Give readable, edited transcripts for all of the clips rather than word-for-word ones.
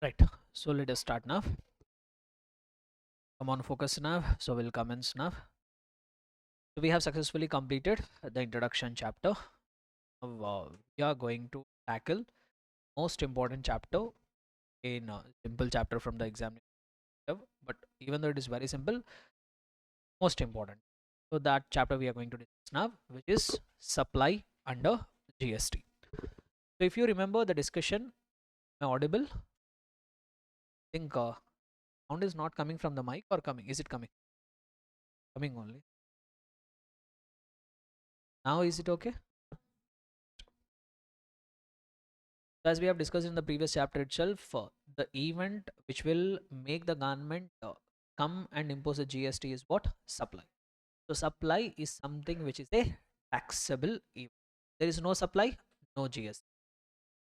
Right. So let us start now. Come on, focus now. So we'll commence now. So we have successfully completed the introduction chapter. Now, we are going to tackle most important chapter in a simple chapter from the exam. But even though it is very simple, most important. So that chapter we are going to discuss now, which is supply under GST. So if you remember the discussion, am I audible? I think sound is not coming from the mic or coming. Is it coming? Coming only. Now is it okay? So as we have discussed in the previous chapter itself, the event which will make the government come and impose a GST is what? Supply. So supply is something which is a taxable event. There is no supply, no GST.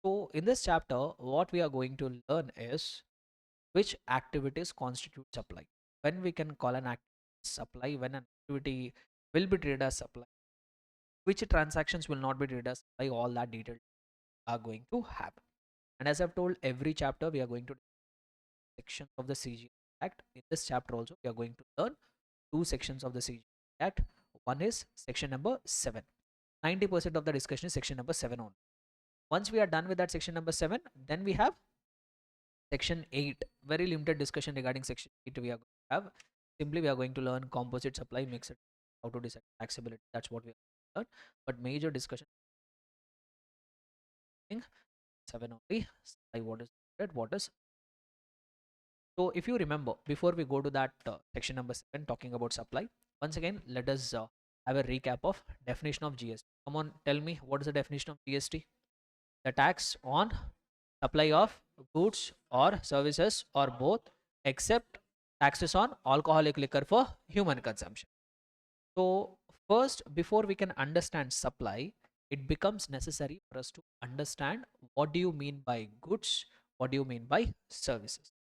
So in this chapter, what we are going to learn is which activities constitute supply. When we can call an activity supply, when an activity will be treated as supply, which transactions will not be treated as supply, all that details are going to happen. And as I've told, every chapter we are going to sections of the CG Act. In this chapter also, we are going to learn two sections of the CG Act. One is section number 7. 90% of the discussion is section number 7 only. Once we are done with that section number 7, then we have section 8. Very limited discussion regarding section 8 we are going to have. Simply we are going to learn composite supply, mixed, how to decide taxability. That's what we are going to learn. But major discussion in 7 only. Supply, what is it, what is. So if you remember, before we go to that section number 7 talking about supply, once again, let us have a recap of definition of GST. Come on, tell me what is the definition of GST? The tax on supply of goods or services or both, except taxes on alcoholic liquor for human consumption. So first, before we can understand supply, it becomes necessary for us to understand what do you mean by goods, what do you mean by services.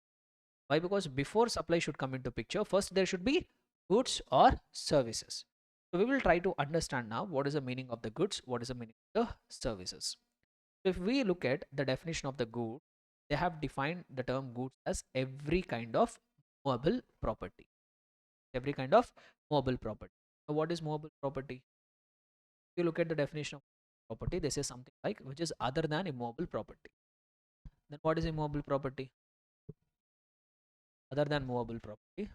Why? Because before supply should come into picture, first there should be goods or services. So we will try to understand now what is the meaning of the goods, what is the meaning of the services. So if we look at the definition of the good, they have defined the term goods as every kind of movable property. Every kind of movable property. So what is movable property? If you look at the definition of property, they say something like which is other than immobile property. Then what is immobile property? Other than movable property.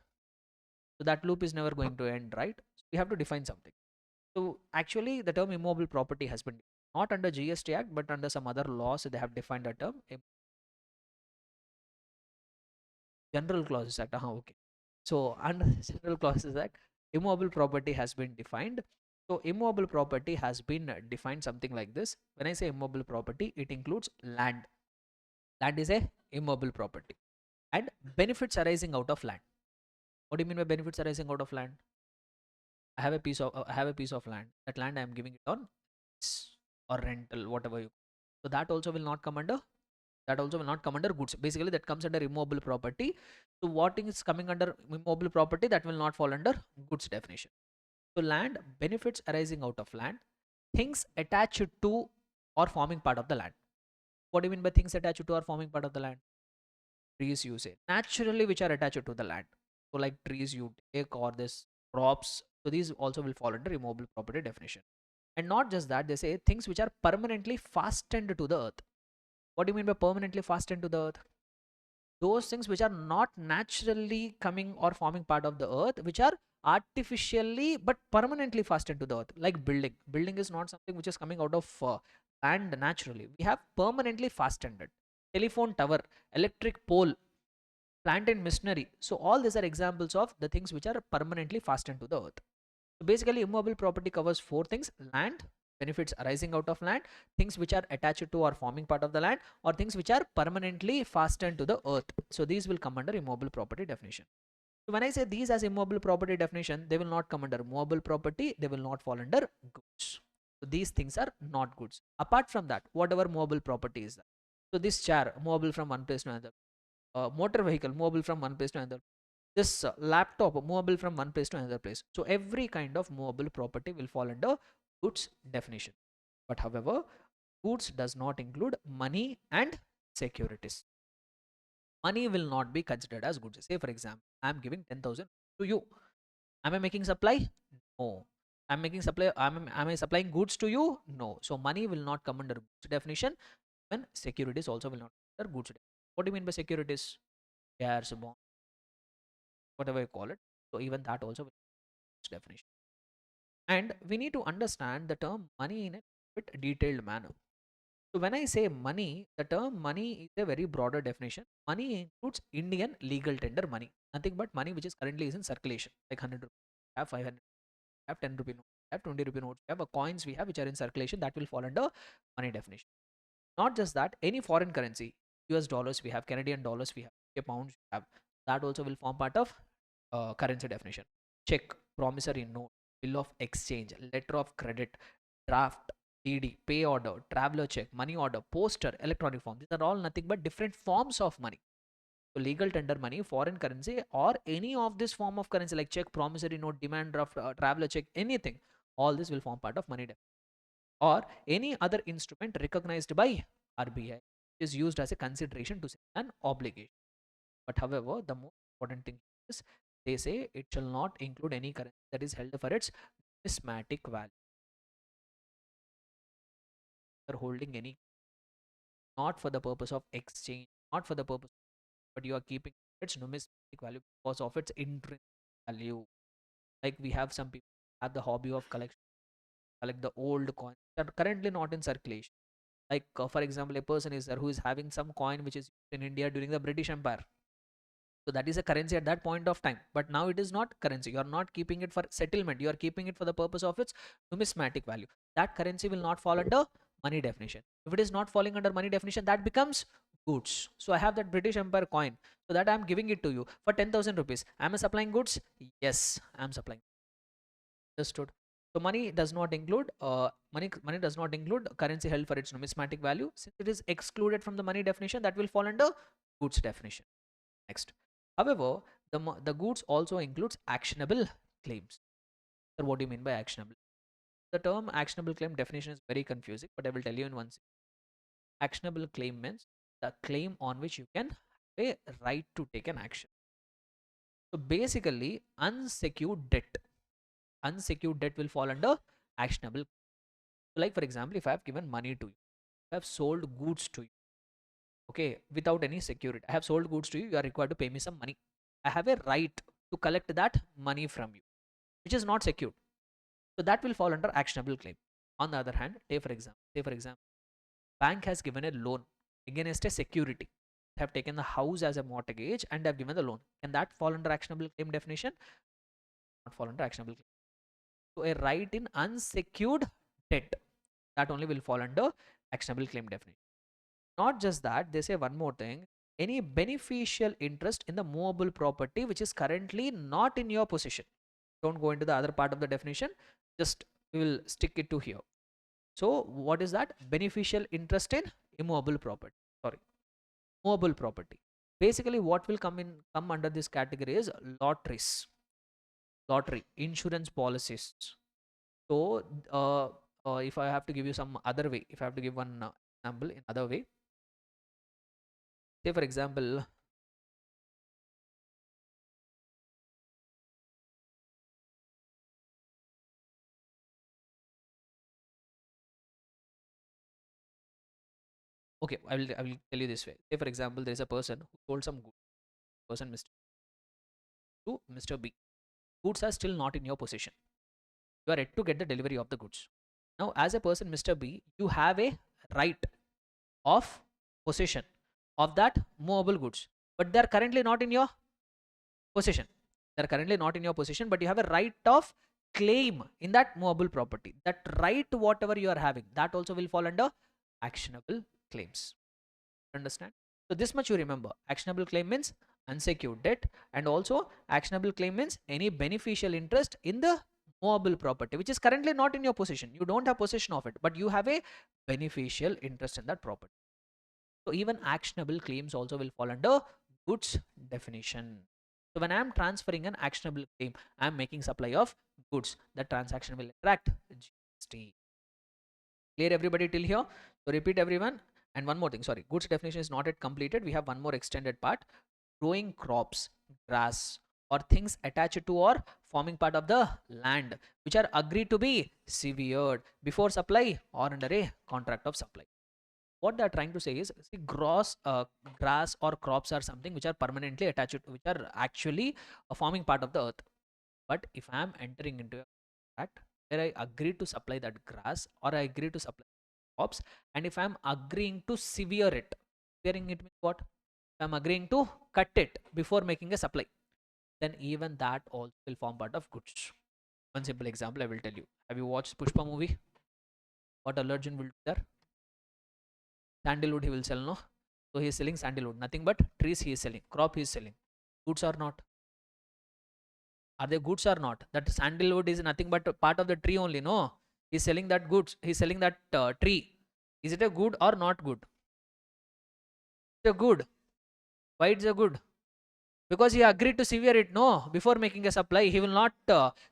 So that loop is never going to end, right? So we have to define something. So actually, the term immobile property has been not under GST Act, but under some other laws. They have defined the term General Clauses Act. Okay. So under the General Clauses Act, immobile property has been defined. So immobile property has been defined something like this. When I say immobile property, it includes land. Land is a immobile property, and benefits arising out of land. What do you mean by benefits arising out of land? I have a piece of land. That land I am giving it on or rental, whatever you. So that also will not come under. That also will not come under goods. Basically, that comes under immobile property. So what is coming under immobile property, that will not fall under goods definition. So land, benefits arising out of land, things attached to or forming part of the land. What do you mean by things attached to or forming part of the land? Trees, you say naturally, which are attached to the land. So like trees you take, or this crops. So these also will fall under immobile property definition. And not just that, they say things which are permanently fastened to the earth. What do you mean by permanently fastened to the earth? Those things which are not naturally coming or forming part of the earth, which are artificially but permanently fastened to the earth. Like building is not something which is coming out of land naturally. We have permanently fastened it. Telephone tower, electric pole, plant and machinery. So all these are examples of the things which are permanently fastened to the earth. So basically, immobile property covers four things: land, benefits arising out of land, things which are attached to or forming part of the land, or things which are permanently fastened to the earth. So these will come under immobile property definition. So when I say these as immobile property definition, they will not come under movable property, they will not fall under goods. So these things are not goods. Apart from that, whatever movable property is that. So this chair, movable from one place to another. Motor vehicle, movable from one place to another. This laptop, movable from one place to another place. So every kind of movable property will fall under goods definition. But however, goods does not include money and securities. money will not be considered as goods. Say for example, I am giving 10,000 to you. Am I making supply? No. I'm making supply. Am I supplying goods to you? No. So money will not come under goods definition. When securities also will not come under goods definition. What do you mean by securities? Shares, bond, whatever you call it. So even that also will be goods definition. And we need to understand the term money in a bit detailed manner. So when I say money, the term money is a very broader definition. Money includes Indian legal tender money. Nothing but money which is currently is in circulation. Like 100 rupees, have 500, have 10 rupee notes, have 20 rupee notes, we have coins we have which are in circulation, that will fall under money definition. Not just that, any foreign currency, US dollars we have, Canadian dollars we have, UK pounds we have, that also will form part of currency definition. Check, promissory note, bill of exchange, letter of credit, draft, DD, pay order, traveler check, money order, poster, electronic form. These are all nothing but different forms of money. So legal tender money, foreign currency, or any of this form of currency like check, promissory note, demand draft, traveler check, anything, all this will form part of money definition. Or any other instrument recognized by RBI is used as a consideration to an obligation. But however, the most important thing is they say it shall not include any currency that is held for its numismatic value. You are holding any, not for the purpose of exchange, not for the purpose, but you are keeping its numismatic value because of its intrinsic value. Like we have some people have the hobby of collection, collect the old coins that are currently not in circulation. Like for example, a person is there who is having some coin which is used in India during the British Empire. So that is a currency at that point of time, but now it is not currency. You are not keeping it for settlement, you are keeping it for the purpose of its numismatic value. That currency will not fall under money definition. If it is not falling under money definition, that becomes goods. So I have that British Empire coin, so that I am giving it to you for 10,000 rupees. Am I supplying goods? Yes, I am supplying. Understood. So money does not include money does not include currency held for its numismatic value. Since it is excluded from the money definition, that will fall under goods definition. Next. However, the goods also includes actionable claims. So what do you mean by actionable? The term actionable claim definition is very confusing, but I will tell you in one second. Actionable claim means the claim on which you can have a right to take an action. So basically, unsecured debt will fall under actionable. So like for example, if I have given money to you, I have sold goods to you, okay, without any security. I have sold goods to you, you are required to pay me some money. I have a right to collect that money from you, which is not secured. So that will fall under actionable claim. On the other hand, say for example, bank has given a loan against a security. Have taken the house as a mortgage and have given the loan. Can that fall under actionable claim definition? Not fall under actionable claim. So a right in unsecured debt, that only will fall under actionable claim definition. Not just that, they say one more thing. Any beneficial interest in the movable property which is currently not in your possession. Don't go into the other part of the definition. Just we will stick it to here. So what is that? Beneficial interest in immovable property. Sorry, movable property. Basically, what will come under this category is lotteries, lottery, insurance policies. So if I have to give you some other way, if I have to give one example in other way, say for example, okay, I will tell you this way. Say for example, there is a person who sold some goods. Person Mr. to Mr. B. Goods are still not in your possession. You are yet to get the delivery of the goods. Now, as a person Mr. B, you have a right of possession of that movable goods, but they are currently not in your possession. They are currently not in your possession, but you have a right of claim in that movable property. That right, whatever you are having, that also will fall under actionable claims. Understand? So this much you remember. Actionable claim means unsecured debt, and also actionable claim means any beneficial interest in the movable property which is currently not in your possession. You don't have possession of it, but you have a beneficial interest in that property. So even actionable claims also will fall under goods definition. So when I am transferring an actionable claim, I am making supply of goods. The transaction will attract GST. Clear everybody till here? So repeat everyone. And one more thing, sorry, goods definition is not yet completed. We have one more extended part. Growing crops, grass, or things attached to or forming part of the land which are agreed to be severed before supply or under a contract of supply. What they are trying to say is, see, grass or crops are something which are permanently attached, which are actually forming part of the earth. But if I am entering into a contract where I agree to supply that grass or I agree to supply crops, and if I am agreeing to sever it, severing it means what? If I am agreeing to cut it before making a supply, then even that also will form part of goods. One simple example I will tell you. Have you watched Pushpa movie? What allergen will do there? Sandalwood he will sell, no? So he is selling sandalwood. Nothing but trees he is selling. Crop he is selling. Goods or not? Are they goods or not? That sandalwood is nothing but a part of the tree only, no? He's selling that goods. He's selling that tree. Is it a good or not good? It's a good. Why it's a good? Because he agreed to sever it, no? Before making a supply, he will not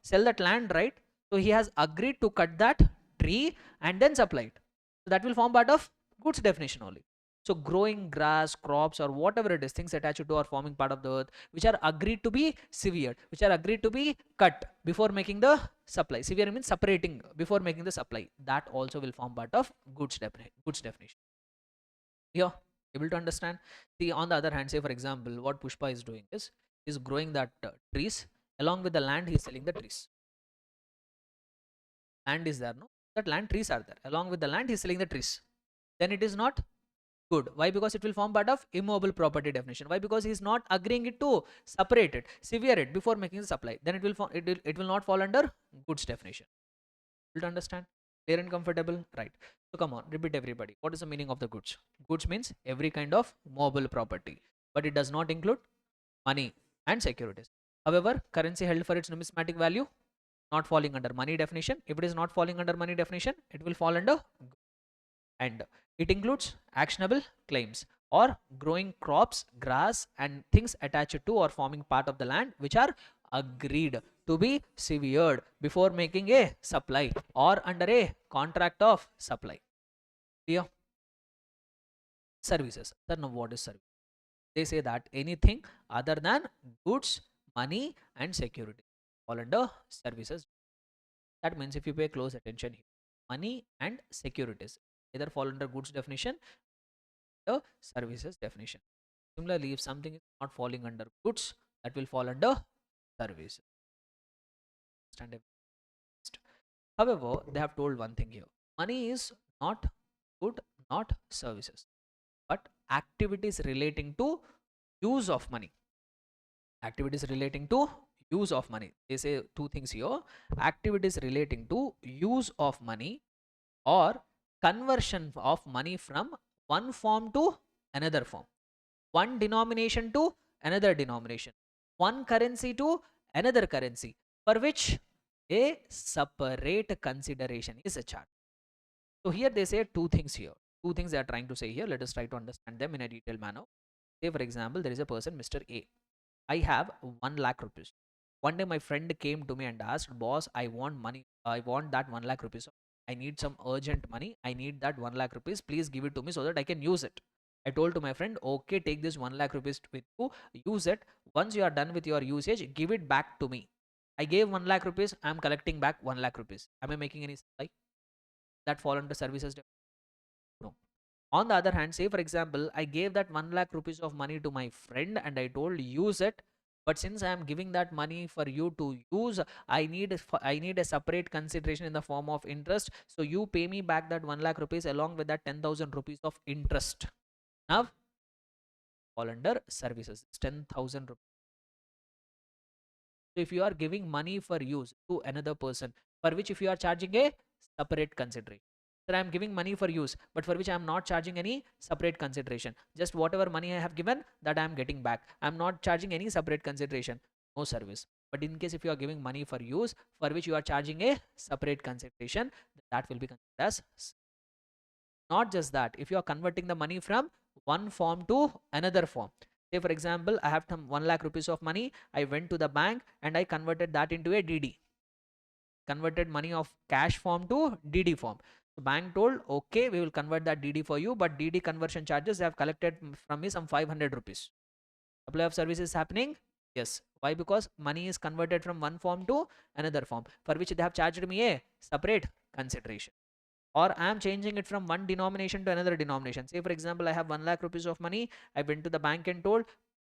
sell that land, right? So he has agreed to cut that tree and then supply it. So that will form part of goods definition only. So growing grass, crops, or whatever it is, things attached to or forming part of the earth, which are agreed to be severed, which are agreed to be cut before making the supply. Sever means separating before making the supply. That also will form part of goods definition. Yeah, able to understand? See, on the other hand, say for example, what Pushpa is doing is growing that trees. Along with the land, he is selling the trees. Land is there, no? That land, trees are there. Along with the land, he is selling the trees. Then it is not good. Why? Because it will form part of immovable property definition. Why? Because he is not agreeing it to separate it, sever it before making the supply. Then it will not fall under goods definition. Able to understand? Clear and comfortable? Right. So come on, repeat everybody. What is the meaning of the goods? Goods means every kind of movable property, but it does not include money and securities. However, currency held for its numismatic value not falling under money definition. If it is not falling under money definition, it will fall under, and it includes actionable claims or growing crops, grass, and things attached to or forming part of the land which are agreed to be severed before making a supply or under a contract of supply. Clear? Services. Sir, now what is service? They say that anything other than goods, money, and security fall under services. That means if you pay close attention here, money and securities either fall under goods definition, the services definition. Similarly, if something is not falling under goods, that will fall under services. However, they have told one thing here. Money is not good, not services, but activities relating to use of money. Activities relating to use of money. They say two things here. Activities relating to use of money or conversion of money from one form to another form, one denomination to another denomination, one currency to another currency, for which a separate consideration is charged. So here they say two things here. Two things they are trying to say here. Let us try to understand them in a detailed manner. Say for example, there is a person, Mr. A. I have 1 lakh rupees. One day my friend came to me and asked, boss, I want money. I want that 1 lakh rupees. I need some urgent money. I need that 1 lakh rupees. Please give it to me so that I can use it. I told to my friend, okay, take this 1 lakh rupees with you, use it. Once you are done with your usage, give it back to me. I gave 1 lakh rupees. I am collecting back 1 lakh rupees. Am I making any sense? That fall under services? No. On the other hand, say for example, I gave that 1 lakh rupees of money to my friend and I told use it. But since I am giving that money for you to use, I need a separate consideration in the form of interest. So you pay me back that 1 lakh rupees along with that 10,000 rupees of interest. Now, fall under services. It's 10,000 rupees. So if you are giving money for use to another person, for which if you are charging a separate consideration. Sir, I am giving money for use, but for which I am not charging any separate consideration. Just whatever money I have given, that I am getting back. I am not charging any separate consideration. No service. But in case if you are giving money for use, for which you are charging a separate consideration, that will be considered as. Not just that, if you are converting the money from one form to another form. Say for example, I have 1 lakh rupees of money. I went to the bank and I converted that into a DD. Converted money of cash form to DD form. So bank told, okay, we will convert that DD for you, but DD conversion charges they have collected from me some 500 rupees. Supply of service is happening. Yes. Why? Because money is converted from one form to another form, for which they have charged me a separate consideration. Or I am changing it from one denomination to another denomination. Say for example, I have 1 lakh rupees of money. I went to the bank and told,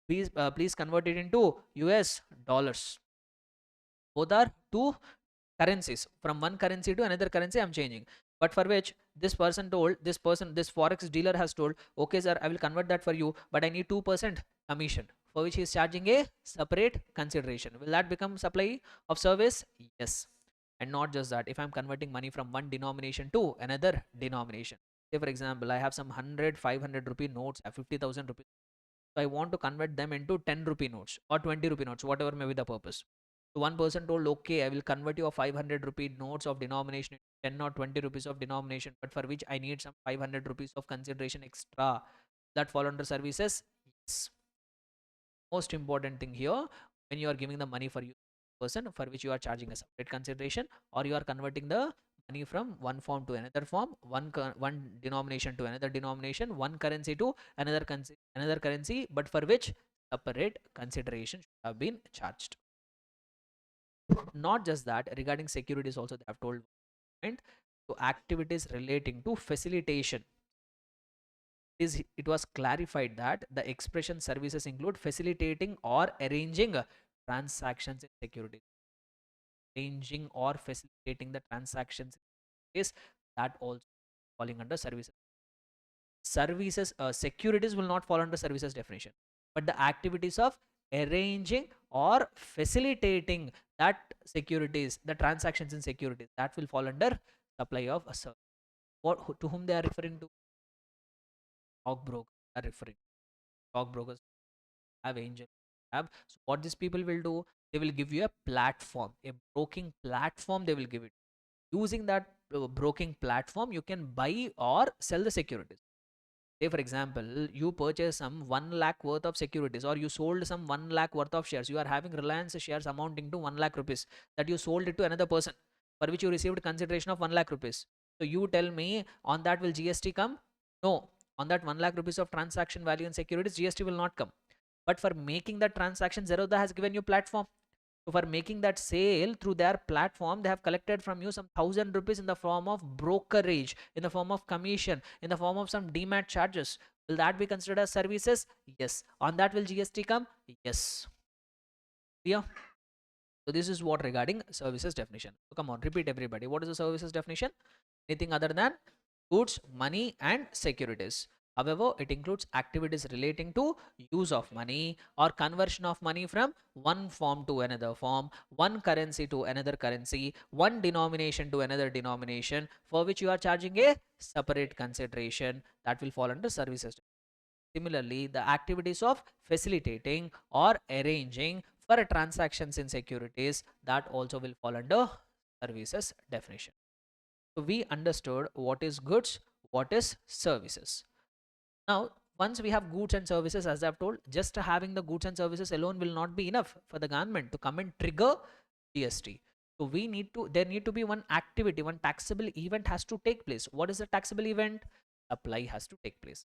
please convert it into US dollars. Both are two currencies. From one currency to another currency I'm changing, but for which this forex dealer has told, okay sir, I will convert that for you, but I need 2% commission, for which he is charging a separate consideration. Will that become supply of service? Yes. And not just that, if I'm converting money from one denomination to another denomination, say for example, I have some 100 500 rupee notes at 50,000 rupees, so I want to convert them into 10 rupee notes or 20 rupee notes, whatever may be the purpose. So one person told, okay, I will convert your 500 rupee notes of denomination 10 or 20 rupees of denomination, but for which I need some 500 rupees of consideration extra. That fall under services? Yes. Most important thing here, when you are giving the money for you person, for which you are charging a separate consideration, or you are converting the money from one form to another form, one denomination to another denomination, one currency to another currency, but for which separate consideration should have been charged. Not just that, regarding securities also they have told, and to activities relating to facilitation, it was clarified that the expression services include facilitating or arranging transactions in securities. Arranging or facilitating the transactions is that also falling under services. Securities will not fall under services definition, but the activities of arranging or facilitating that securities, the transactions in securities, that will fall under supply of a service. To whom they are referring to? Stockbrokers are referring. Stockbrokers have angel have. So what these people will do, they will give you a platform, a broking platform. They will give it. Using that broking platform, you can buy or sell the securities. Say for example, you purchase some 1 lakh worth of securities, or you sold some 1 lakh worth of shares. You are having Reliance shares amounting to 1 lakh rupees, that you sold it to another person, for which you received consideration of 1 lakh rupees. So you tell me, on that will GST come? No. On that 1 lakh rupees of transaction value in securities, GST will not come. But for making that transaction, Zerodha has given you platform. So for making that sale through their platform, they have collected from you some 1,000 rupees in the form of brokerage, in the form of commission, in the form of some demat charges. Will that be considered as services? Yes. On that will GST come? Yes. Yeah. So this is what regarding services definition. So come on, repeat everybody. What is the services definition? Anything other than goods, money and securities. However, it includes activities relating to use of money or conversion of money from one form to another form, one currency to another currency, one denomination to another denomination, for which you are charging a separate consideration. That will fall under services. Similarly, the activities of facilitating or arranging for transactions in securities, that also will fall under services definition. So we understood what is goods, what is services. Now, once we have goods and services, as I've told, just having the goods and services alone will not be enough for the government to come and trigger GST. So there need to be one activity, one taxable event has to take place. What is the taxable event? Supply has to take place.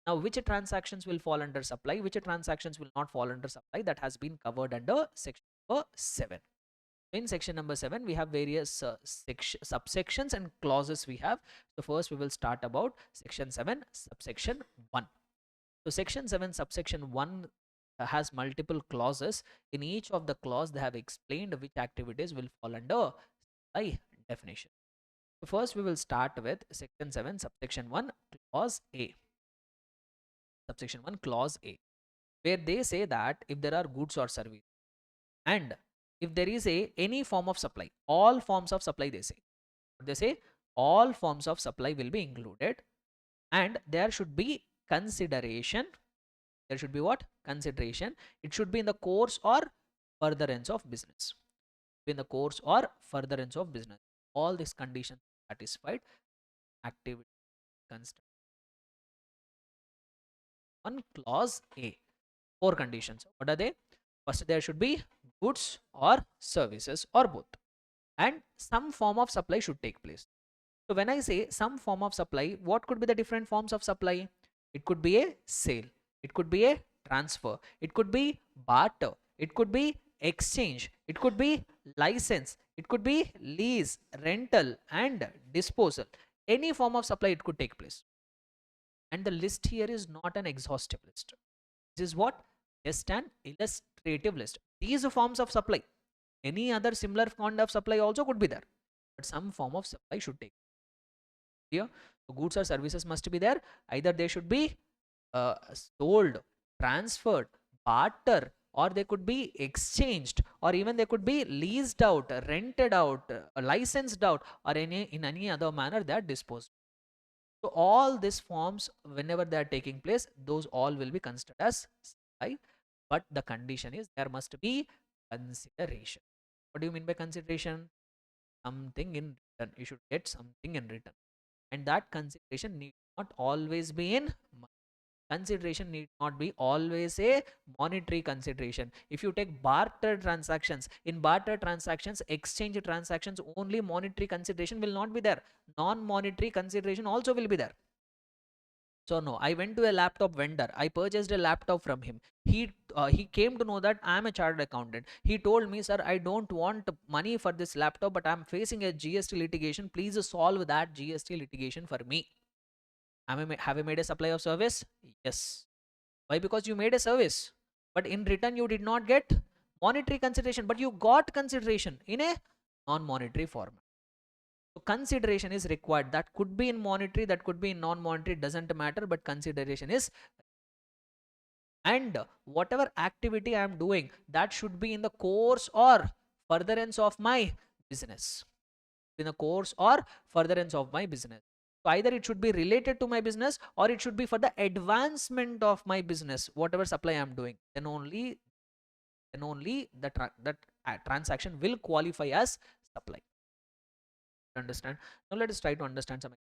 Now, which transactions will fall under supply, which transactions will not fall under supply, that has been covered under section number 7. In section number 7, we have various subsections and clauses we have. So first we will start about section 7, subsection 1. So section 7, subsection 1 has multiple clauses. In each of the clause, they have explained which activities will fall under supply definition. So first we will start with section 7, subsection 1, clause A. Subsection 1, clause A, where they say that if there are goods or service, and if there is any form of supply, all forms of supply, they say all forms of supply will be included, and there should be consideration. There should be what? Consideration. It should be in the course or furtherance of business. In the course or furtherance of business. All these conditions satisfied. Activity considered. On clause A, 4 conditions. What are they? First, there should be goods or services or both, and some form of supply should take place. So when I say some form of supply, what could be the different forms of supply? It could be a sale, it could be a transfer, it could be barter, it could be exchange, it could be license, it could be lease, rental, and disposal. Any form of supply it could take place. And the list here is not an exhaustive list. This is what? Just an illustrative list. These are forms of supply. Any other similar kind of supply also could be there, but some form of supply should take here. So goods or services must be there. Either they should be sold, transferred, barter, or they could be exchanged, or even they could be leased out, rented out, licensed out, or in any other manner they are disposed. So all these forms, whenever they are taking place, those all will be considered as supply. But the condition is there must be consideration. What do you mean by consideration? Something in return. You should get something in return, and that consideration need not always be in money. Consideration need not be always a monetary consideration. If you take barter transactions, in barter transactions, exchange transactions, only monetary consideration will not be there. Non-monetary consideration also will be there. So no, I went to a laptop vendor. I purchased a laptop from him. He came to know that I am a chartered accountant. He told me, sir, I don't want money for this laptop, but I am facing a GST litigation. Please solve that GST litigation for me. Have I made a supply of service? Yes. Why? Because you made a service, but in return you did not get monetary consideration, but you got consideration in a non-monetary format. So consideration is required. That could be in monetary, that could be in non-monetary, doesn't matter, but consideration is. And whatever activity I am doing, that should be in the course or furtherance of my business. In the course or furtherance of my business. So either it should be related to my business, or it should be for the advancement of my business, whatever supply I am doing. Then only that transaction will qualify as supply. Understand? Now let us try to understand some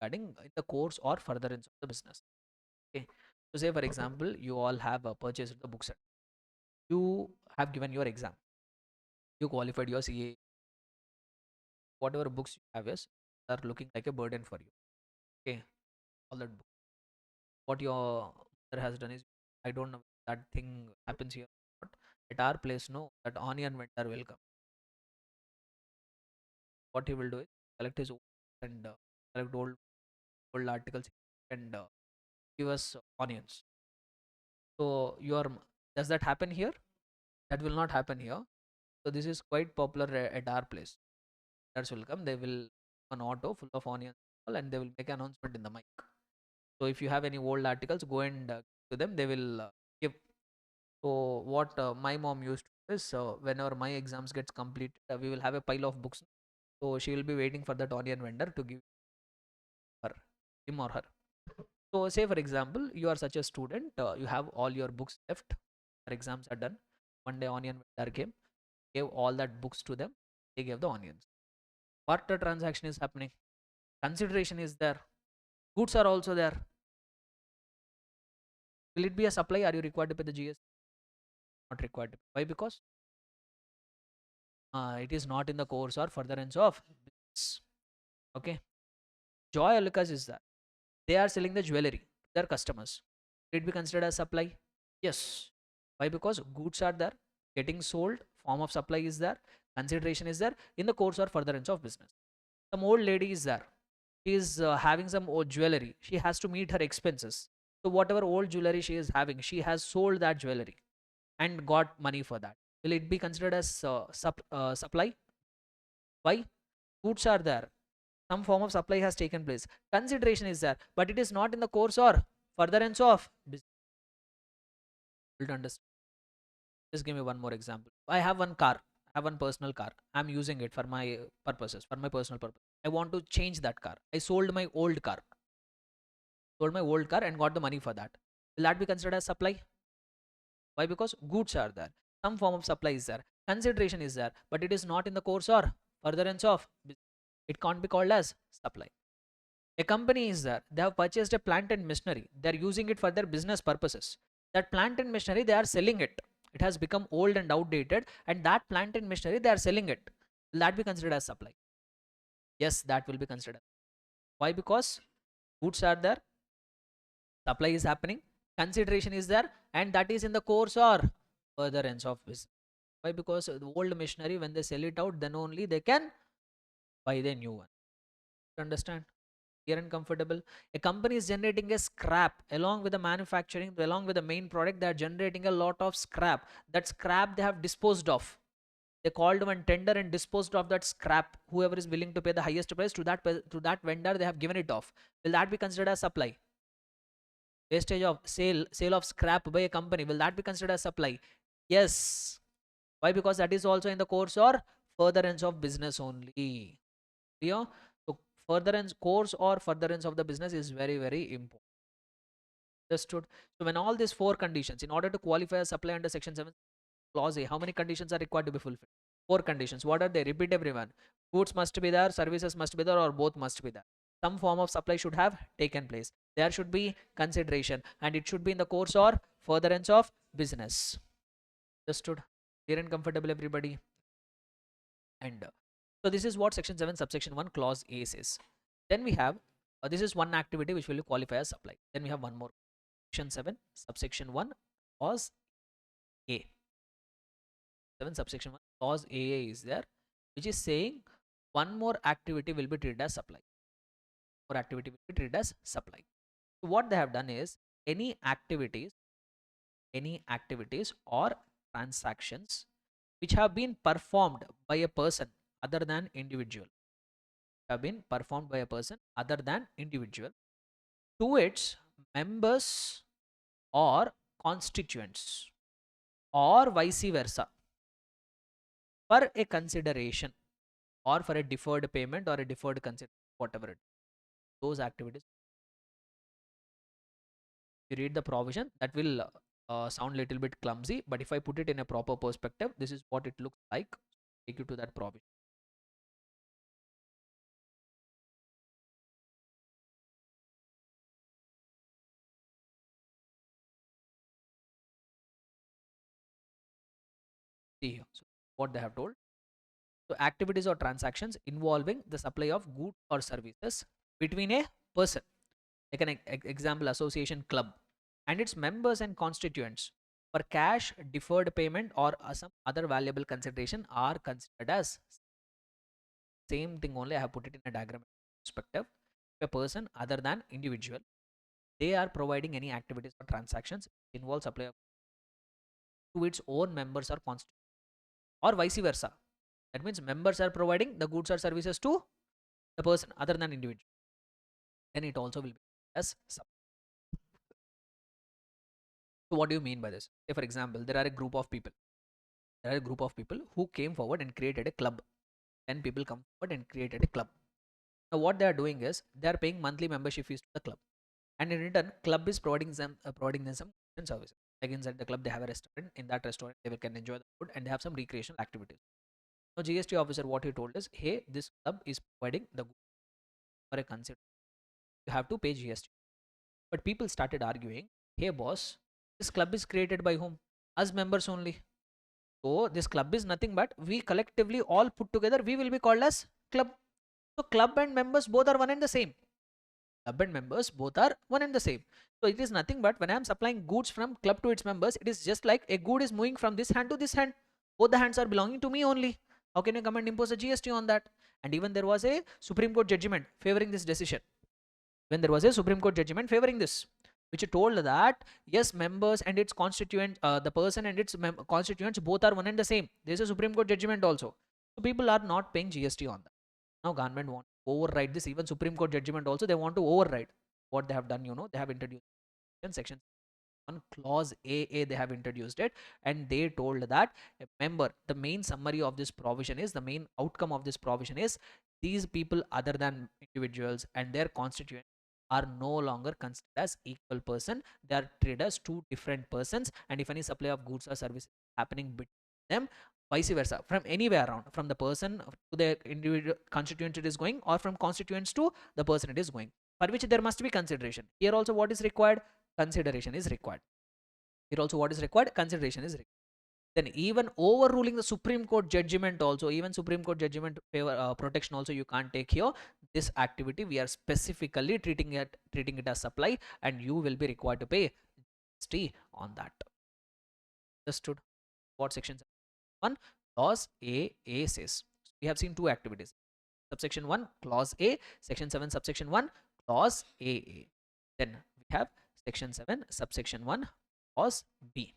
regarding the course or furtherance of the business. Okay. So say for example, you all have purchased the book set. You have given your exam. You qualified your CA. Whatever books you have is are looking like a burden for you. Okay. All that book. What your mother has done is, I don't know if that thing happens here. But at our place, no, that onion vendor will come. What he will do is collect his old and collect old articles and give us onions. So does that happen here? That will not happen here. So this is quite popular at our place. Vendors will come. They will an auto full of onions and they will make an announcement in the mic. So if you have any old articles, go and to them. They will give. So what my mom used to do is, whenever my exams gets completed, we will have a pile of books. So she will be waiting for that onion vendor to give her, him or her. So say for example, you are such a student, you have all your books left, your exams are done. One day onion vendor came, gave all that books to them, they gave the onions. Barter transaction is happening, consideration is there, goods are also there. Will it be a supply? Are you required to pay the GST? Not required to pay. Why? Because it is not in the course or furtherance of business. Okay. Joy Alucas is that they are selling the jewelry to their customers. Will it be considered as supply? Yes. Why? Because goods are there, getting sold, form of supply is there, consideration is there in the course or furtherance of business. Some old lady is there. She is having some old jewelry. She has to meet her expenses. So whatever old jewelry she is having, she has sold that jewelry and got money for that. Will it be considered as supply? Why? Goods are there. Some form of supply has taken place. Consideration is there, but it is not in the course or furtherance of business. Will understand? Just give me one more example. I have one car. I have one personal car. I'm using it for my purposes, for my personal purpose. I want to change that car. I sold my old car. Sold my old car and got the money for that. Will that be considered as supply? Why? Because goods are there. Some form of supply is there. Consideration is there, but it is not in the course or furtherance of business. It can't be called as supply. A company is there. They have purchased a plant and machinery. They are using it for their business purposes. That plant and machinery, they are selling it. It has become old and outdated, and that plant and machinery, they are selling it. Will that be considered as supply? Yes, that will be considered. Why? Because goods are there, supply is happening, consideration is there, and that is in the course or furtherance of business. Why? Because the old machinery, when they sell it out, then only they can buy the new one. Understand? Clear and comfortable? A company is generating a scrap along with the manufacturing, along with the main product. They are generating a lot of scrap. That scrap they have disposed of. They called one tender and disposed of that scrap. Whoever is willing to pay the highest price, to that vendor, they have given it off. Will that be considered as supply? Wastage of sale of scrap by a company, will that be considered as supply? Yes. Why? Because that is also in the course or furtherance of business only. Clear? So furtherance, course or furtherance of the business is very, very important. Understood? So when all these four conditions, in order to qualify as supply under section 7 clause A, how many conditions are required to be fulfilled? Four conditions. What are they? Repeat everyone. Goods must be there, services must be there, or both must be there. Some form of supply should have taken place. There should be consideration, and it should be in the course or furtherance of business. Understood? Clear and comfortable, everybody? And so this is what section 7 subsection 1 clause A says. Then we have this is one activity which will qualify as supply. Then we have one more. Section 7 subsection 1 clause A. 7 subsection 1 clause A is there, which is saying one more activity will be treated as supply. More activity will be treated as supply. So what they have done is any activities or transactions which have been performed by a person other than individual, to its members or constituents, or vice versa, for a consideration or for a deferred payment or a deferred consideration, whatever it is. Those activities, you read the provision, that will sound a little bit clumsy, but if I put it in a proper perspective, this is what it looks like. Take you to that provision. See here. So what they have told. So activities or transactions involving the supply of goods or services between a person, like an example, association, club, and its members and constituents, for cash, deferred payment, or some other valuable consideration, are considered as same thing only. I have put it in a diagram perspective. If a person other than individual, they are providing any activities or transactions involve supply to its own members or constituents, or vice versa. That means members are providing the goods or services to the person other than individual. Then it also will be as supply. So what do you mean by this? Say for example, there are a group of people. Who came forward and created a club. 10 people come forward and created a club. Now what they are doing is they are paying monthly membership fees to the club, and in return, club is providing them some services. Like inside the club, they have a restaurant. In that restaurant, they can enjoy the food, and they have some recreational activities. Now GST officer, what he told is, hey, this club is providing the goods for a consider. You have to pay GST. But people started arguing, hey boss, this club is created by whom? Us members only. So this club is nothing but we collectively all put together, we will be called as club. So club and members both are one and the same. Club and members both are one and the same. So it is nothing but when I am supplying goods from club to its members, it is just like a good is moving from this hand to this hand. Both the hands are belonging to me only. How can you come and impose a GST on that? And even there was a Supreme Court judgment favoring this decision. When there was a Supreme Court judgment favoring this, which told that yes, members and its constituents, the person and its constituents both are one and the same. There is a Supreme Court judgment also. So people are not paying GST on that. Now government wants to override this. Even Supreme Court judgment also they want to override. What they have done, they have introduced in section 1 clause AA, they have introduced it, and they told that remember, the main summary of this provision is, the main outcome of this provision is, these people other than individuals and their constituents are no longer considered as equal person. They are treated as two different persons, and if any supply of goods or services happening between them, vice versa, from anywhere around, from the person to the individual constituent it is going, or from constituents to the person it is going, for which there must be consideration. Here also what is required? Consideration is required. Here also what is required? Consideration is required. Then even overruling the Supreme Court judgment also, even Supreme Court judgment favor protection also you can't take here. this activity we are specifically treating it as supply, and you will be required to pay GST on that. Understood what section 1 clause A says? We have seen two activities. Subsection 1 clause A, section 7 subsection 1 clause A. Then we have section 7 subsection 1 clause B,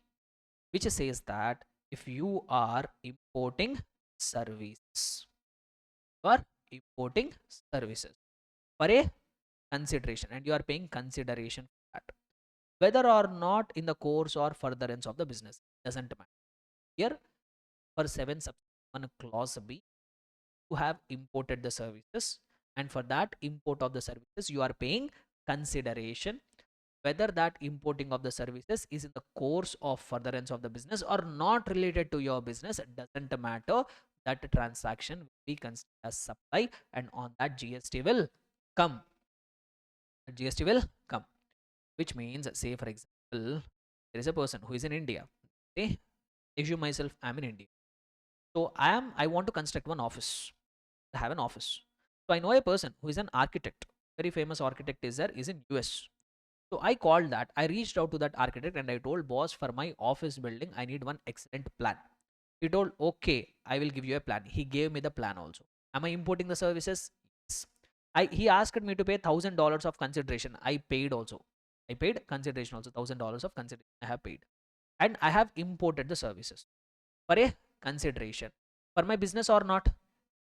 which says that if you are importing services, for a consideration, and you are paying consideration for that, whether or not in the course or furtherance of the business, doesn't matter. Here for 7 sub 1 clause B, you have imported the services, and for that import of the services you are paying consideration. Whether that importing of the services is in the course of furtherance of the business or not related to your business, it doesn't matter. That transaction will be considered as supply, and on that GST will come. Which means, say for example, there is a person who is in India. Okay, assume myself I'm in India. So I want to construct one office. I have an office. So I know a person who is an architect. Very famous architect is there, is in US. So I called that. I reached out to that architect and I told, boss, for my office building, I need one excellent plan. He told, okay, I will give you a plan. He gave me the plan also. Am I importing the services? Yes. He asked me to pay $1,000 of consideration. I paid also. I paid consideration also. $1,000 of consideration I have paid. And I have imported the services for a consideration. For my business or not?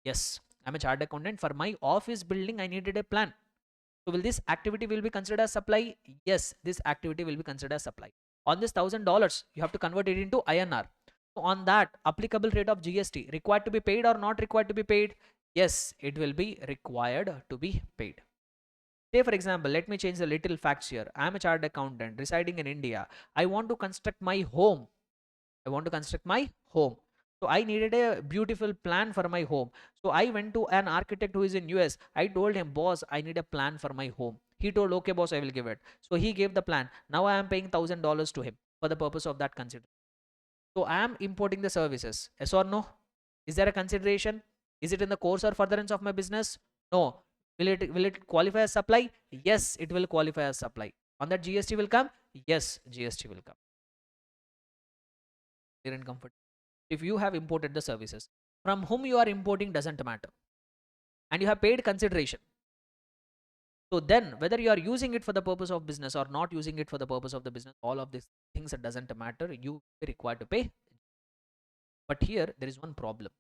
Yes. I'm a chartered accountant. For my office building, I needed a plan. So will this activity will be considered as supply? Yes, this activity will be considered as supply. On this $1,000, you have to convert it into INR. So on that, applicable rate of GST required to be paid or not required to be paid? Yes, it will be required to be paid. Say for example, let me change the little facts here. I am a chartered accountant residing in India. I want to construct my home. So I needed a beautiful plan for my home. So I went to an architect who is in US. I told him, boss, I need a plan for my home. He told, okay, boss, I will give it. So he gave the plan. Now I am paying $1,000 to him for the purpose of that consideration. So I am importing the services. Yes or no? Is there a consideration? Is it in the course or furtherance of my business? No. Will it qualify as supply? Yes, it will qualify as supply. On that GST will come? Yes, GST will come. Clear and comfort. If you have imported the services, from whom you are importing doesn't matter, and you have paid consideration. So then whether you are using it for the purpose of business or not using it for the purpose of the business, all of these things, it doesn't matter, you are required to pay. But here there is one problem.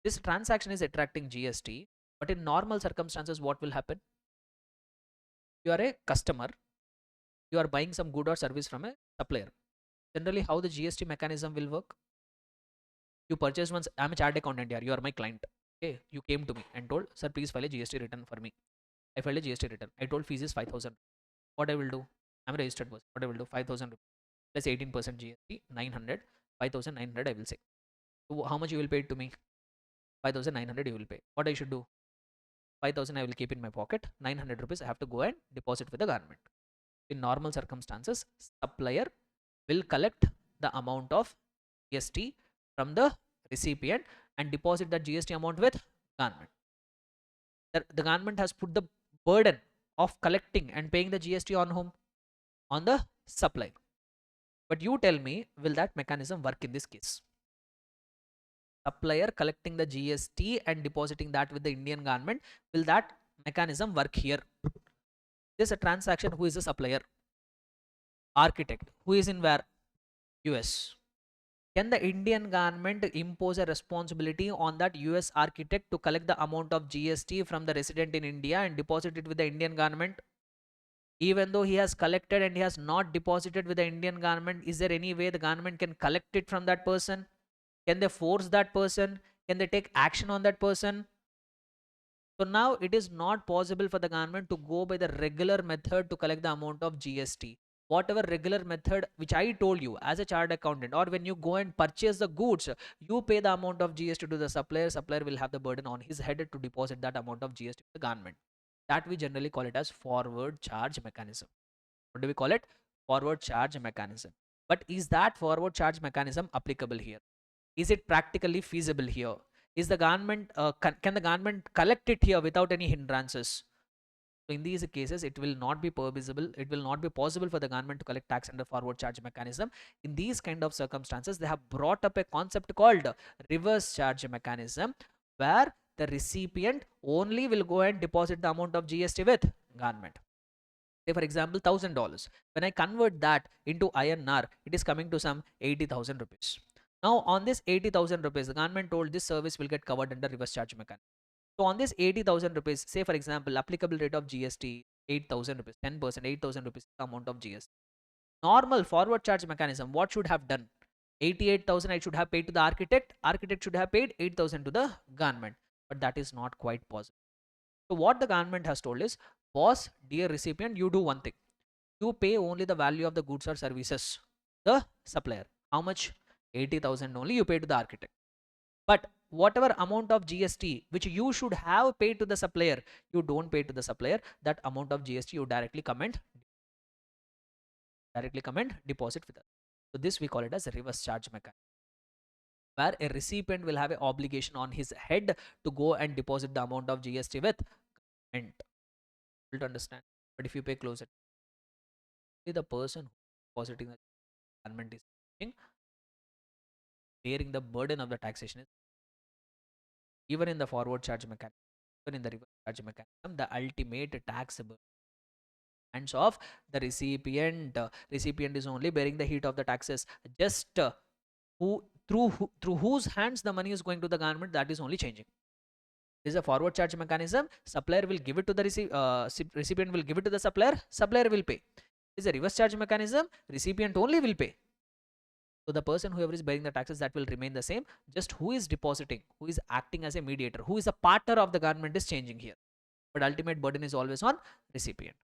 This transaction is attracting GST, but in normal circumstances what will happen? You are a customer, you are buying some good or service from a supplier. Generally how the GST mechanism will work? You purchase once. I'm a chartered accountant here, you are my client. Okay, you came to me and told, sir, please file a GST return for me. I filed a GST return. I told fees is 5,000. What I will do? I'm a registered person. What I will do? 5,000 plus 18% GST, 900. 5,900 I will say. So how much you will pay to me? 5,900 you will pay. What I should do? 5,000 I will keep in my pocket. 900 rupees I have to go and deposit with the government. In normal circumstances, supplier will collect the amount of GST from the recipient and deposit that GST amount with government. The government has put the burden of collecting and paying the GST on whom? On the supplier. But you tell me, will that mechanism work in this case? Supplier collecting the GST and depositing that with the Indian government, will that mechanism work here? This is a transaction. Who is the supplier? Architect. Who is in where? US. Can the Indian government impose a responsibility on that US architect to collect the amount of GST from the resident in India and deposit it with the Indian government? Even though he has collected and he has not deposited with the Indian government, is there any way the government can collect it from that person? Can they force that person? Can they take action on that person? So now it is not possible for the government to go by the regular method to collect the amount of GST. Whatever regular method which I told you as a chartered accountant, or when you go and purchase the goods, you pay the amount of GST to the supplier. Supplier will have the burden on his head to deposit that amount of GST to the government. That we generally call it as forward charge mechanism. What do we call it? Forward charge mechanism. But is that forward charge mechanism applicable here? Is it practically feasible here? Is the government can the government collect it here without any hindrances? So in these cases, it will not be permissible. It will not be possible for the government to collect tax under forward charge mechanism. In these kind of circumstances, they have brought up a concept called reverse charge mechanism, where the recipient only will go and deposit the amount of GST with government. Say for example, $1,000. When I convert that into INR, it is coming to some 80,000 rupees. Now on this 80,000 rupees, the government told this service will get covered under reverse charge mechanism. So on this 80,000 rupees, say for example, applicable rate of GST 8,000 rupees, 10%, 8,000 rupees the amount of GST. Normal forward charge mechanism, what should have done? 88,000 I should have paid to the architect. Architect should have paid 8,000 to the government, but that is not quite possible. So what the government has told is, boss, dear recipient, you do one thing. You pay only the value of the goods or services, the supplier. How much? 80,000 only you pay to the architect. But whatever amount of GST which you should have paid to the supplier, you don't pay to the supplier. That amount of GST you directly come and deposit with us. So this we call it as a reverse charge mechanism, where a recipient will have an obligation on his head to go and deposit the amount of GST with government. To understand, but if you pay closer, the person depositing the government is bearing the burden of the taxation is, even in the forward charge mechanism, even in the reverse charge mechanism, the ultimate tax hands of the recipient. Recipient is only bearing the heat of the taxes. Just through whose hands the money is going to the government, that is only changing. This is a forward charge mechanism. Supplier will give it to the recipient will give it to the supplier. Supplier will pay. This is a reverse charge mechanism. Recipient only will pay. So the person, whoever is bearing the taxes, that will remain the same. Just who is depositing, who is acting as a mediator, who is a partner of the government is changing here. But ultimate burden is always on recipient.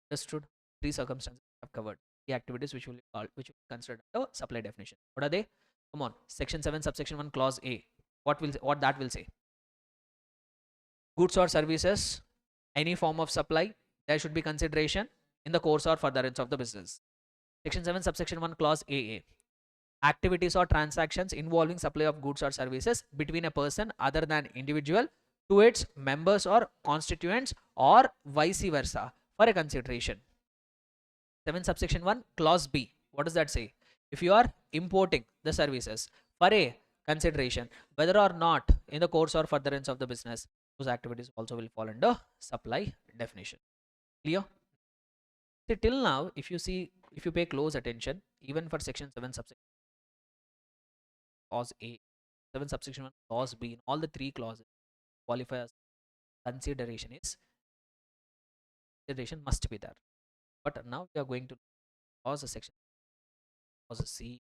Understood? Three circumstances I have covered. The activities which will be considered the supply definition. What are they? Come on. Section 7, subsection 1, clause A. What that will say? Goods or services, any form of supply, there should be consideration in the course or furtherance of the business. Section 7, subsection 1, clause AA. Activities or transactions involving supply of goods or services between a person other than individual to its members or constituents, or vice versa, for a consideration. 7 subsection 1, clause B. What does that say? If you are importing the services for a consideration, whether or not in the course or furtherance of the business, those activities also will fall under supply definition. Clear? See, till now, if you pay close attention, even for section 7 subsection clause A, 7 subsection 1, clause B, in all the three clauses qualify as consideration must be there. But now we are going to clause section clause C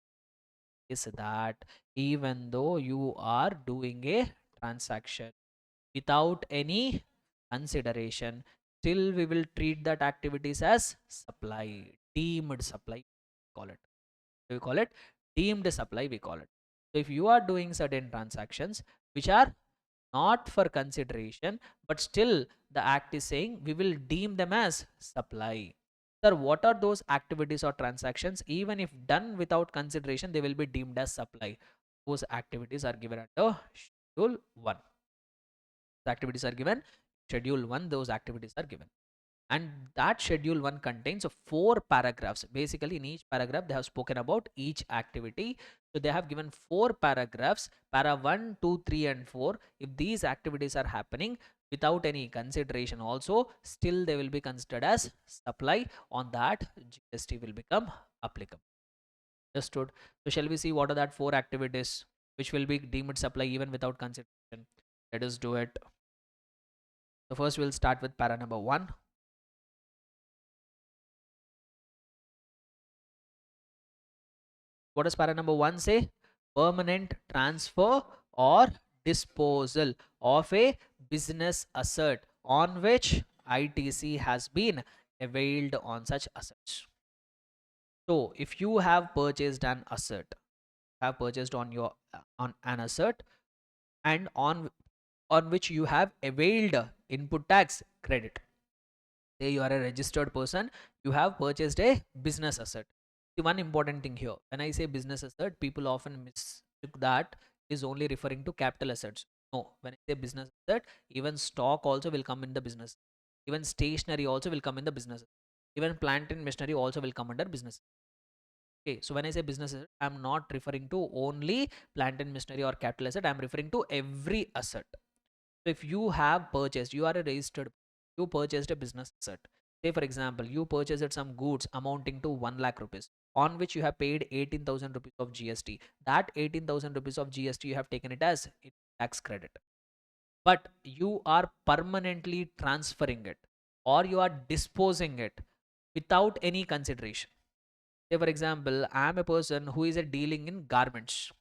is that even though you are doing a transaction without any consideration, still we will treat that activities as supply, deemed supply, we call it deemed supply, we call it. So if you are doing certain transactions which are not for consideration, but still the act is saying we will deem them as supply. Sir, what are those activities or transactions? Even if done without consideration, they will be deemed as supply. Those activities are given under schedule 1. The activities are given schedule 1. Those activities are given, and that schedule 1 contains 4 paragraphs. Basically, in each paragraph they have spoken about each activity. So they have given 4 paragraphs, para 1, 2, 3 and 4. If these activities are happening without any consideration also, still they will be considered as supply. On that, GST will become applicable. Understood? So shall we see what are that 4 activities which will be deemed supply even without consideration? Let us do it. So first we'll start with para number 1. What does para number 1 say? Permanent transfer or disposal of a business asset on which ITC has been availed on such assets. So if you have purchased an asset, have purchased on an asset, and on which you have availed input tax credit. Say you are a registered person, you have purchased a business asset. The one important thing here, when I say business asset, people often mistook that is only referring to capital assets. No, when I say business asset, even stock also will come in the business. Even stationery also will come in the business. Even plant and machinery also will come under business. Okay, so when I say business asset, I'm not referring to only plant and machinery or capital asset. I'm referring to every asset. So if you have purchased, you are a registered, you purchased a business asset. Say for example, you purchased some goods amounting to 1 lakh rupees, on which you have paid 18,000 rupees of GST. That 18,000 rupees of GST you have taken it as tax credit. But you are permanently transferring it, or you are disposing it without any consideration. Say for example, I am a person who is dealing in garments.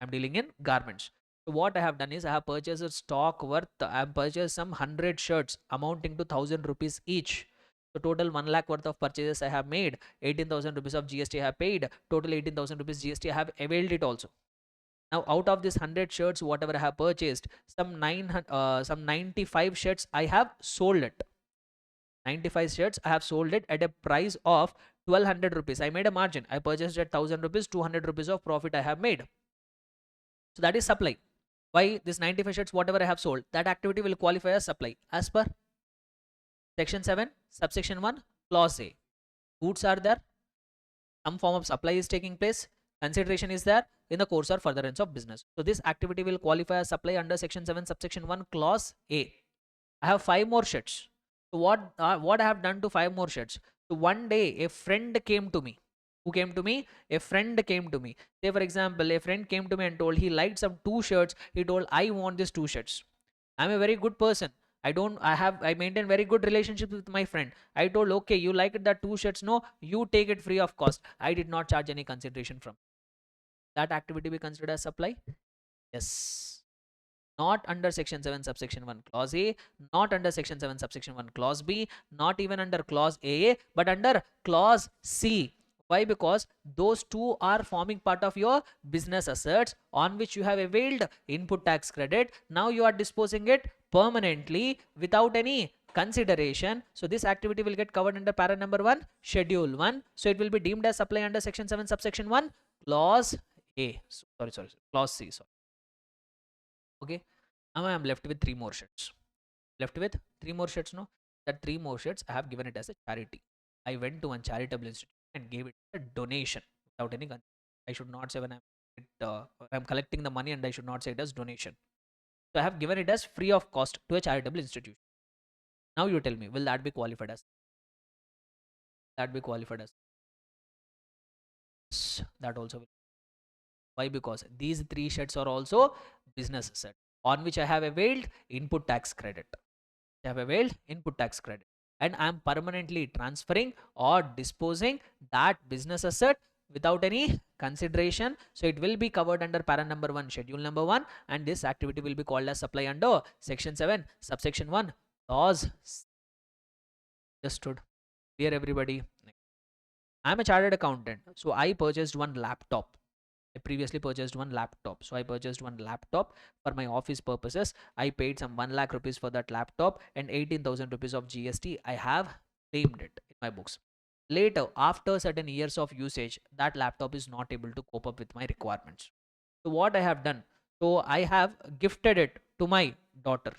I'm dealing in garments. So what I have done is I have purchased a stock worth, I have purchased some 100 shirts amounting to 1000 rupees each. So total 1 lakh worth of purchases I have made, 18,000 rupees of GST I have paid, total 18,000 rupees GST I have availed it also. Now out of this 100 shirts whatever I have purchased, some 95 shirts I have sold it. 95 shirts I have sold it at a price of 1200 rupees. I made a margin. I purchased at 1000 rupees, 200 rupees of profit I have made. So that is supply. Why this 95 shirts whatever I have sold, that activity will qualify as supply as per section 7 subsection 1 clause A. Goods are there, some form of supply is taking place, consideration is there in the course or furtherance of business. So this activity will qualify as supply under section 7 subsection 1 clause A. I have 5 more shirts. So what I have done to 5 more shirts? So one day a friend came to me. Who came to me? A friend came to me. Say for example, a friend came to me and told he liked some 2 shirts. He told I want these 2 shirts. I'm a very good person. I maintain very good relationships with my friend. I told okay, you like that 2 shirts, no, you take it free of cost. I did not charge any consideration from that activity be considered as supply. Yes, not under section 7 subsection 1 clause A, not under section 7 subsection 1 clause B, not even under clause A, but under clause C. Why? Because those two are forming part of your business assets on which you have availed input tax credit. Now you are disposing it permanently without any consideration. So this activity will get covered under para number 1 schedule 1. So it will be deemed as supply under section 7 subsection 1 clause A. Sorry, clause C. Sorry. Okay. Now I am left with 3 more shirts. Left with 3 more shirts. No, that 3 more shirts I have given it as a charity. I went to one charitable institution and gave it a donation without any. I should not say when I'm collecting the money, and I should not say it as donation. So I have given it as free of cost to a charitable institution. Now you tell me, will that be qualified as? That be qualified as? That also will. Why? Because these 3 shirts are also business asset on which I have availed input tax credit. I have availed input tax credit, and I am permanently transferring or disposing that business asset without any consideration. So it will be covered under para number 1 schedule number 1, and this activity will be called as supply under section 7 subsection 1 clause. Understood? Clear everybody? I am a chartered accountant, so I purchased one laptop. I previously purchased one laptop. So I purchased one laptop for my office purposes. I paid some 1 lakh rupees for that laptop, and 18,000 rupees of GST I have claimed it in my books. Later, after certain years of usage, that laptop is not able to cope up with my requirements. So what I have done? So I have gifted it to my daughter.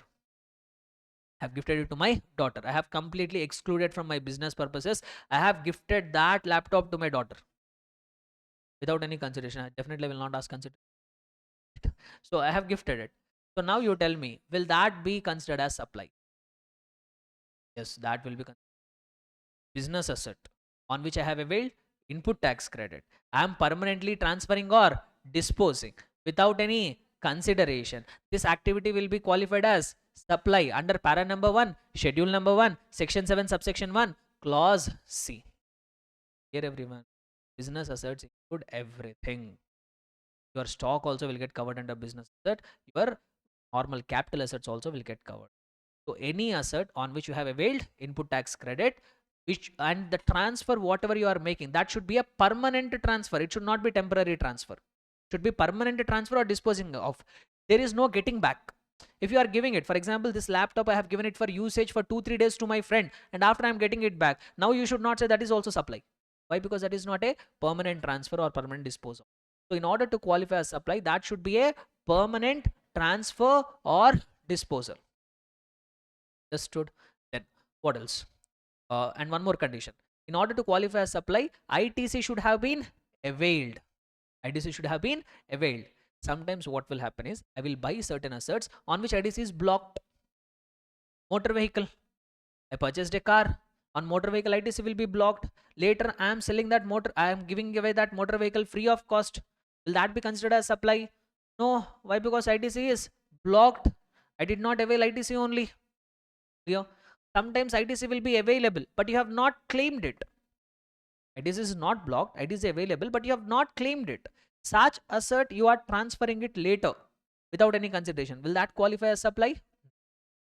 I have gifted it to my daughter. I have completely excluded from my business purposes. I have gifted that laptop to my daughter without any consideration. I definitely will not ask consideration. So I have gifted it. So now you tell me, will that be considered as supply? Yes, that will be business asset on which I have availed input tax credit. I am permanently transferring or disposing without any consideration. This activity will be qualified as supply under para number 1 schedule number 1 section 7 subsection 1 clause C. Here everyone, business assets include everything. Your stock also will get covered under business asset. Your normal capital assets also will get covered. So any asset on which you have availed input tax credit, which and the transfer whatever you are making, that should be a permanent transfer. It should not be temporary transfer. It should be permanent transfer or disposing of. There is no getting back. If you are giving it, for example, this laptop I have given it for usage for 2-3 days to my friend, and after I am getting it back, now you should not say that is also supply. Why? Because that is not a permanent transfer or permanent disposal. So in order to qualify as supply, that should be a permanent, transfer, or disposal. Understood? Then what else? And one more condition. In order to qualify as supply, ITC should have been availed. ITC should have been availed. Sometimes what will happen is I will buy certain assets on which ITC is blocked. Motor vehicle, I purchased a car. On motor vehicle, ITC will be blocked. Later, I am selling that motor. I am giving away that motor vehicle free of cost. Will that be considered as supply? No. Why? Because ITC is blocked. I did not avail ITC only. Clear? Sometimes ITC will be available, but you have not claimed it. ITC is not blocked. ITC is available, but you have not claimed it. Such asset you are transferring it later without any consideration. Will that qualify as supply?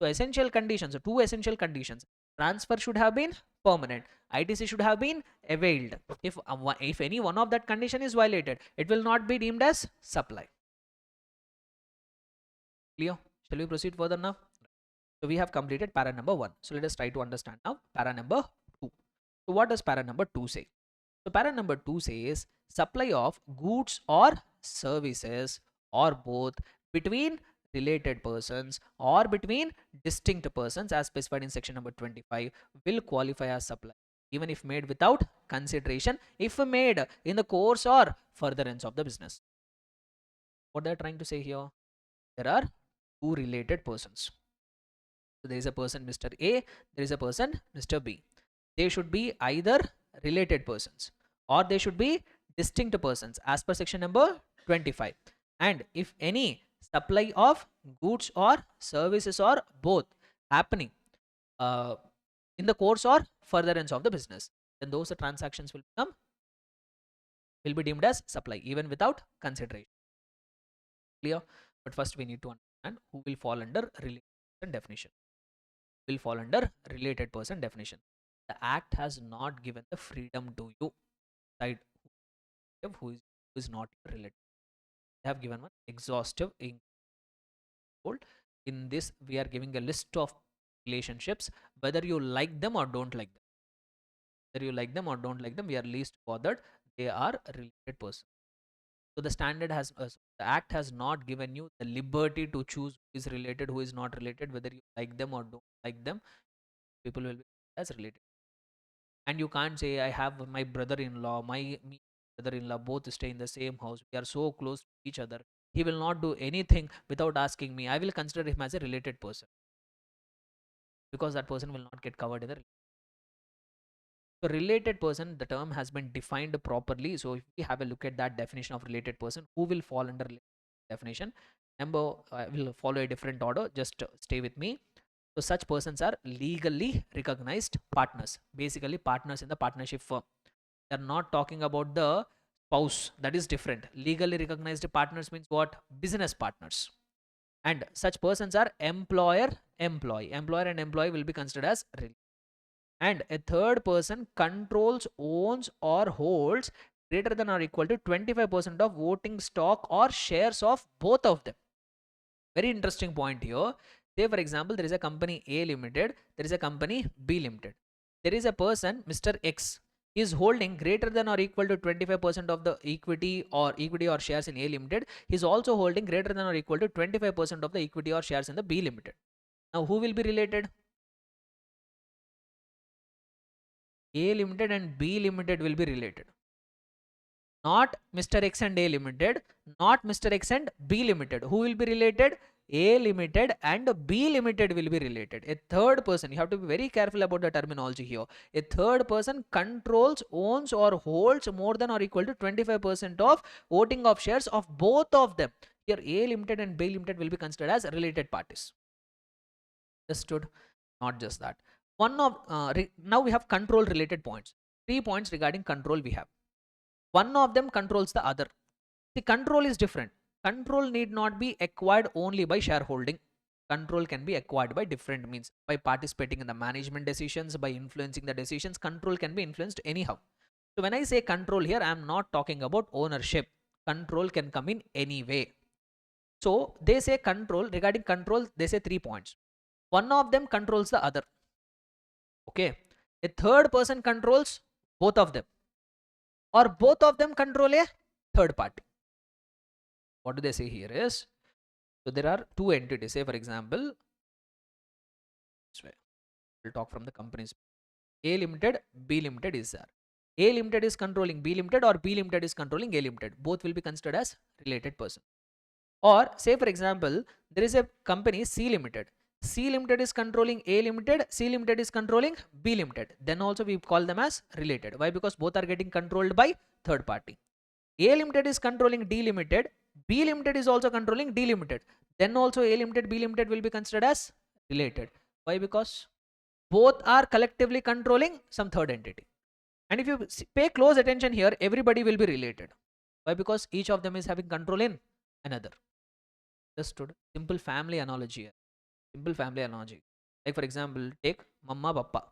So essential conditions, so two essential conditions. Transfer should have been permanent. ITC should have been availed. If any one of that condition is violated, it will not be deemed as supply. Clear? Shall we proceed further now? So we have completed para number 1. So let us try to understand now para number 2. So what does para number 2 say? So para number 2 says supply of goods or services or both between related persons or between distinct persons as specified in section number 25 will qualify as supply even if made without consideration, if made in the course or furtherance of the business. What they are trying to say here? There are two related persons. So there is a person Mr. A, there is a person Mr. B. They should be either related persons or they should be distinct persons as per section number 25. And if any supply of goods or services or both happening in the course or furtherance of the business, then those transactions will be deemed as supply even without consideration. Clear? But first we need to understand who will fall under related person definition. Will fall under related person definition. The act has not given the freedom to you decide who is not related. They have given one exhaustive in this. We are giving a list of relationships, whether you like them or don't like them. Whether you like them or don't like them, we are least bothered. They are a related person. So the standard has the act has not given you the liberty to choose who is related, who is not related, whether you like them or don't like them. People will be as related. And you can't say I have my brother-in-law, me brother-in-law both stay in the same house. We are so close to each other. He will not do anything without asking me. I will consider him as a related person because that person will not get covered in the. So related person, the term has been defined properly. So if we have a look at that definition of related person, who will fall under definition? Number, I will follow a different order. Just stay with me. So such persons are legally recognized partners. Basically partners in the partnership firm. They are not talking about the spouse. That is different. Legally recognized partners means what? Business partners. And such persons are employer-employee. Employer and employee will be considered as related. And a third person controls, owns or holds greater than or equal to 25% of voting stock or shares of both of them. Very interesting point here. Say for example, there is a company A limited, there is a company B limited. There is a person Mr. X is holding greater than or equal to 25% of the equity or shares in A limited. He is also holding greater than or equal to 25% of the equity or shares in the B limited. Now who will be related? A limited and B limited will be related. Not Mr. X and A limited, not Mr. X and B limited. Who will be related? A limited and B limited will be related. A third person, you have to be very careful about the terminology here. A third person controls, owns or holds more than or equal to 25% of voting of shares of both of them. Here A limited and B limited will be considered as related parties. Understood? Not just that. One of now we have control related points. 3 points regarding control we have. One of them controls the other. The control is different. Control need not be acquired only by shareholding. Control can be acquired by different means. By participating in the management decisions, by influencing the decisions, control can be influenced anyhow. So when I say control here, I am not talking about ownership. Control can come in any way. So they say control, regarding control, they say 3 points. One of them controls the other. Okay. A third person controls both of them. Or both of them control a third party. What do they say here is, So there are two entities. Say for example, this way, we'll talk from the companies. A limited, B limited is there. A limited is controlling B limited, or B limited is controlling A limited. Both will be considered as related person. Or say for example, there is a company C limited. C limited is controlling A limited, C limited is controlling B limited. Then also we call them as related. Why? Because both are getting controlled by third party. A limited is controlling D limited, B limited is also controlling D limited. Then also A limited, B limited will be considered as related. Why? Because both are collectively controlling some third entity. And if you pay close attention here, everybody will be related. Why? Because each of them is having control in another. Understood? Simple family analogy here. Simple family analogy. Like for example, take mama, papa,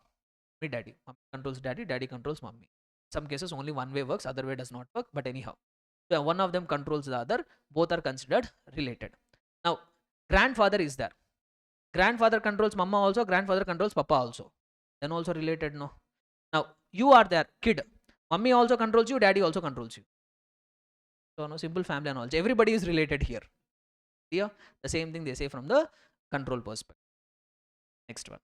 me, daddy. Mummy controls daddy, daddy controls mummy. Some cases only one way works, other way does not work, but anyhow. So one of them controls the other, both are considered related. Now, grandfather is there. Grandfather controls mama also, grandfather controls papa also. Then also related, no? Now, you are there, kid. Mummy also controls you, daddy also controls you. So, no, simple family analogy. Everybody is related here. Here, the same thing they say from the control perspective. Next one.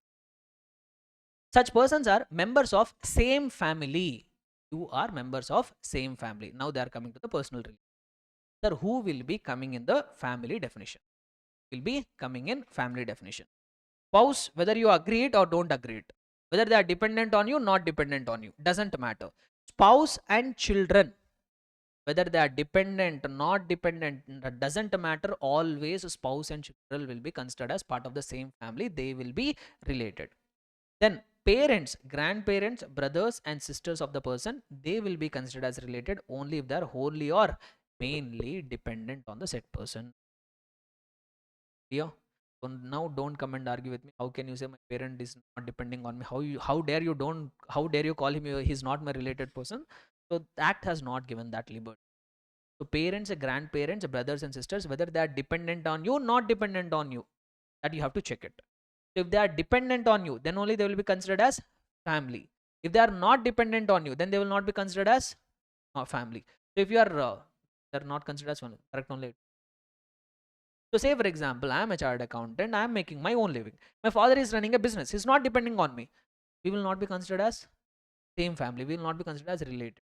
Such persons are members of same family. You are members of same family. Now they are coming to the personal relation. Sir, who will be coming in the family definition? Will be coming in family definition. Spouse, whether you agree it or don't agree it, whether they are dependent on you, not dependent on you, doesn't matter. Spouse and children, whether they are dependent, not dependent, doesn't matter. Always spouse and children will be considered as part of the same family. They will be related. Then parents, grandparents, brothers and sisters of the person, they will be considered as related only if they are wholly or mainly dependent on the said person. Yeah. So now don't come and argue with me. How can you say my parent is not depending on me? How dare you call him he's not my related person? So the act has not given that liberty. So parents, grandparents, brothers and sisters, whether they are dependent on you, not dependent on you, that you have to check it. So if they are dependent on you, then only they will be considered as family. If they are not dependent on you, then they will not be considered as family. So if you are they're not considered as family, correct only. So say for example, I am a chartered accountant, I am making my own living. My father is running a business, he's not depending on me. We will not be considered as same family, we will not be considered as related.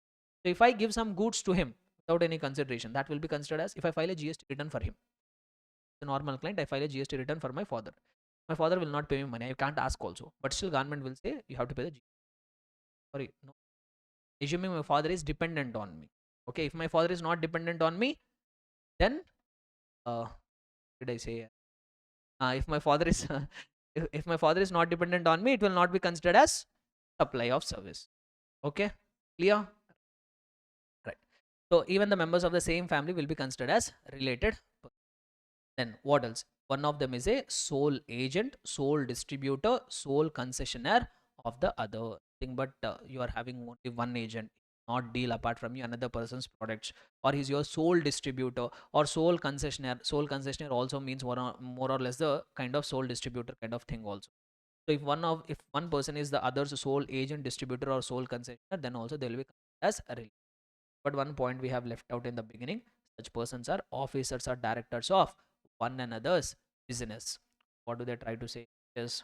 So if I give some goods to him without any consideration, that will be considered as if I file a GST return for him. The normal client, I file a GST return for my father. My father will not pay me money, I can't ask also. But still government will say you have to pay the GST. Sorry, no. Assuming my father is dependent on me. Okay, if my father is not dependent on me, then did I say if my father is if my father is not dependent on me, it will not be considered as supply of service. Okay, clear? Right. So even the members of the same family will be considered as related. Then what else? One of them is a sole agent, sole distributor, sole concessionaire of the other thing. But you are having only one agent, not deal apart from you another person's products, or he's your sole distributor or sole concessionaire. Sole concessionaire also means more or less the kind of sole distributor kind of thing also. So if one person is the other's sole agent, distributor or sole concessionaire, then also they will be as a related. But one point we have left out in the beginning, such persons are officers or directors of one another's business. What do they try to say? Yes.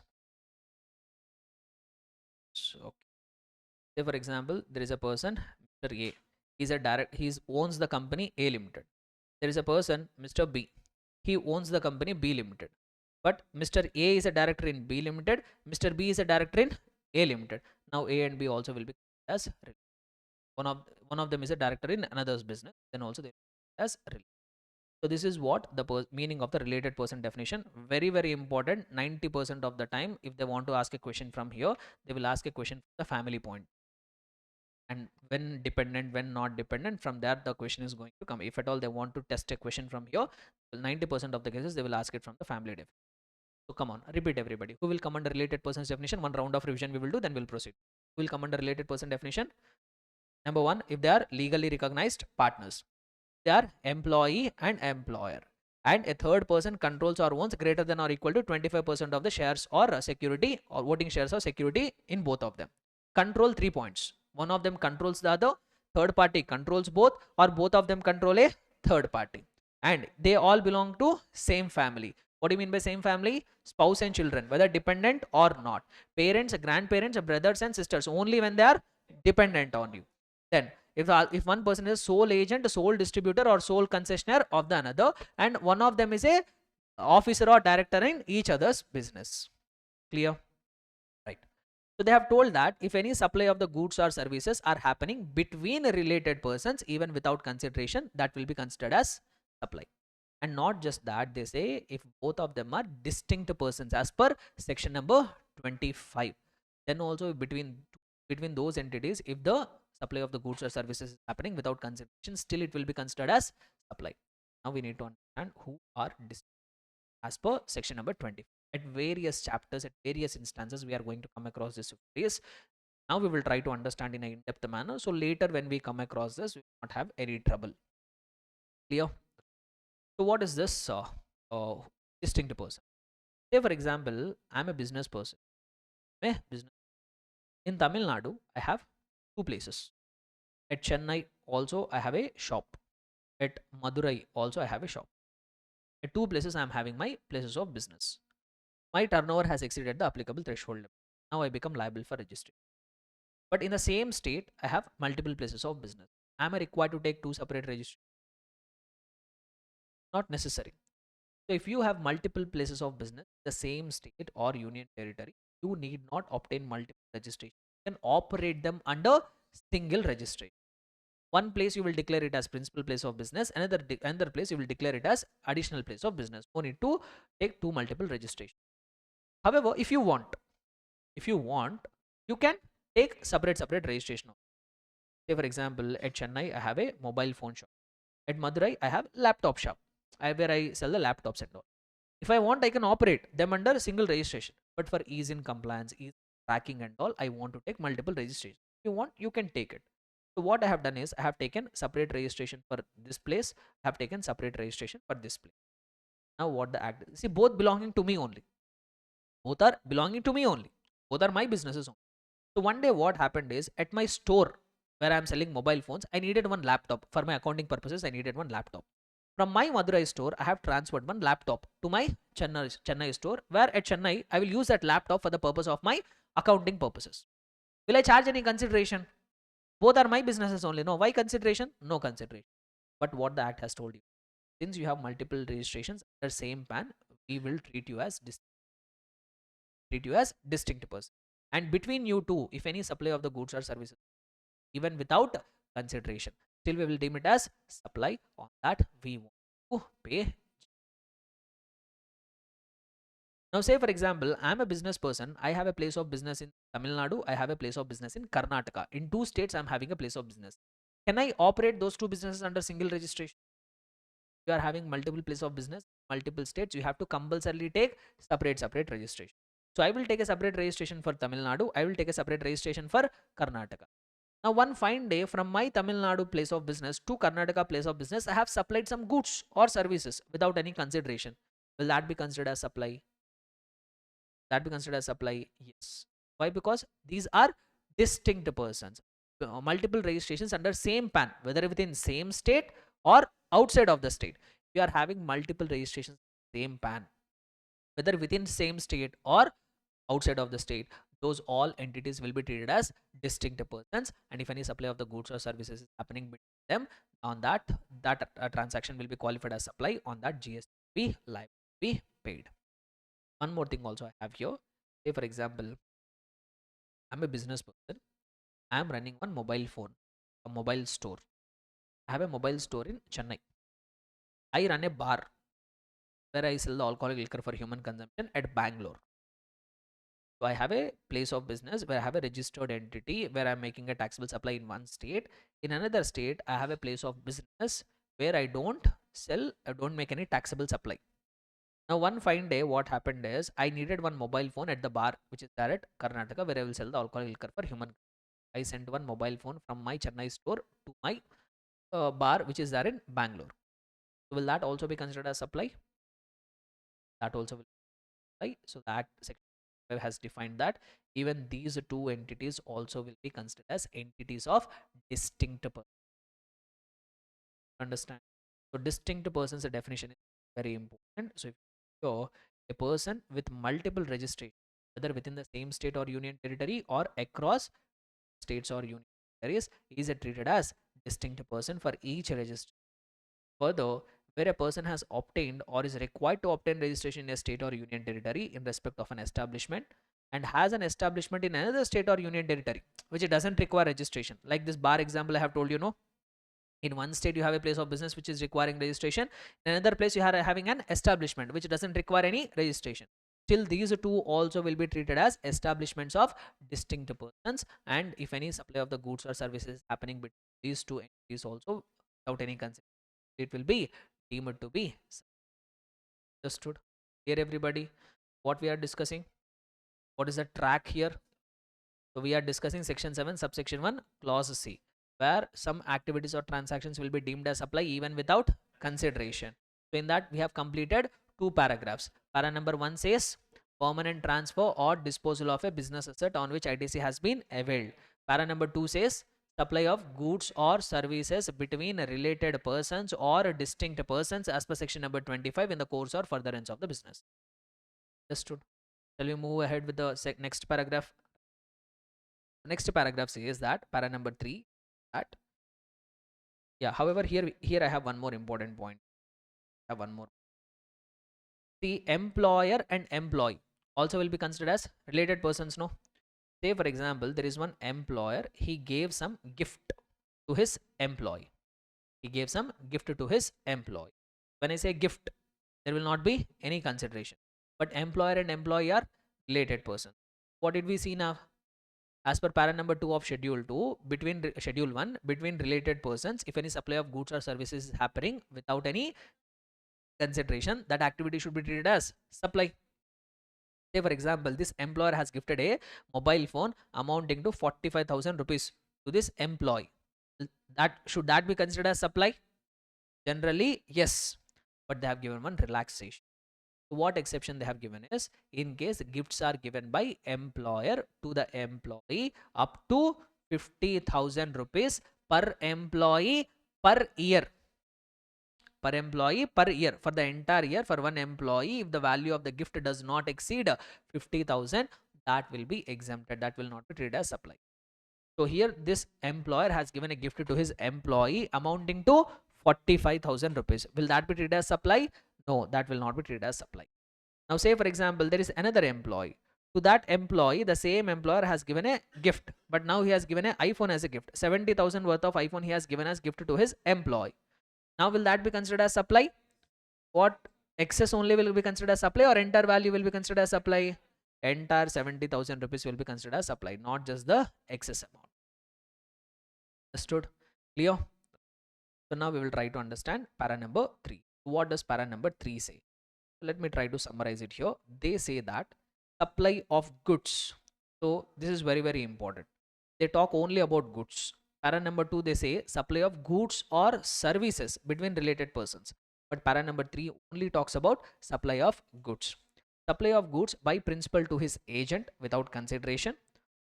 So, say for example, there is a person, Mr. A. He owns the company A Limited. There is a person, Mr. B. He owns the company B Limited. But Mr. A is a director in B Limited. Mr. B is a director in A Limited. Now A and B also will be as one of them is a director in another's business. Then also they as related. So this is what the meaning of the related person definition. Very, very important. 90% of the time, if they want to ask a question from here, they will ask a question from the family point. And when dependent, when not dependent, from there the question is going to come. If at all they want to test a question from here, 90% of the cases they will ask it from the family definition. So come on, repeat everybody. Who will come under related person's definition? One round of revision we will do, then we'll proceed. Who will come under related person definition? Number one, if they are legally recognized partners. They are employee and employer, and a third person controls or owns greater than or equal to 25% of the shares or security or voting shares or security in both of them. Control 3 points. One of them controls the other, third party controls both, or both of them control a third party. and they all belong to same family. What do you mean by same family? Spouse and children, whether dependent or not. Parents, grandparents, brothers and sisters, only when they are dependent on you. Then if one person is sole agent, sole distributor or sole concessionaire of the another, and one of them is a officer or director in each other's business. Clear? Right. So they have told that if any supply of the goods or services are happening between related persons, even without consideration, that will be considered as supply. And not just that, they say if both of them are distinct persons as per section number 25, then also between those entities, if the supply of the goods or services is happening without consideration, still it will be considered as supply. Now we need to understand who are distinct as per section number 20. At various chapters, at various instances, we are going to come across this phrase. Now we will try to understand in an in-depth manner, so later when we come across this, we will not have any trouble. Clear? So what is this uh, distinct person? Say for example, I'm a business person. Business in Tamil Nadu, I have two places. At Chennai also I have a shop. At Madurai also I have a shop. At two places I am having my places of business. My turnover has exceeded the applicable threshold. Now I become liable for registration. But in the same state, I have multiple places of business. Am I required to take two separate registrations? Not necessary. So if you have multiple places of business, the same state or union territory, you need not obtain multiple registration. You can operate them under single registration. One place you will declare it as principal place of business, another place you will declare it as additional place of business. No need to take two multiple registration. However, if you want, you can take separate registration. Say for example, at Chennai, I have a mobile phone shop. At Madurai, I have laptop shop, where I sell the laptops and all. If I want, I can operate them under a single registration. But for ease in compliance, ease tracking and all, I want to take multiple registrations. If you want, you can take it. So what I have done is I have taken separate registration for this place. I have taken separate registration for this place. Now what the act is? See, both belonging to me only. Both are belonging to me only. Both are my businesses only. So one day what happened is at my store where I am selling mobile phones, I needed one laptop. For my accounting purposes, I needed one laptop. From my Madurai store, I have transferred one laptop to my Chennai store, where at Chennai, I will use that laptop for the purpose of my accounting purposes. Will I charge any consideration? Both are my businesses only. No. Why consideration? No consideration. But what the act has told you, since you have multiple registrations under same PAN, we will treat you as distinct person. And between you two, if any supply of the goods or services, even without consideration, still we will deem it as supply. On that we want to pay. Now say for example, I am a business person. I have a place of business in Tamil Nadu. I have a place of business in Karnataka. In two states, I am having a place of business. Can I operate those two businesses under single registration? You are having multiple place of business, multiple states. You have to compulsorily take separate registration. So I will take a separate registration for Tamil Nadu. I will take a separate registration for Karnataka. Now one fine day, from my Tamil Nadu place of business to Karnataka place of business, I have supplied some goods or services without any consideration. Will that be considered as supply? That be considered as supply? Yes. Why? Because these are distinct persons. Multiple registrations under same PAN, whether within same state or outside of the state. We are having multiple registrations same PAN, whether within same state or outside of the state. Those all entities will be treated as distinct persons, and if any supply of the goods or services is happening between them, on that transaction will be qualified as supply. On that, GST will be liable to be paid. One more thing also I have here. Say for example, I'm a business person. I'm running one mobile phone, a mobile store. I have a mobile store in Chennai. I run a bar where I sell the alcoholic liquor for human consumption at Bangalore. So I have a place of business where I have a registered entity where I'm making a taxable supply in one state. In another state, I have a place of business where I don't make any taxable supply. Now, one fine day, what happened is I needed one mobile phone at the bar, which is there at Karnataka, where I will sell the alcoholic liquor for human. I sent one mobile phone from my Chennai store to my bar, which is there in Bangalore. So will that also be considered as supply? That also will be supply. So that section has defined that even these two entities also will be considered as entities of distinct person. Understand? So distinct persons definition is very important. So if you're a person with multiple registration, whether within the same state or union territory or across states or union territories, is treated as distinct person for each registration. Further, where a person has obtained or is required to obtain registration in a state or union territory in respect of an establishment, and has an establishment in another state or union territory which it doesn't require registration, like this bar example I have told you, no, in one state you have a place of business which is requiring registration, in another place you are having an establishment which doesn't require any registration. Still these two also will be treated as establishments of distinct persons, and if any supply of the goods or services happening between these two entities also without any consideration, it will be deemed to be understood. Here everybody, what we are discussing, what is the track here? So we are discussing section 7 subsection 1 clause C, where some activities or transactions will be deemed as supply even without consideration. So in that we have completed two paragraphs. Para number 1 says permanent transfer or disposal of a business asset on which ITC has been availed. Para number 2 says supply of goods or services between related persons or distinct persons as per section number 25 in the course or furtherance of the business. Understood? Shall we move ahead with the next paragraph? Next paragraph says that para number 3 that, yeah, however here I have one more important point. I have one more. The employer and employee also will be considered as related persons, no? Say for example there is one employer, he gave some gift to his employee. He gave some gift to his employee. When I say gift, there will not be any consideration, but employer and employee are related persons. What did we see now? As per para number 2 of schedule 2, between schedule 1, between related persons, if any supply of goods or services is happening without any consideration, that activity should be treated as supply. Say for example this employer has gifted a mobile phone amounting to 45,000 rupees to this employee. That should that be considered as supply? Generally yes, but they have given one relaxation. What exception they have given is in case gifts are given by employer to the employee up to 50,000 rupees per employee per year. Per employee per year, for the entire year, for one employee, if the value of the gift does not exceed 50,000, that will be exempted, that will not be treated as supply. So here this employer has given a gift to his employee amounting to 45,000 rupees. Will that be treated as supply? No, that will not be treated as supply. Now say for example there is another employee. To that employee, the same employer has given a gift, but now he has given an iPhone as a gift. 70,000 worth of iPhone he has given as gift to his employee. Now will that be considered as supply? What excess only will be considered as supply, or entire value will be considered as supply? Entire 70,000 rupees will be considered as supply, not just the excess amount. Understood? Clear? So now we will try to understand para number 3. What does para number 3 say? Let me try to summarize it here. They say that supply of goods. So this is very, very important. They talk only about goods. Para number 2 they say supply of goods or services between related persons. But para number 3 only talks about supply of goods. Supply of goods by principal to his agent without consideration,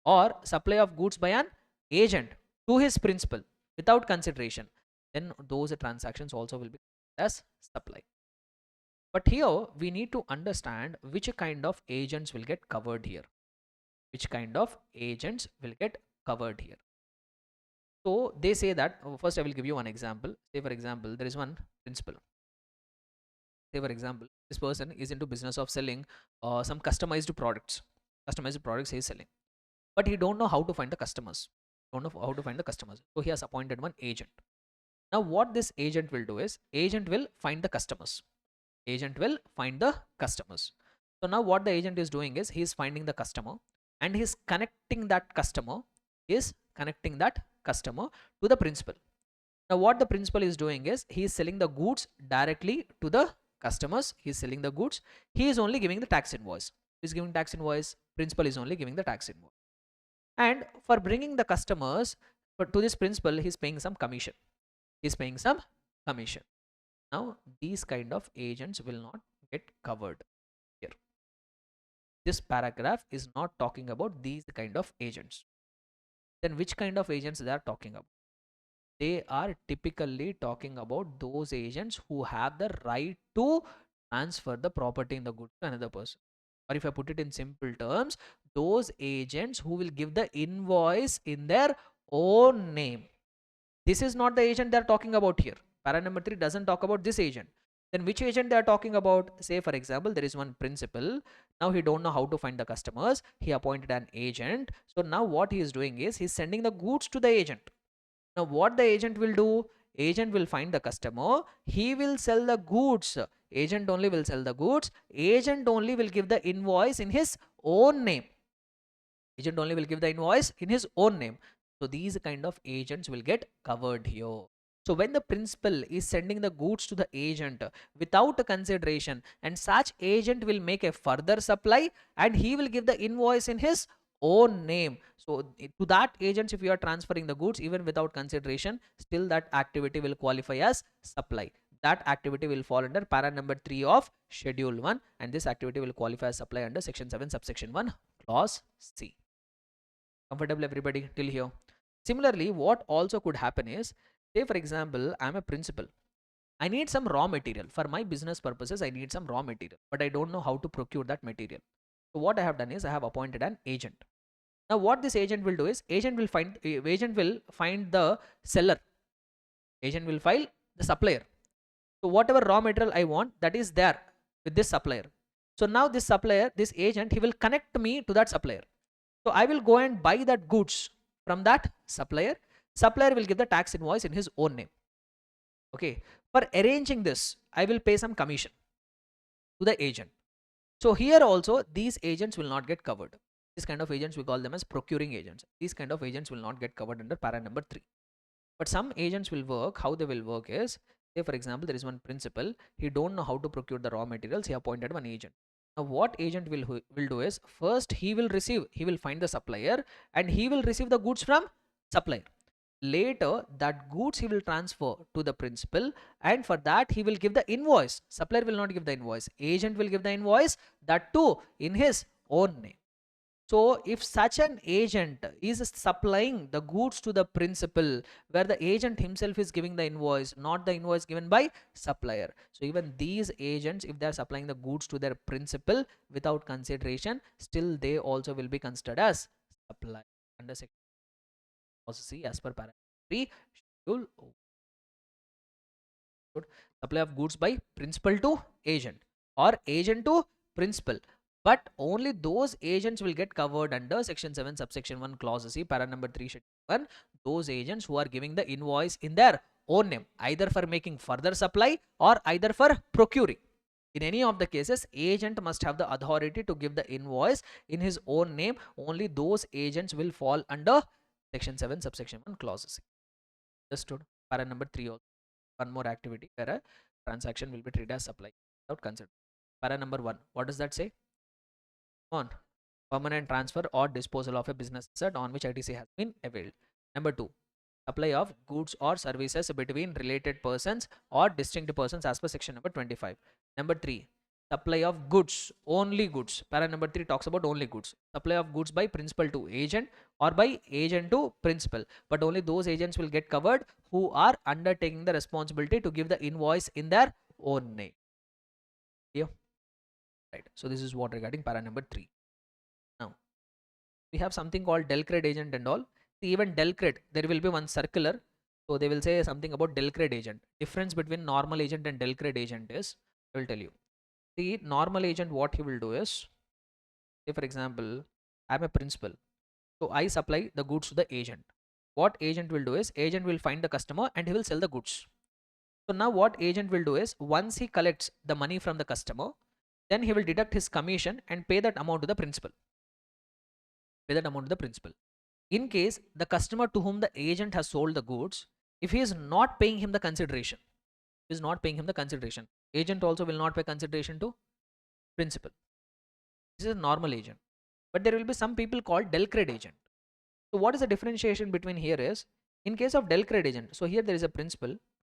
or supply of goods by an agent to his principal without consideration. Then those transactions also will be as supply. But here we need to understand which kind of agents will get covered here. Which kind of agents will get covered here. So they say that, first I will give you one example. Say for example, there is one principal. Say for example, this person is into business of selling some customized products. Customized products he is selling. But he don't know how to find the customers. Don't know how to find the customers. So he has appointed one agent. Now what this agent will do is, agent will find the customers. Agent will find the customers. So now what the agent is doing is, he is finding the customer and he is connecting that customer, to the principal. Now what the principal is doing is, he is selling the goods directly to the customers. He is selling the goods. He is only giving the tax invoice. He is giving tax invoice. Principal is only giving the tax invoice. And for bringing the customers to this principal, he is paying some commission. He is paying some commission. Now these kind of agents will not get covered here. This paragraph is not talking about these kind of agents. Then which kind of agents they are talking about? they are typically talking about those agents who have the right to transfer the property in the goods to another person. Or if I put it in simple terms, those agents who will give the invoice in their own name. This is not the agent they are talking about here. Para number 3 doesn't talk about this agent. Then which agent they are talking about? Say for example, there is one principal. Now he don't know how to find the customers. He appointed an agent. So now what he is doing is he's sending the goods to the agent. Now what the agent will do? Agent will find the customer. He will sell the goods. Agent only will sell the goods. Agent only will give the invoice in his own name. Agent only will give the invoice in his own name. So these kind of agents will get covered here. So when the principal is sending the goods to the agent without a consideration, and such agent will make a further supply and he will give the invoice in his own name. So to that agent, if you are transferring the goods even without consideration, still that activity will qualify as supply. That activity will fall under para number 3 of schedule 1, and this activity will qualify as supply under section 7 subsection 1 clause C. Comfortable everybody till here? Similarly, what also could happen is, say for example, I'm a principal. I need some raw material for my business purposes. I need some raw material, but I don't know how to procure that material. So what I have done is I have appointed an agent. Now what this agent will do is agent will find the seller. Agent will file the supplier. So whatever raw material I want, that is there with this supplier. So now this supplier, this agent, he will connect me to that supplier. So I will go and buy that goods from that supplier. Supplier will give the tax invoice in his own name. Okay. For arranging this, I will pay some commission to the agent. So here also these agents will not get covered. These kind of agents we call them as procuring agents. These kind of agents will not get covered under para number 3. But some agents will work. How they will work is, say for example, there is one principal. He don't know how to procure the raw materials. He appointed one agent. Now what agent will do is, first he will find the supplier and he will receive the goods from supplier. Later that goods he will transfer to the principal, and for that he will give the invoice. Supplier will not give the invoice. Agent will give the invoice, that too in his own name. So if such an agent is supplying the goods to the principal, where the agent himself is giving the invoice, not the invoice given by supplier. So even these agents, if they are supplying the goods to their principal without consideration, still they also will be considered as supply under section C as per paragraph 3 schedule. Supply of goods by principal to agent or agent to principal. But only those agents will get covered under section 7 subsection 1 clause C para number 3 schedule 1. Those agents who are giving the invoice in their own name, either for making further supply or either for procuring. In any of the cases, agent must have the authority to give the invoice in his own name. Only those agents will fall under section 7 subsection 1 clause C. Understood? Para number 3 also. One more activity where a transaction will be treated as supply without consideration. Para number 1, what does that say? On permanent transfer or disposal of a business asset on which ITC has been availed. Number 2, supply of goods or services between related persons or distinct persons as per section number 25. Number 3, supply of goods, only goods. Para number 3 talks about only goods. Supply of goods by principal to agent or by agent to principal, but only those agents will get covered who are undertaking the responsibility to give the invoice in their own name. Yeah. Right. So this is what regarding para number 3. Now we have something called del cred agent and all. See, even del cred, there will be one circular. So they will say something about del cred agent. Difference between normal agent and del cred agent is, I will tell you. The normal agent, what he will do is, say for example, I'm a principal. So I supply the goods to the agent. What agent will do is, agent will find the customer and he will sell the goods. So now what agent will do is, once he collects the money from the customer, then he will deduct his commission and pay that amount to the principal. In case the customer to whom the agent has sold the goods, if he is not paying him the consideration, agent also will not pay consideration to principal. This is a normal agent. But there will be some people called del cred agent. So what is the differentiation between here is, in case of del cred agent, so here there is a principal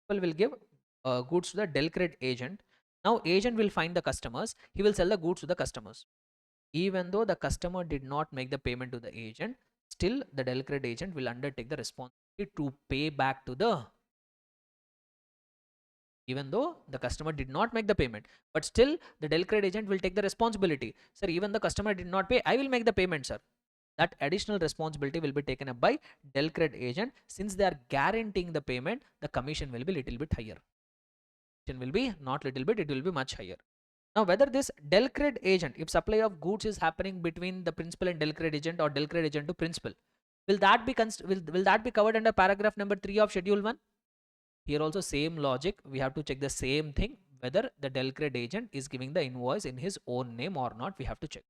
will give goods to the del cred agent. Now agent will find the customers, he will sell the goods to the customers. Even though the customer did not make the payment to the agent, still the del cred agent will undertake the responsibility to pay back to the, even though the customer did not make the payment, but still the del credit agent will take the responsibility. Sir, even the customer did not pay, I will make the payment, sir. That additional responsibility will be taken up by del credit agent. Since they are guaranteeing the payment, the commission will be little bit higher. Commission will be not little bit, it will be much higher. Now, whether this del credit agent, if supply of goods is happening between the principal and del credit agent, or del credit agent to principal, will that be will that be covered under paragraph number 3 of schedule 1? Here also same logic, we have to check the same thing, whether the del credit agent is giving the invoice in his own name or not, we have to check.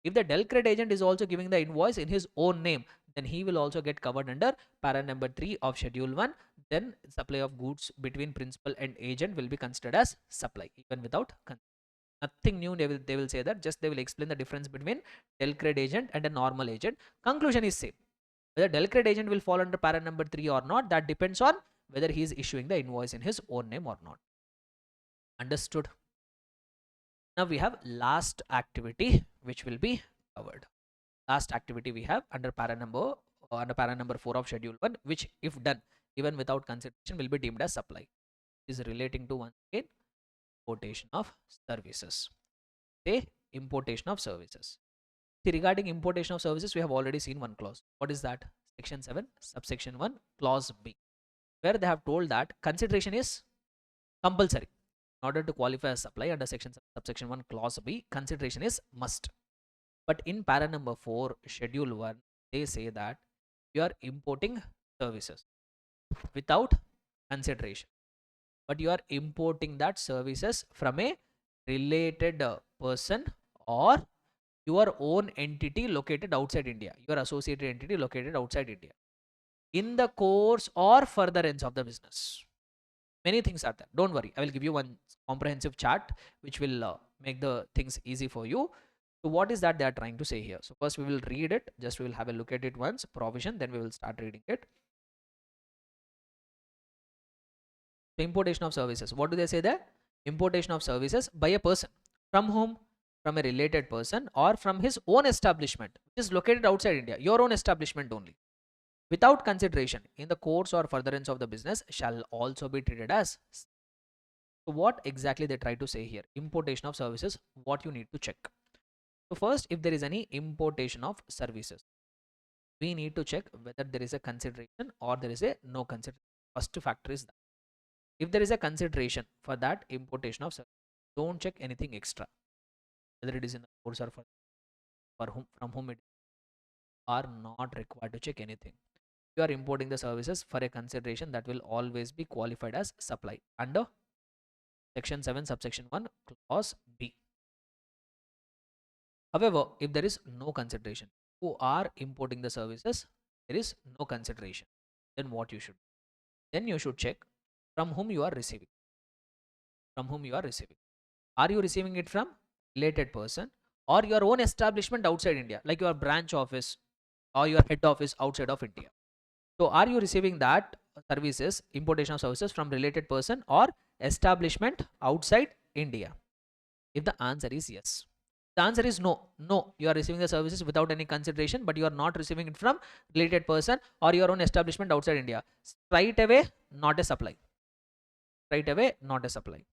If the del credit agent is also giving the invoice in his own name, then he will also get covered under para number 3 of schedule 1. Then supply of goods between principal and agent will be considered as supply, even without nothing new. They will say that, just they will explain the difference between del credit agent and a normal agent. Conclusion is same. Whether del credit agent will fall under para number 3 or not, that depends on whether he is issuing the invoice in his own name or not. Understood? Now we have last activity which will be covered. Last activity we have under para number 4 of schedule 1, which if done even without consideration will be deemed as supply. Is relating to, once again, importation of services. Say importation of services. See, regarding importation of services, we have already seen one clause. What is that? Section 7 subsection 1 clause B, where they have told that consideration is compulsory. In order to qualify as supply under section subsection 1 clause B, consideration is must. But in para number 4 schedule 1, they say that you are importing services without consideration, but you are importing that services from a related person or your own entity located outside India, your associated entity located outside India, in the course or furtherance of the business. Many things are there, don't worry, I will give you one comprehensive chart which will make the things easy for you. So what is that they are trying to say here? So first we will read it, just we will have a look at it once, provision, then we will start reading it. So importation of services, what do they say there? Importation of services by a person. From whom? From a related person or from his own establishment which is located outside India, your own establishment only, without consideration, in the course or furtherance of the business, shall also be treated as. So what exactly they try to say here? Importation of services, what you need to check. So first, if there is any importation of services, we need to check whether there is a consideration or there is a no consideration. First factor is that. If there is a consideration for that importation of service, don't check anything extra, whether it is in the course or for whom, from whom it are not required to check anything. You are importing the services for a consideration, that will always be qualified as supply under section 7 subsection 1 clause B. However, if there is no consideration, who are importing the services, there is no consideration, then what you should? Then you should check from whom you are receiving. From whom you are receiving. Are you receiving it from related person or your own establishment outside India, like your branch office or your head office outside of India? So are you receiving that services, importation of services from related person or establishment outside India? If the answer is yes, the answer is no. No, you are receiving the services without any consideration, but you are not receiving it from related person or your own establishment outside India. Straight away, not a supply. Straight away, not a supply.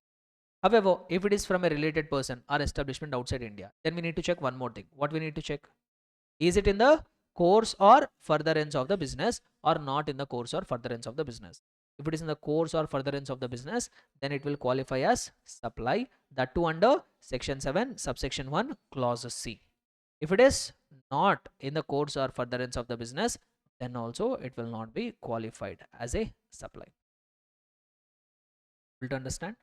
However, if it is from a related person or establishment outside India, then we need to check one more thing. What we need to check? Is it in the course or furtherance of the business or not in the course or furtherance of the business? If it is in the course or furtherance of the business, then it will qualify as supply, that too under section 7 subsection 1 clause C. If it is not in the course or furtherance of the business, then also it will not be qualified as a supply. Able to understand?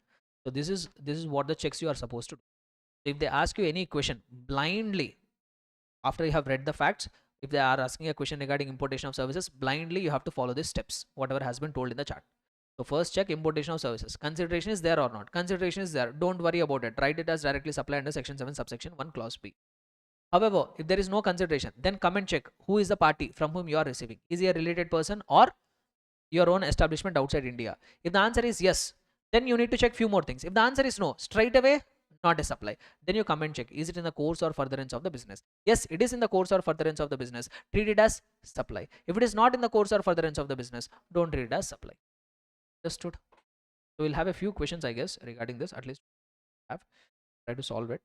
So this is what the checks you are supposed to do. So if they ask you any question blindly, after you have read the facts, if they are asking a question regarding importation of services, blindly you have to follow these steps, whatever has been told in the chart. So first check importation of services. Consideration is there or not? Consideration is there. Don't worry about it. Write it as directly supply under section 7 subsection 1 clause B. However, if there is no consideration, then come and check who is the party from whom you are receiving. Is he a related person or your own establishment outside India? If the answer is yes, then you need to check few more things. If the answer is no, straight away not a supply. Then you come and check, is it in the course or furtherance of the business? Yes, it is in the course or furtherance of the business. Treat it as supply. If it is not in the course or furtherance of the business, don't treat it as supply. Understood? So we'll have a few questions, I guess, regarding this. At least have try to solve it.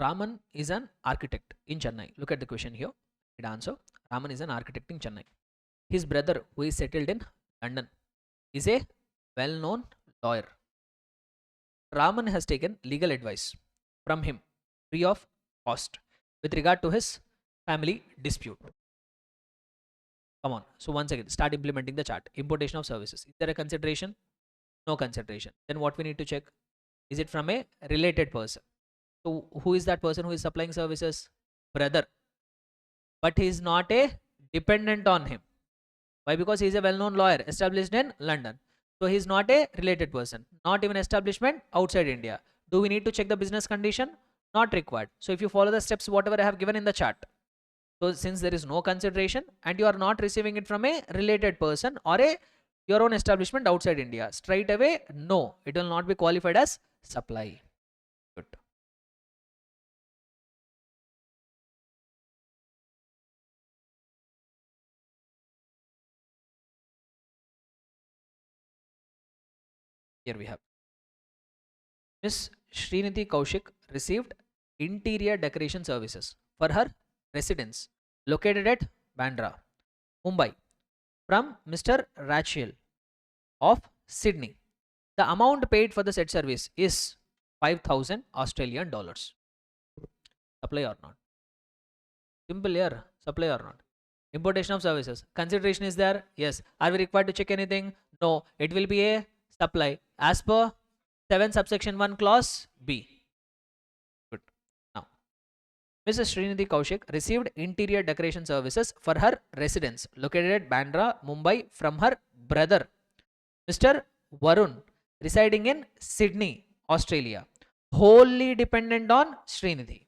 Raman is an architect in Chennai. Look at the question here. It answer. Raman is an architect in Chennai. His brother, who is settled in London, is a well-known lawyer. Raman has taken legal advice from him free of cost with regard to his family dispute. Come on. So once again, start implementing the chart. Importation of services. Is there a consideration? No consideration. Then what we need to check? Is it from a related person? So who is that person who is supplying services? Brother. But he is not a dependent on him. Why? Because he is a well-known lawyer established in London. So he is not a related person. Not even establishment outside India. Do we need to check the business condition? Not required. So if you follow the steps whatever I have given in the chart. So since there is no consideration and you are not receiving it from a related person or a your own establishment outside India, straight away, no, it will not be qualified as supply. Good. Here we have Miss Srinidhi Kaushik received interior decoration services for her residence located at Bandra, Mumbai from Mr. Rachel of Sydney. The amount paid for the said service is 5,000 Australian dollars. Supply or not? Simple here. Supply or not? Importation of services. Consideration is there? Yes. Are we required to check anything? No. It will be a supply as per 7 subsection 1 clause B. Good. Now, Mrs. Srinidhi Kaushik received interior decoration services for her residence located at Bandra, Mumbai from her brother, Mr. Varun, residing in Sydney, Australia, wholly dependent on Srinidhi.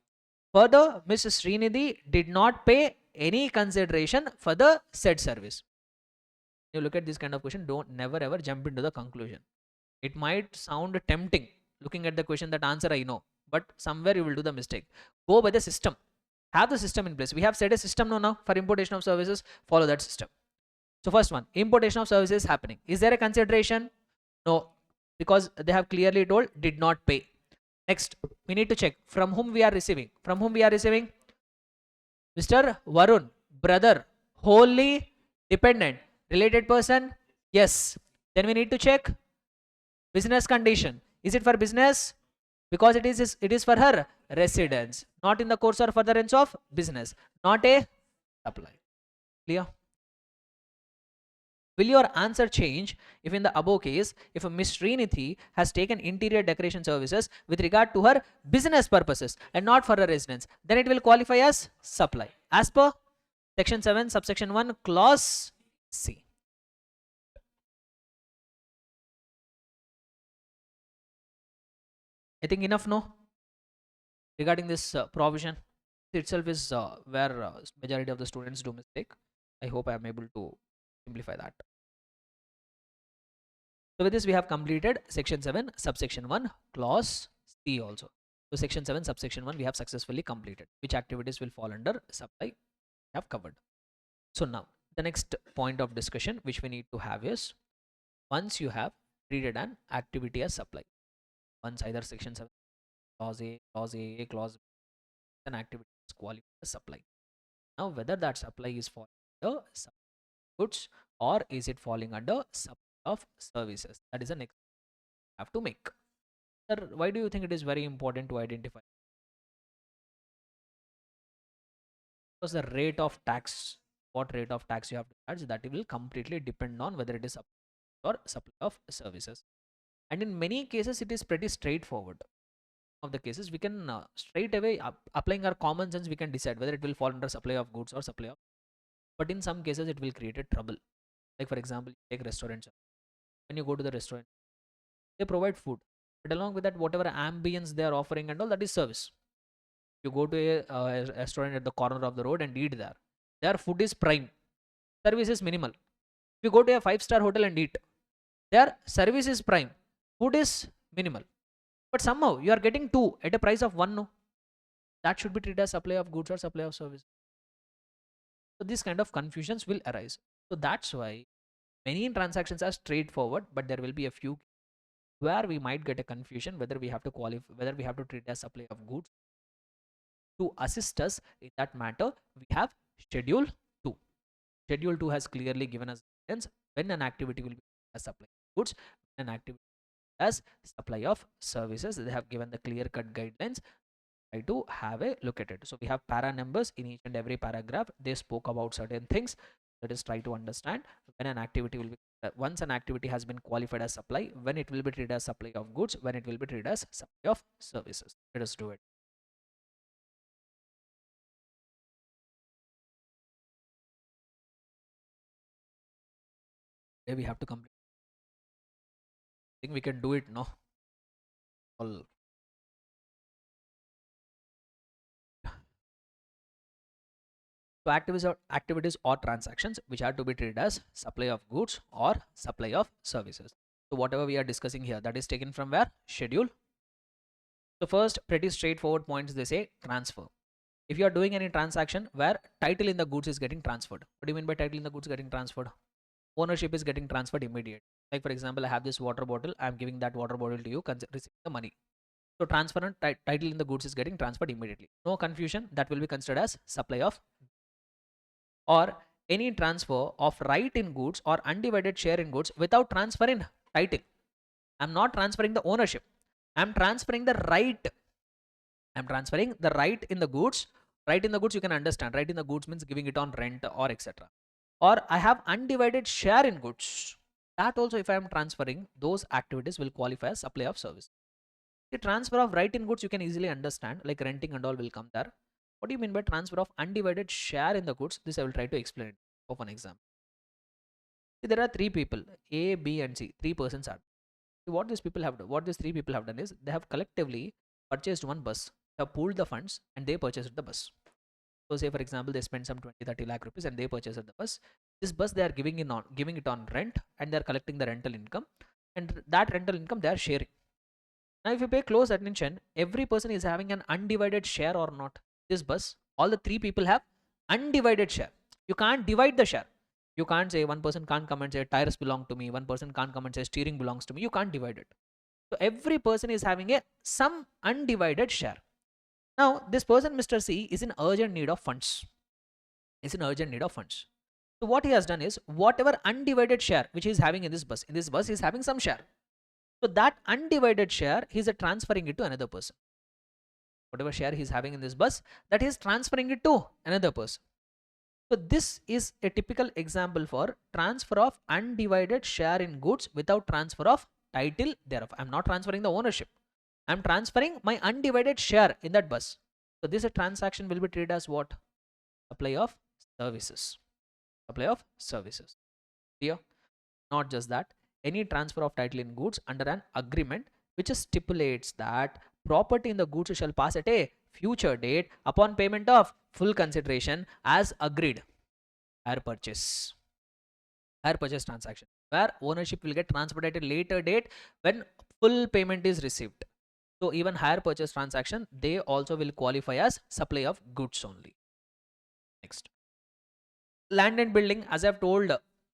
Further, Mrs. Srinidhi did not pay any consideration for the said service. You look at this kind of question, don't never ever jump into the conclusion. It might sound tempting looking at the question, that answer I know, but somewhere you will do the mistake. Go by the system. Have the system in place. We have set a system now for importation of services. Follow that system. So first one, importation of services happening. Is there a consideration? No, because they have clearly told did not pay. Next, we need to check from whom we are receiving. From whom we are receiving? Mr. Varun, brother, wholly dependent. Related person? Yes. Then we need to check business condition. Is it for business? Because it is for her residence, not in the course or furtherance of business, not a supply. Clear? Will your answer change if in the above case, if a Miss Srinidhi has taken interior decoration services with regard to her business purposes and not for her residence, then it will qualify as supply as per section 7 subsection 1 clause C. I think enough no regarding this provision itself is where majority of the students do mistake. I hope I am able to simplify that. So with this we have completed section 7 subsection 1 clause C also. So section 7 subsection 1 we have successfully completed. Which activities will fall under supply we have covered. So now the next point of discussion which we need to have is, once you have treated an activity as supply, once either section 7 clause A, clause B, an activity is qualified as supply. Now whether that supply is falling under supply goods or is it falling under supply of services, that is the next you have to make. Sir, why do you think it is very important to identify? Because the rate of tax, what rate of tax you have to charge, that will completely depend on whether it is supply or supply of services. And in many cases it is pretty straightforward. of the cases we can straight away applying our common sense we can decide whether it will fall under supply of goods or supply of, but in some cases it will create a trouble. Like for example, take restaurants. When you go to the restaurant, they provide food, but along with that whatever ambience they are offering and all, that is service. You go to a restaurant at the corner of the road and eat there, their food is prime, service is minimal. If you go to a 5-star hotel and eat, their service is prime, food is minimal, but somehow you are getting two at a price of one. No, that should be treated as supply of goods or supply of service. So these kind of confusions will arise. So that's why many transactions are straightforward, but there will be a few where we might get a confusion whether we have to qualify, whether we have to treat as supply of goods. To assist us in that matter, we have schedule 2. Schedule 2 has clearly given us guidance when an activity will be as supply of goods, when an activity as supply of services. They have given the clear cut guidelines. Try to have a look at it. So we have para numbers in each and every paragraph. They spoke about certain things. Let us try to understand when an activity will be once an activity has been qualified as supply, when it will be treated as supply of goods, when it will be treated as supply of services. Let us do it. Today we have to complete. I think we can do it, no? All. So activities or transactions which are to be treated as supply of goods or supply of services. So whatever we are discussing here, that is taken from where? Schedule. So first, pretty straightforward points, they say transfer. If you are doing any transaction where title in the goods is getting transferred, what do you mean by title in the goods getting transferred? Ownership is getting transferred immediate. Like for example, I have this water bottle, I am giving that water bottle to you, receiving the money. So transfer and title in the goods is getting transferred immediately. No confusion, that will be considered as supply of. Or any transfer of right in goods or undivided share in goods without transfer in title. I'm not transferring the ownership. I'm transferring the right. I'm transferring the right in the goods. Right in the goods you can understand. Right in the goods means giving it on rent or etc. Or I have undivided share in goods. That also if I am transferring, those activities will qualify as supply of service. The transfer of right in goods you can easily understand, like renting and all will come there. What do you mean by transfer of undivided share in the goods? This I will try to explain it of an example. See, there are 3 people, A, B and C. 3 persons are. See, what these people have done, what these 3 people have done is they have collectively purchased one bus. They have pooled the funds and they purchased the bus. So say for example, they spend some 20-30 lakh rupees and they purchased the bus. This bus they are giving it on rent and they are collecting the rental income, and that rental income they are sharing. Now if you pay close attention, every person is having an undivided share or not. This bus, all the 3 people have undivided share. You can't divide the share. You can't say one person can't come and say tires belong to me, one person can't come and say steering belongs to me. You can't divide it. So every person is having a some undivided share. Now this person Mr. C is in urgent need of funds. Is in urgent need of funds. So what he has done is whatever undivided share which he is having in this bus he is having some share. So that undivided share he is transferring it to another person. Whatever share he is having in this bus, that he is transferring it to another person. So this is a typical example for transfer of undivided share in goods without transfer of title thereof. I am not transferring the ownership. I am transferring my undivided share in that bus. So this transaction will be treated as what? Supply of services. Supply of services. Clear? Not just that, any transfer of title in goods under an agreement which stipulates that property in the goods shall pass at a future date upon payment of full consideration as agreed. Hire purchase transaction where ownership will get transferred at a later date when full payment is received. So even hire purchase transaction, they also will qualify as supply of goods only. Next, land and building, as I've told,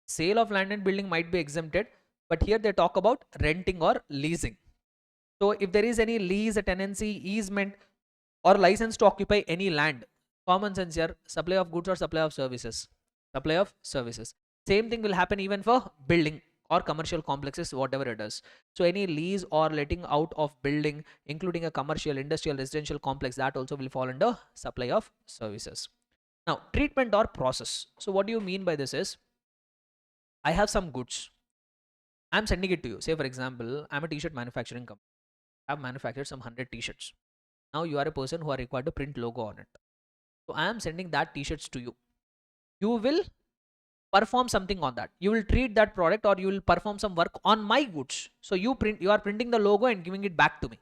sale of land and building might be exempted, but here they talk about renting or leasing. So if there is any lease, a tenancy, easement or license to occupy any land, common sense here, supply of goods or supply of services? Supply of services. Same thing will happen even for building or commercial complexes, whatever it is. So any lease or letting out of building, including a commercial, industrial, residential complex, that also will fall under supply of services. Now, treatment or process. So what do you mean by this is, I have some goods, I'm sending it to you. Say for example, I'm a t-shirt manufacturing company. have manufactured some 100 t-shirts. Now you are a person who are required to print logo on it. So I am sending that t-shirts to you. You will perform something on that. You will treat that product or you will perform some work on my goods. So you are printing the logo and giving it back to me.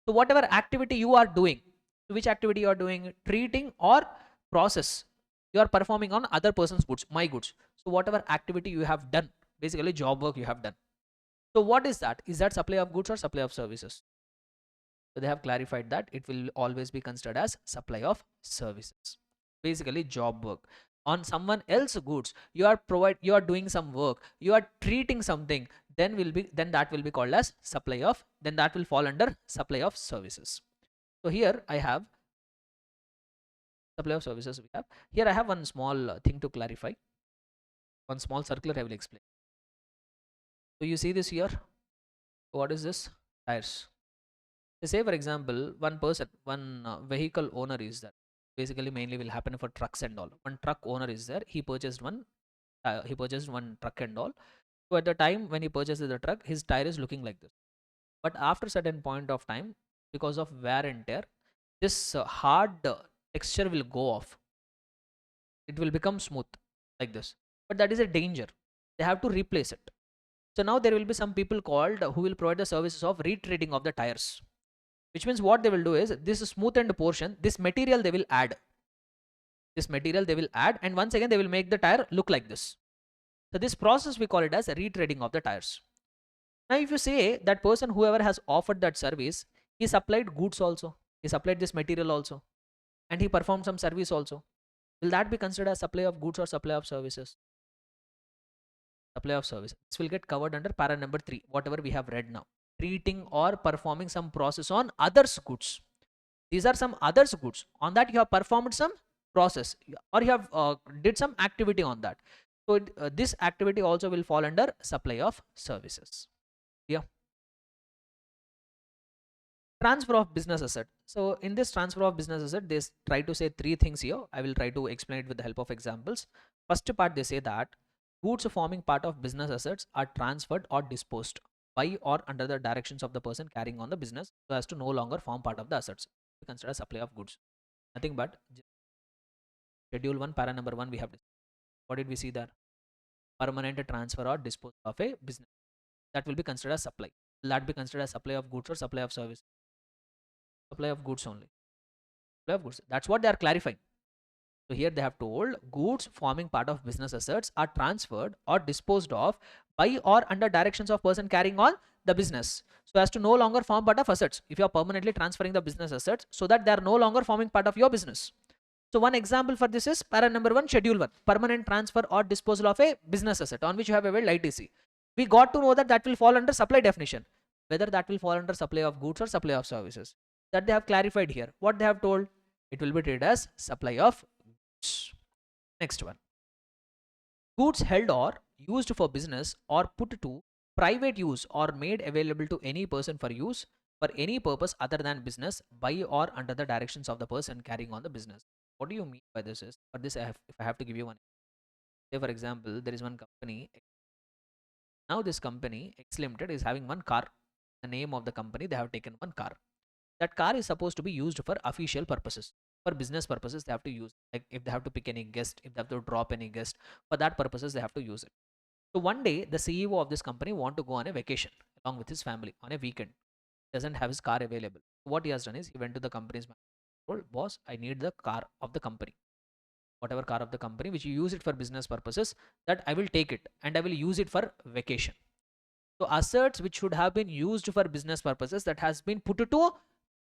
So whatever activity you are doing, which activity you are doing, treating or process, you are performing on other person's goods, my goods. So whatever activity you have done, basically job work you have done. So what is that? Is that supply of goods or supply of services? So they have clarified that it will always be considered as supply of services. Basically job work. On someone else's goods, you are doing some work, you are treating something, then that will be called as supply of, then that will fall under supply of services. So here I have supply of services we have. Here I have one small thing to clarify. One small circular I will explain. So you see this here. What is this? Tires. Say for example, one person, one vehicle owner is there. Basically, mainly will happen for trucks and all. One truck owner is there. He purchased one truck and all. So at the time when he purchases the truck, his tire is looking like this. But after certain point of time, because of wear and tear, this hard texture will go off. It will become smooth like this. But that is a danger. They have to replace it. So now there will be some people called who will provide the services of retreading of the tires. Which means what they will do is this smoothened portion, this material they will add. This material they will add, and once again they will make the tire look like this. So this process we call it as retreading of the tires. Now if you say that person whoever has offered that service, he supplied goods also, he supplied this material also, and he performed some service also, will that be considered as supply of goods or supply of services? Supply of service. This will get covered under para number 3, whatever we have read now. Treating or performing some process on others goods. These are some others goods. On that you have performed some process or you have did some activity on that. So this activity also will fall under supply of services. Yeah. Transfer of business asset. So in this transfer of business asset, they try to say 3 things here. I will try to explain it with the help of examples. First part, they say that goods forming part of business assets are transferred or disposed by or under the directions of the person carrying on the business so as to no longer form part of the assets. We consider supply of goods. Nothing but schedule 1, para number 1 we have. What did we see there? Permanent transfer or disposal of a business. That will be considered as supply. Will that be considered as supply of goods or supply of service? Supply of goods only. Supply of goods. That's what they are clarifying. So here they have told goods forming part of business assets are transferred or disposed of by or under directions of person carrying on the business so as to no longer form part of assets. If you are permanently transferring the business assets so that they are no longer forming part of your business. So one example for this is para number 1, schedule 1, permanent transfer or disposal of a business asset on which you have availed ITC. We got to know that that will fall under supply definition, whether that will fall under supply of goods or supply of services. That they have clarified here. What they have told, it will be treated as supply of goods. Next one, goods held or used for business or put to private use or made available to any person for use for any purpose other than business by or under the directions of the person carrying on the business. What do you mean by this is, for this if I have to give you one, say for example there is one company. Now this company X Limited is having one car. The name of the company, they have taken one car. That car is supposed to be used for official purposes. For business purposes they have to use, like if they have to pick any guest, if they have to drop any guest, for that purposes they have to use it. So one day the CEO of this company want to go on a vacation along with his family on a weekend. Doesn't have his car available. What he has done is he went to the company's manager, told boss, I need the car of the company, whatever car of the company which you use it for business purposes, that I will take it and I will use it for vacation. So assets which should have been used for business purposes, that has been put to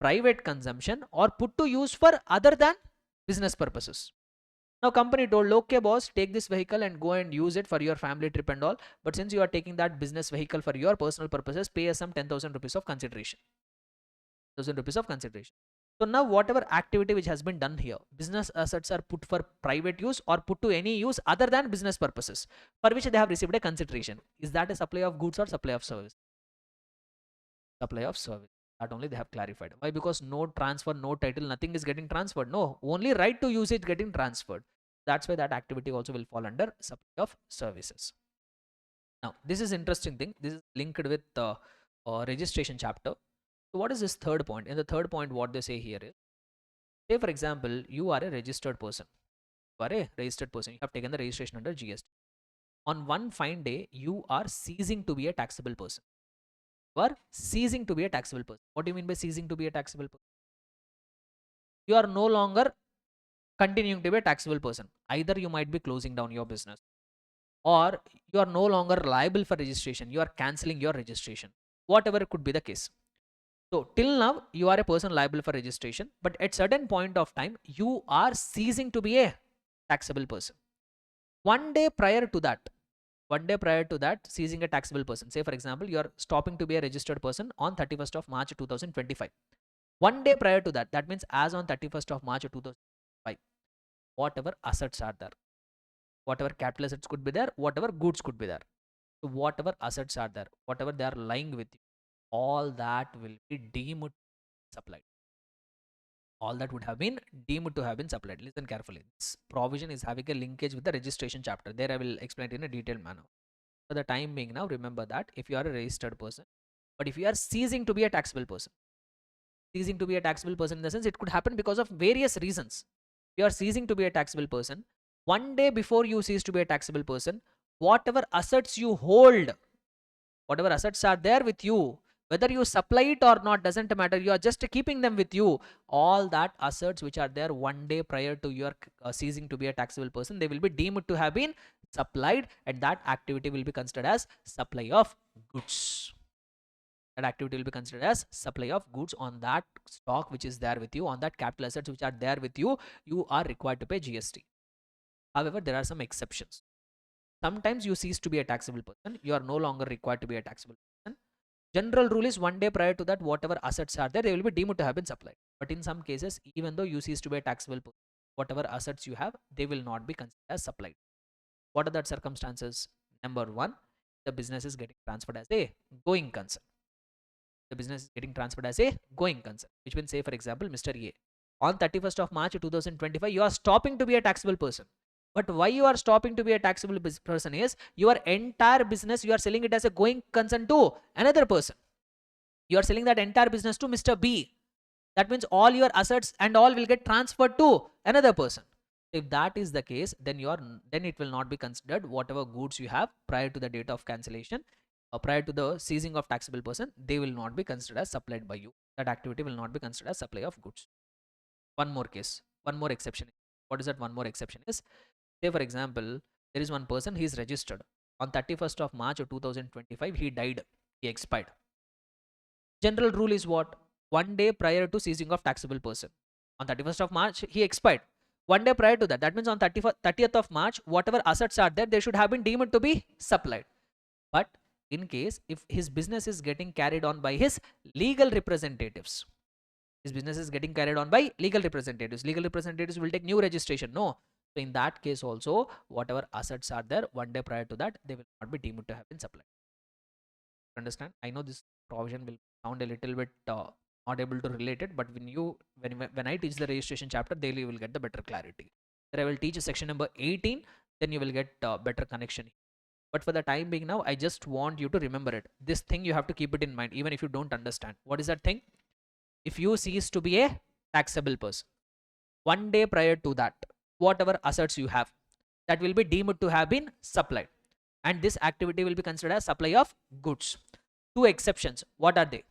private consumption or put to use for other than business purposes. Now company told, okay boss, take this vehicle and go and use it for your family trip and all, but since you are taking that business vehicle for your personal purposes, pay us some 10,000 rupees of consideration. 1,000 rupees of consideration. So now whatever activity which has been done here, business assets are put for private use or put to any use other than business purposes for which they have received a consideration. Is that a supply of goods or supply of service? Supply of service. That only they have clarified. Why? Because no transfer, no title, nothing is getting transferred. No, only right to use it getting transferred. That's why that activity also will fall under supply of services. Now, this is interesting thing. This is linked with the registration chapter. So what is this third point? In the third point, what they say here is, say for example, you are a registered person. You are a registered person. You have taken the registration under GST. On one fine day, you are ceasing to be a taxable person. You are ceasing to be a taxable person. What do you mean by ceasing to be a taxable person? You are no longer continuing to be a taxable person. Either you might be closing down your business, or you are no longer liable for registration. You are cancelling your registration. Whatever could be the case. So till now, you are a person liable for registration, but at certain point of time, you are ceasing to be a taxable person. One day prior to that, ceasing a taxable person. Say for example, you are stopping to be a registered person on 31st of March 2025. One day prior to that, that means as on 31st of March 2025, whatever assets are there, whatever capital assets could be there, whatever goods could be there. So whatever assets are there, whatever they are lying with you, all that will be deemed supplied. All that would have been deemed to have been supplied. Listen carefully. This provision is having a linkage with the registration chapter. There I will explain it in a detailed manner. For the time being now, remember that if you are a registered person, but if you are ceasing to be a taxable person, ceasing to be a taxable person in the sense it could happen because of various reasons. You are ceasing to be a taxable person. One day before you cease to be a taxable person, whatever assets you hold, whatever assets are there with you, whether you supply it or not doesn't matter, you are just keeping them with you. All that assets which are there one day prior to your ceasing to be a taxable person, they will be deemed to have been supplied, and that activity will be considered as supply of goods. That activity will be considered as supply of goods on that stock which is there with you, on that capital assets which are there with you. You are required to pay GST. However, there are some exceptions. Sometimes you cease to be a taxable person, you are no longer required to be a taxable person. General rule is one day prior to that, whatever assets are there, they will be deemed to have been supplied. But in some cases, even though you cease to be a taxable person, whatever assets you have, they will not be considered as supplied. What are that circumstances? Number one, the business is getting transferred as a going concern. The business is getting transferred as a going concern, which means, say for example, Mr. A, on 31st of March 2025, you are stopping to be a taxable person. But why you are stopping to be a taxable person is your entire business, you are selling it as a going concern to another person. You are selling that entire business to Mr. B. That means all your assets and all will get transferred to another person. If that is the case, then then it will not be considered. Whatever goods you have prior to the date of cancellation or prior to the seizing of taxable person, they will not be considered as supplied by you. That activity will not be considered as supply of goods. One more case, one more exception. What is that one more exception is? Say for example, there is one person, he is registered on 31st of March of 2025, he died, he expired. General rule is what? One day prior to seizing of taxable person. On 31st of March, he expired. One day prior to that, that means on 30th of March, whatever assets are there, they should have been deemed to be supplied. But in case if his business is getting carried on by his legal representatives, his business is getting carried on by legal representatives. Legal representatives will take new registration. No. So in that case also, whatever assets are there, one day prior to that, they will not be deemed to have been supplied. Understand? I know this provision will sound a little bit not able to relate it, but when I teach the registration chapter, daily you will get the better clarity. Then I will teach section number 18, then you will get better connection. But for the time being now, I just want you to remember it. This thing you have to keep it in mind, even if you don't understand. What is that thing? If you cease to be a taxable person, one day prior to that, whatever assets you have, that will be deemed to have been supplied, and this activity will be considered as supply of goods. Two exceptions. What are they?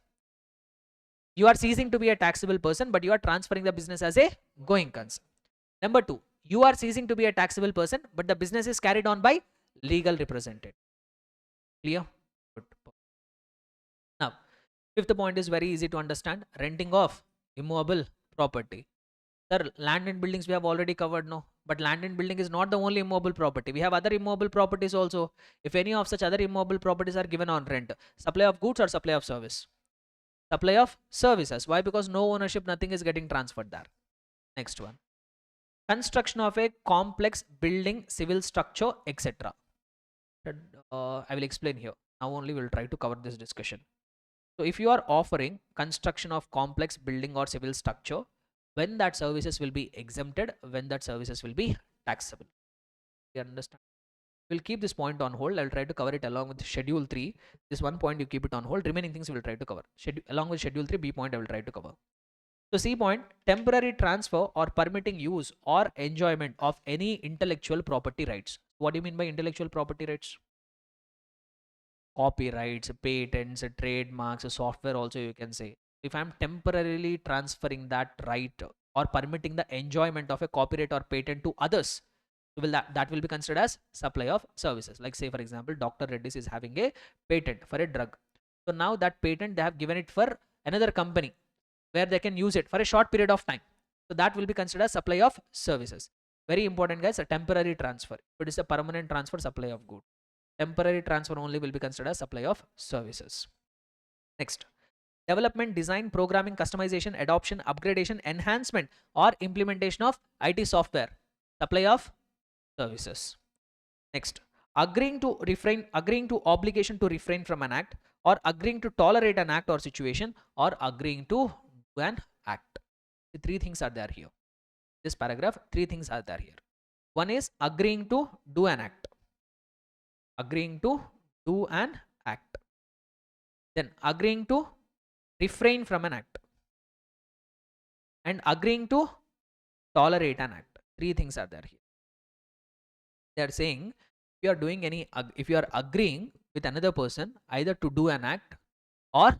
You are ceasing to be a taxable person, but you are transferring the business as a going concern. Number two, you are ceasing to be a taxable person, but the business is carried on by legal representative. Clear? Good. Now, fifth point is very easy to understand. Renting of immovable property. Sir, land and buildings we have already covered, no? But land and building is not the only immobile property. We have other immobile properties also. If any of such other immobile properties are given on rent, supply of goods or supply of service? Supply of services. Why? Because no ownership, nothing is getting transferred there. Next one. Construction of a complex building, civil structure, etc. I will explain here. Now only we'll try to cover this discussion. So if you are offering construction of complex building or civil structure, when that services will be exempted, when that services will be taxable. You understand? We'll keep this point on hold. I'll try to cover it along with schedule 3. This one point you keep it on hold. Remaining things we'll try to cover. Along with schedule 3, B point I will try to cover. So C point, temporary transfer or permitting use or enjoyment of any intellectual property rights. What do you mean by intellectual property rights? Copyrights, patents, trademarks, software also you can say. If I'm temporarily transferring that right or permitting the enjoyment of a copyright or patent to others, will that will be considered as supply of services. Like say for example, Dr. Reddy's is having a patent for a drug. So now that patent they have given it for another company where they can use it for a short period of time. So that will be considered as supply of services. Very important guys, a temporary transfer. If it is a permanent transfer, supply of good. Temporary transfer only will be considered as supply of services. Next, development, design, programming, customization, adoption, upgradation, enhancement or implementation of IT software, supply of services. Next, agreeing to obligation to refrain from an act, or agreeing to tolerate an act or situation, or agreeing to do an act. The three things are there here. This paragraph, three things are there here. One is agreeing to do an act. Agreeing to do an act. Then agreeing to refrain from an act. And agreeing to tolerate an act. Three things are there here. They are saying if you are agreeing with another person either to do an act or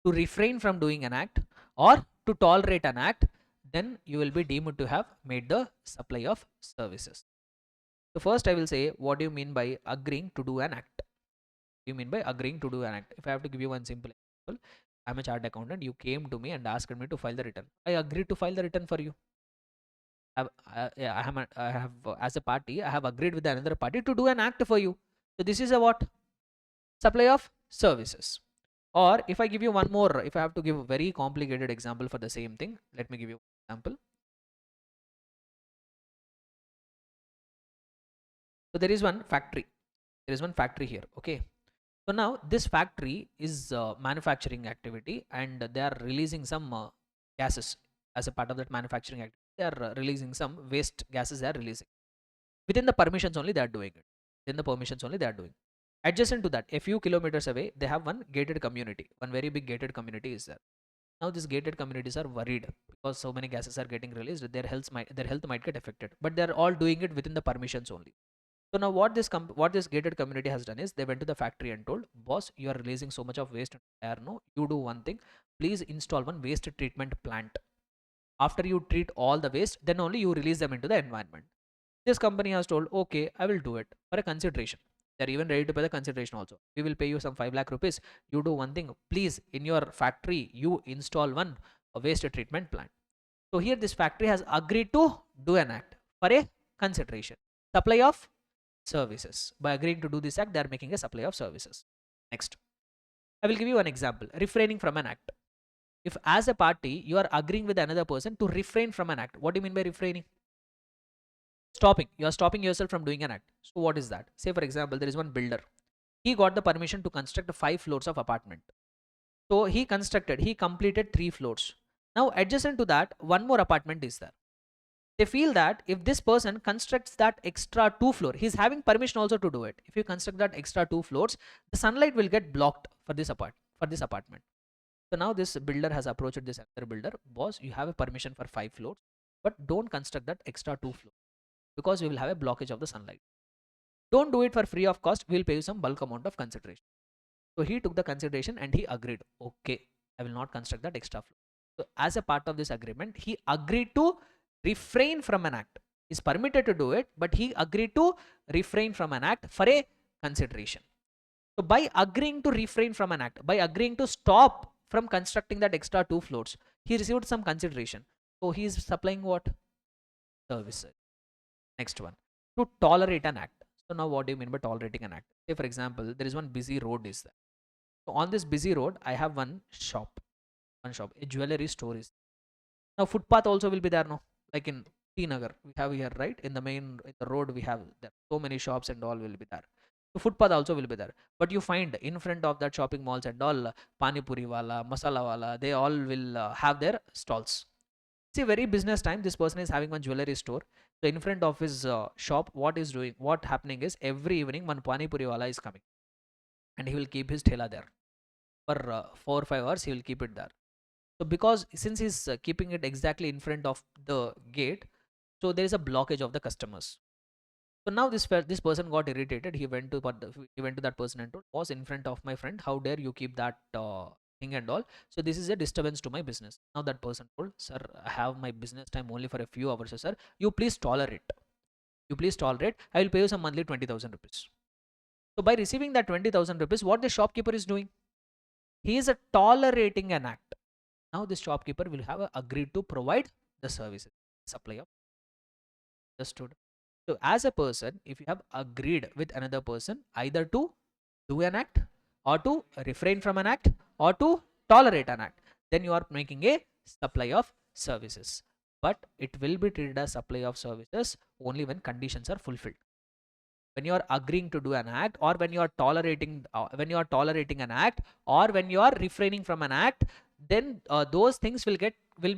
to refrain from doing an act or to tolerate an act, then you will be deemed to have made the supply of services. So first I will say, what do you mean by agreeing to do an act? What do you mean by agreeing to do an act? If I have to give you one simple example, I'm a chartered accountant, you came to me and asked me to file the return. I agreed to file the return for you. I have as a party, I have agreed with another party to do an act for you. So this is a what? Supply of services. Or if I give you one more, if I have to give a very complicated example for the same thing, let me give you an example. So there is one factory. There is one factory here. Okay. So now this factory is manufacturing activity, and they are releasing some gases as a part of that manufacturing activity. They are releasing some waste gases. They are releasing within the permissions only. They are doing it. Within the permissions only they are doing. Adjacent to that, a few kilometers away, they have one gated community. One very big gated community is there. Now these gated communities are worried because so many gases are getting released. Their health might get affected. But they are all doing it within the permissions only. So now what this gated community has done is they went to the factory and told, boss, you are releasing so much of waste into the air. No, you do one thing. Please install one waste treatment plant. After you treat all the waste, then only you release them into the environment. This company has told, okay, I will do it for a consideration. They're even ready to pay the consideration also. We will pay you some 5 lakh rupees. You do one thing. Please, in your factory, you install one waste treatment plant. So here this factory has agreed to do an act for a consideration. Supply of services. By agreeing to do this act, they are making a supply of services. Next, I will give you an example. Refraining from an act. If as a party you are agreeing with another person to refrain from an act, what do you mean by refraining? Stopping. You are stopping yourself from doing an act. So what is that? Say for example, there is one builder. He got the permission to construct 5 floors of apartment. So he completed 3 floors. Now adjacent to that, one more apartment is there. They feel that if this person constructs that extra 2 floor, he's having permission also to do it. If you construct that extra 2 floors, the sunlight will get blocked for this apartment. So now this builder has approached this other builder, boss, you have a permission for 5 floors, but don't construct that extra 2 floors because we will have a blockage of the sunlight. Don't do it for free of cost. We'll pay you some bulk amount of consideration. So he took the consideration and he agreed. Okay, I will not construct that extra floor. So as a part of this agreement, he agreed to refrain from an act. He's permitted to do it, but he agreed to refrain from an act for a consideration. So by agreeing to refrain from an act, by agreeing to stop from constructing that extra 2 floors, he received some consideration. So he is supplying what? Services. Next one, to tolerate an act. So now what do you mean by tolerating an act? Say for example, there is one busy road is there. So on this busy road, I have one shop, a jewelry store is. Now footpath also will be there, no? Like in T Nagar, we have here, right? In the road we have there. So many shops and all will be there. So footpath also will be there. But you find in front of that shopping malls and all, pani puri wala, masala wala, they all will have their stalls. See, very business time, this person is having one jewelry store. So in front of his shop, what happening is every evening one pani puri wala is coming, and he will keep his thela there for 4 or 5 hours. He will keep it there. So because since he's keeping it exactly in front of the gate, so there is a blockage of the customers. So now this person got irritated. He went to that person and told, "Boss, in front of my friend, how dare you keep that thing and all? So this is a disturbance to my business." Now that person told, "Sir, I have my business time only for a few hours, so sir. You please tolerate. You please tolerate. I will pay you some monthly 20,000 rupees." So by receiving that 20,000 rupees, what the shopkeeper is doing? He is tolerating an act. Now this shopkeeper will have agreed to provide the services, supply of. Understood? So as a person, if you have agreed with another person either to do an act or to refrain from an act or to tolerate an act, then you are making a supply of services. But it will be treated as supply of services only when conditions are fulfilled. When you are agreeing to do an act, or when you are tolerating an act, or when you are refraining from an act, then those things will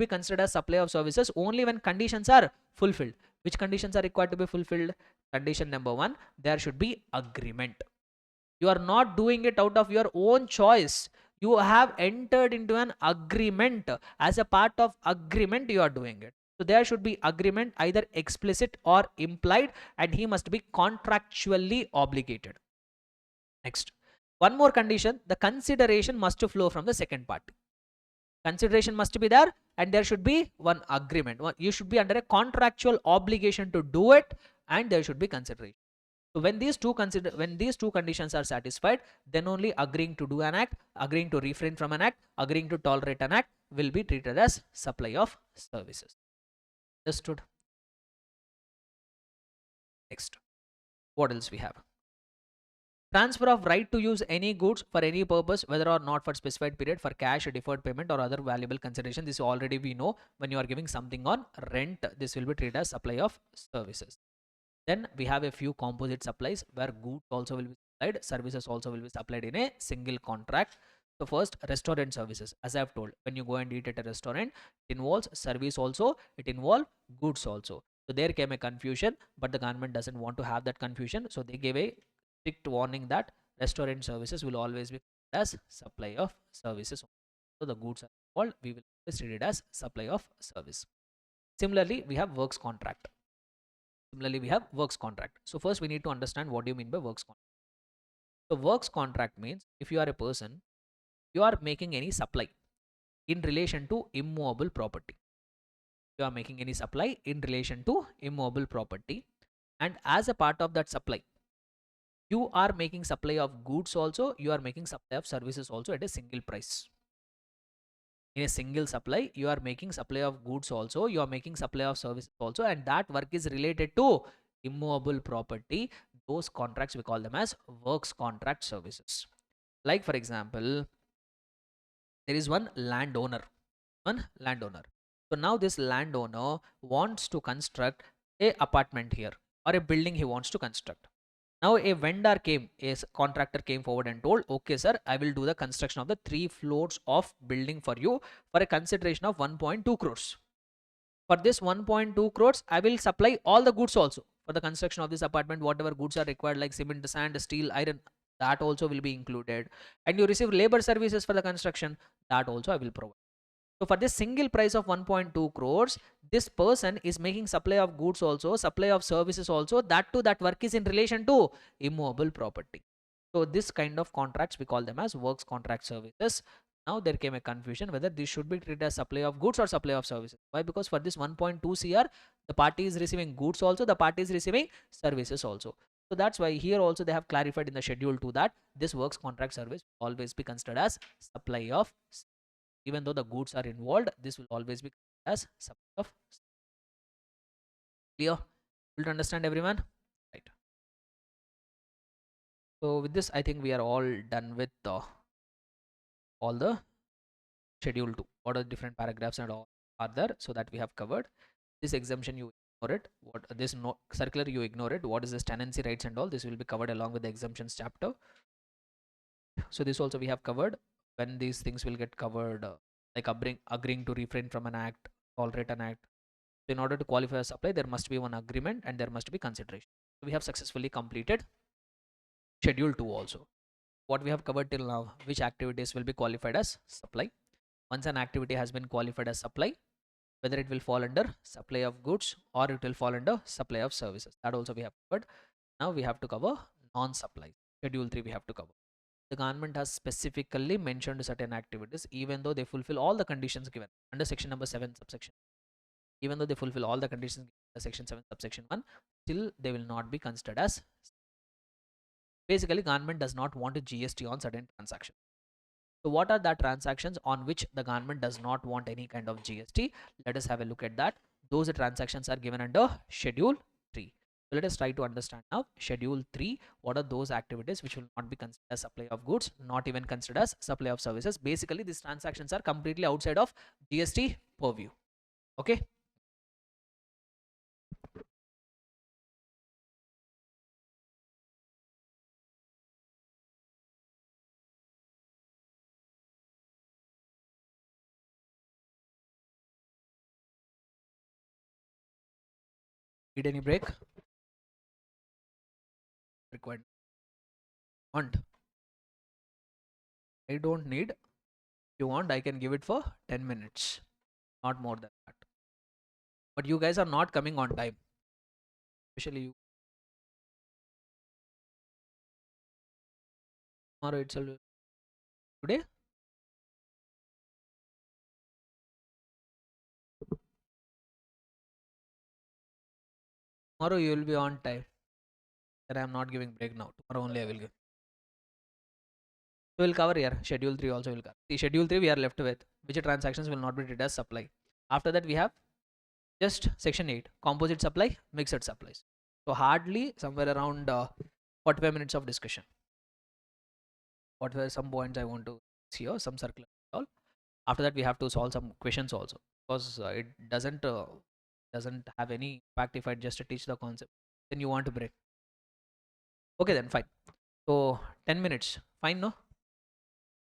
be considered as supply of services only when conditions are fulfilled. Which conditions are required to be fulfilled? Condition number 1, there should be agreement. You are not doing it out of your own choice. You have entered into an agreement. As a part of agreement, you are doing it. So there should be agreement, either explicit or implied, and he must be contractually obligated. Next, one more condition: the consideration must flow from the second party. Consideration must be there, and there should be one agreement. You should be under a contractual obligation to do it, and there should be consideration. So when these two conditions are satisfied, then only agreeing to do an act, agreeing to refrain from an act, agreeing to tolerate an act will be treated as supply of services. Understood? Next, what else we have? Transfer of right to use any goods for any purpose, whether or not for specified period, for cash, deferred payment, or other valuable consideration. This already we know. When you are giving something on rent, this will be treated as supply of services. Then we have a few composite supplies where goods also will be supplied, services also will be supplied in a single contract. So first, restaurant services. As I have told, when you go and eat at a restaurant, it involves service also, it involves goods also. So there came a confusion, but the government doesn't want to have that confusion. So they gave a strict warning that restaurant services will always be as supply of services. So the goods are involved, we will treat it as supply of service. Similarly, we have works contract. So first we need to understand what do you mean by works contract. So works contract means if you are a person, you are making any supply in relation to immovable property. You are making any supply in relation to immovable property, and as a part of that supply, you are making supply of goods also, you are making supply of services also at a single price. In a single supply, you are making supply of goods also, you are making supply of services also, and that work is related to immovable property. Those contracts we call them as works contract services. Like for example, there is one landowner. So now this landowner wants to construct a apartment here, or a building he wants to construct. Now a vendor came, a contractor came forward and told, okay sir, I will do the construction of the 3 floors of building for you for a consideration of 1.2 crores. For this 1.2 crores, I will supply all the goods also. For the construction of this apartment, whatever goods are required like cement, sand, steel, iron, that also will be included. And you receive labor services for the construction, that also I will provide. So for this single price of 1.2 crores, this person is making supply of goods also, supply of services also. That too, that work is in relation to immovable property. So this kind of contracts, we call them as works contract services. Now there came a confusion whether this should be treated as supply of goods or supply of services. Why? Because for this 1.2 CR, the party is receiving goods also, the party is receiving services also. So that's why here also they have clarified in the schedule 2 that this works contract service will always be considered as supply of, even though the goods are involved, this will always be as supply of. Clear? Will to understand everyone? Right. So with this, I think we are all done with all the schedule 2. What are the different paragraphs and all are there, so that we have covered. This exemption you ignore it. What this no circular you ignore it. What is this tenancy rights and all, this will be covered along with the exemptions chapter. So this also we have covered. When these things will get covered, like agreeing to refrain from an act, tolerate an act, So in order to qualify as supply, there must be one agreement and there must be consideration. So we have successfully completed schedule 2 also. What we have covered till now, which activities will be qualified as supply. Once an activity has been qualified as supply, whether it will fall under supply of goods or it will fall under supply of services, that also we have covered. Now we have to cover non-supply. Schedule 3 we have to cover. The government has specifically mentioned certain activities even though they fulfill all the conditions given under section number 7 subsection. Even though they fulfill all the conditions given under section 7 subsection 1, still they will not be considered as. Basically, government does not want a GST on certain transactions. So what are the transactions on which the government does not want any kind of GST? Let us have a look at that. Those transactions are given under schedule 3. So let us try to understand now schedule 3. What are those activities which will not be considered as supply of goods, not even considered as supply of services? Basically, these transactions are completely outside of GST purview. Okay. Need any break? Required. Want? I don't need. If you want, I can give it for 10 minutes. Not more than that. But you guys are not coming on time. Especially you. Tomorrow itself. Today? Tomorrow you will be on time. That I am not giving break now. Tomorrow only I will give. So we'll cover here. Schedule 3 also will cover. See, schedule 3 we are left with which transactions will not be treated as supply. After that we have just section 8. Composite supply, mixed supplies. So hardly somewhere around 45 minutes of discussion. What were some points I want to see here? Some circular all. After that we have to solve some questions also. Because it doesn't have any impact if I just teach the concept. Then you want to break. Okay then fine. So 10 minutes. Fine, no?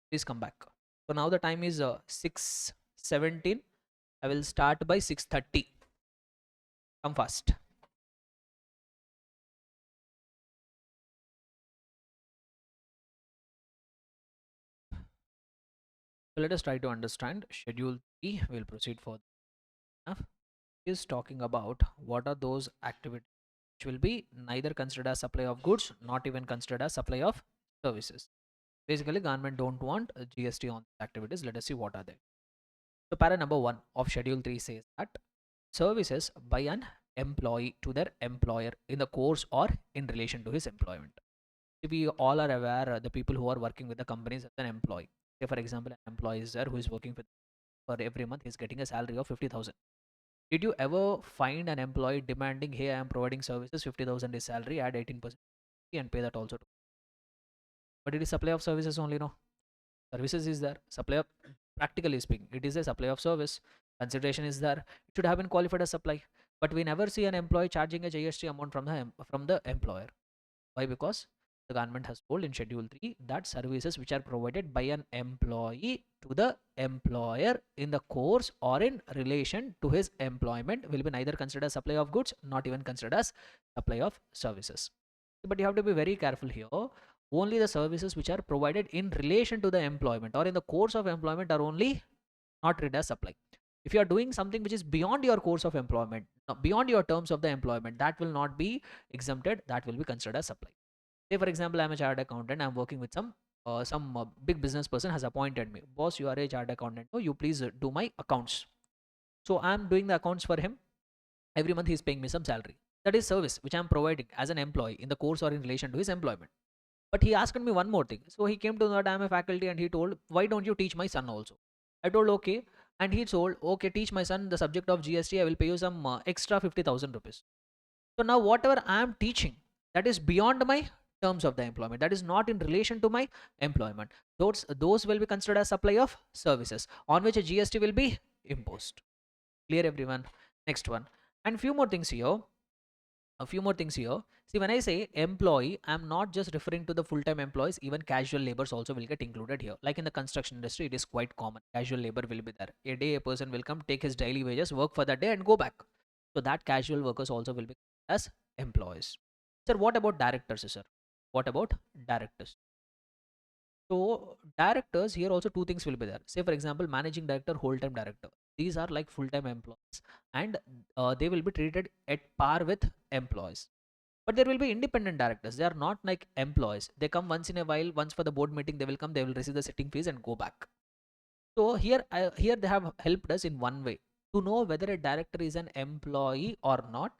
Please come back. So now the time is 6:17. I will start by 6:30. Come fast. So let us try to understand schedule 3. We'll proceed further. Is talking about what are those activities which will be neither considered as supply of goods, not even considered as supply of services. Basically, government don't want a GST on activities. Let us see what are they. So para number 1 of schedule 3 says that services by an employee to their employer in the course or in relation to his employment. We all are aware the people who are working with the companies as an employee. Say for example, an employee is there who is working with for every month he's getting a salary of 50,000. Did you ever find an employee demanding, hey, I am providing services, 50,000 is salary, add 18% and pay that also too? But it is supply of services only, no? Services is there, supply of, practically speaking, it is a supply of service. Consideration is there, it should have been qualified as supply. But we never see an employee charging a GST amount from the employer. Why? Because the government has told in schedule 3 that services which are provided by an employee to the employer in the course or in relation to his employment will be neither considered as supply of goods, not even considered as supply of services. But you have to be very careful here. Only the services which are provided in relation to the employment or in the course of employment are only not treated as supply. If you are doing something which is beyond your course of employment, beyond your terms of the employment, that will not be exempted, that will be considered as supply. Say for example, I'm a chartered accountant, I'm working with some big business person has appointed me. Boss, you are a chartered accountant, oh, you please do my accounts. So I'm doing the accounts for him. Every month he's paying me some salary. That is service which I'm providing as an employee in the course or in relation to his employment. But he asked me one more thing. So he came to know that I'm a faculty and he told, why don't you teach my son also? I told, okay. And he told, okay, teach my son the subject of GST. I will pay you some extra 50,000 rupees. So now whatever I am teaching, that is beyond my terms of the employment. That is not in relation to my employment. Those will be considered as supply of services on which a GST will be imposed. Clear everyone? Next one. And few more things here. A few more things here. See, when I say employee, I'm not just referring to the full-time employees, even casual labors also will get included here. Like in the construction industry, it is quite common. Casual labor will be there. A day a person will come, take his daily wages, work for that day and go back. So that casual workers also will be as employees. Sir, what about directors, sir? What about directors? So directors here also two things will be there. Say for example, managing director, whole-time director. These are like full-time employees, and they will be treated at par with employees. But there will be independent directors. They are not like employees. They come once in a while. Once for the board meeting, they will come. They will receive the sitting fees and go back. So here they have helped us in one way to know whether a director is an employee or not.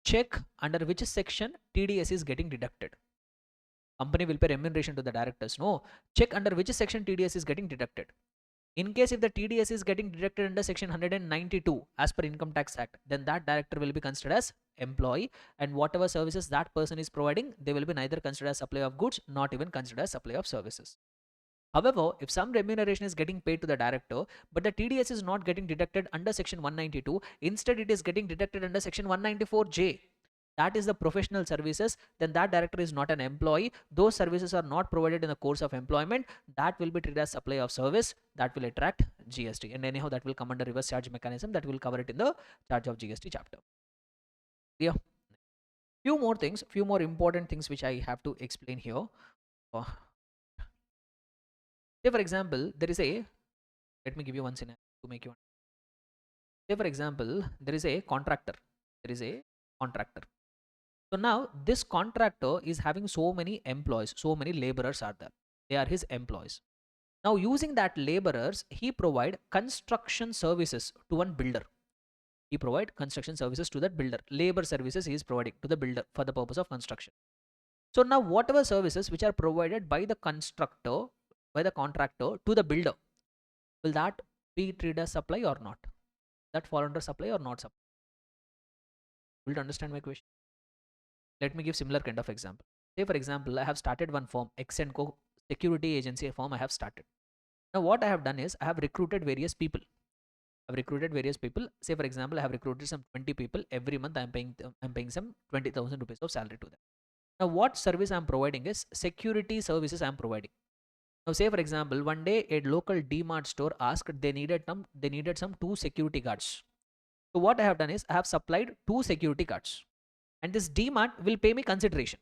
Check under which section TDS is getting deducted. Company will pay remuneration to the directors. No, check under which section TDS is getting deducted. In case if the TDS is getting deducted under section 192 as per Income Tax Act, then that director will be considered as employee, and whatever services that person is providing, they will be neither considered as supply of goods, not even considered as supply of services. However, if some remuneration is getting paid to the director, but the TDS is not getting deducted under section 192, instead it is getting deducted under section 194J. That is the professional services, then that director is not an employee. Those services are not provided in the course of employment. That will be treated as supply of service. That will attract GST. And anyhow, that will come under reverse charge mechanism. That will cover it in the charge of GST chapter. Yeah. Few more things, few more important things which I have to explain here. Uh, Say for example, there is a, let me give you one scenario to make you. Say for example, there is a contractor. There is a contractor. So now this contractor is having so many employees, so many laborers are there. They are his employees. Now using that laborers, he provide construction services to one builder. He provide construction services to that builder. Labor services he is providing to the builder for the purpose of construction. So now whatever services which are provided by the constructor, by the contractor to the builder, will that be treated as supply or not? That fall under supply or not supply? Will you understand my question? Let me give similar kind of example. Say for example, I have started one firm, X&Co security agency firm I have started. Now what I have done is I have recruited various people. I've recruited various people. Say for example, I have recruited some 20 people. Every month I'm paying some 20,000 rupees of salary to them. Now what service I'm providing is security services I'm providing. Now say for example, one day a local DMart store asked they needed some two security guards. So what I have done is I have supplied two security guards, and this DMart will pay me consideration.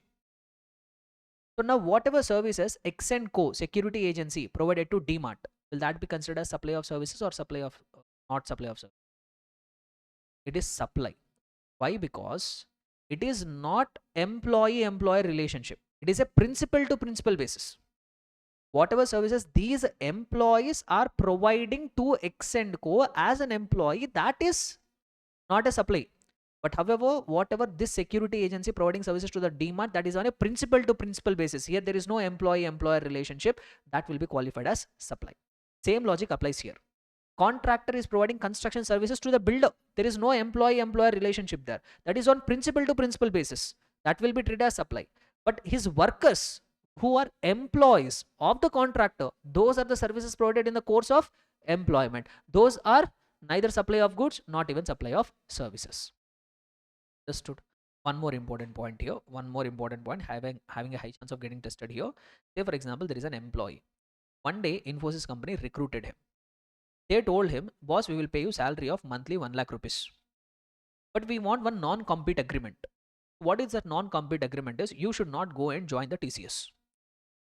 So now whatever services X&Co security agency provided to DMart, will that be considered as supply of services or supply of not supply of service? It is supply. Why? Because it is not employee-employer relationship. It is a principal to principal basis. Whatever services these employees are providing to X&Co as an employee, that is not a supply. But however, whatever this security agency providing services to the DMart, that is on a principal to principal basis. Here there is no employee-employer relationship. That will be qualified as supply. Same logic applies here. Contractor is providing construction services to the builder. There is no employee-employer relationship there. That is on principal to principal basis. That will be treated as supply. But his workers who are employees of the contractor, those are the services provided in the course of employment. Those are neither supply of goods, not even supply of services. Understood? One more important point here. One more important point, having a high chance of getting tested here. Say for example, there is an employee. One day, Infosys company recruited him. They told him, boss, we will pay you salary of monthly 1 lakh rupees. But we want one non-compete agreement. What is that non-compete agreement is? You should not go and join the TCS.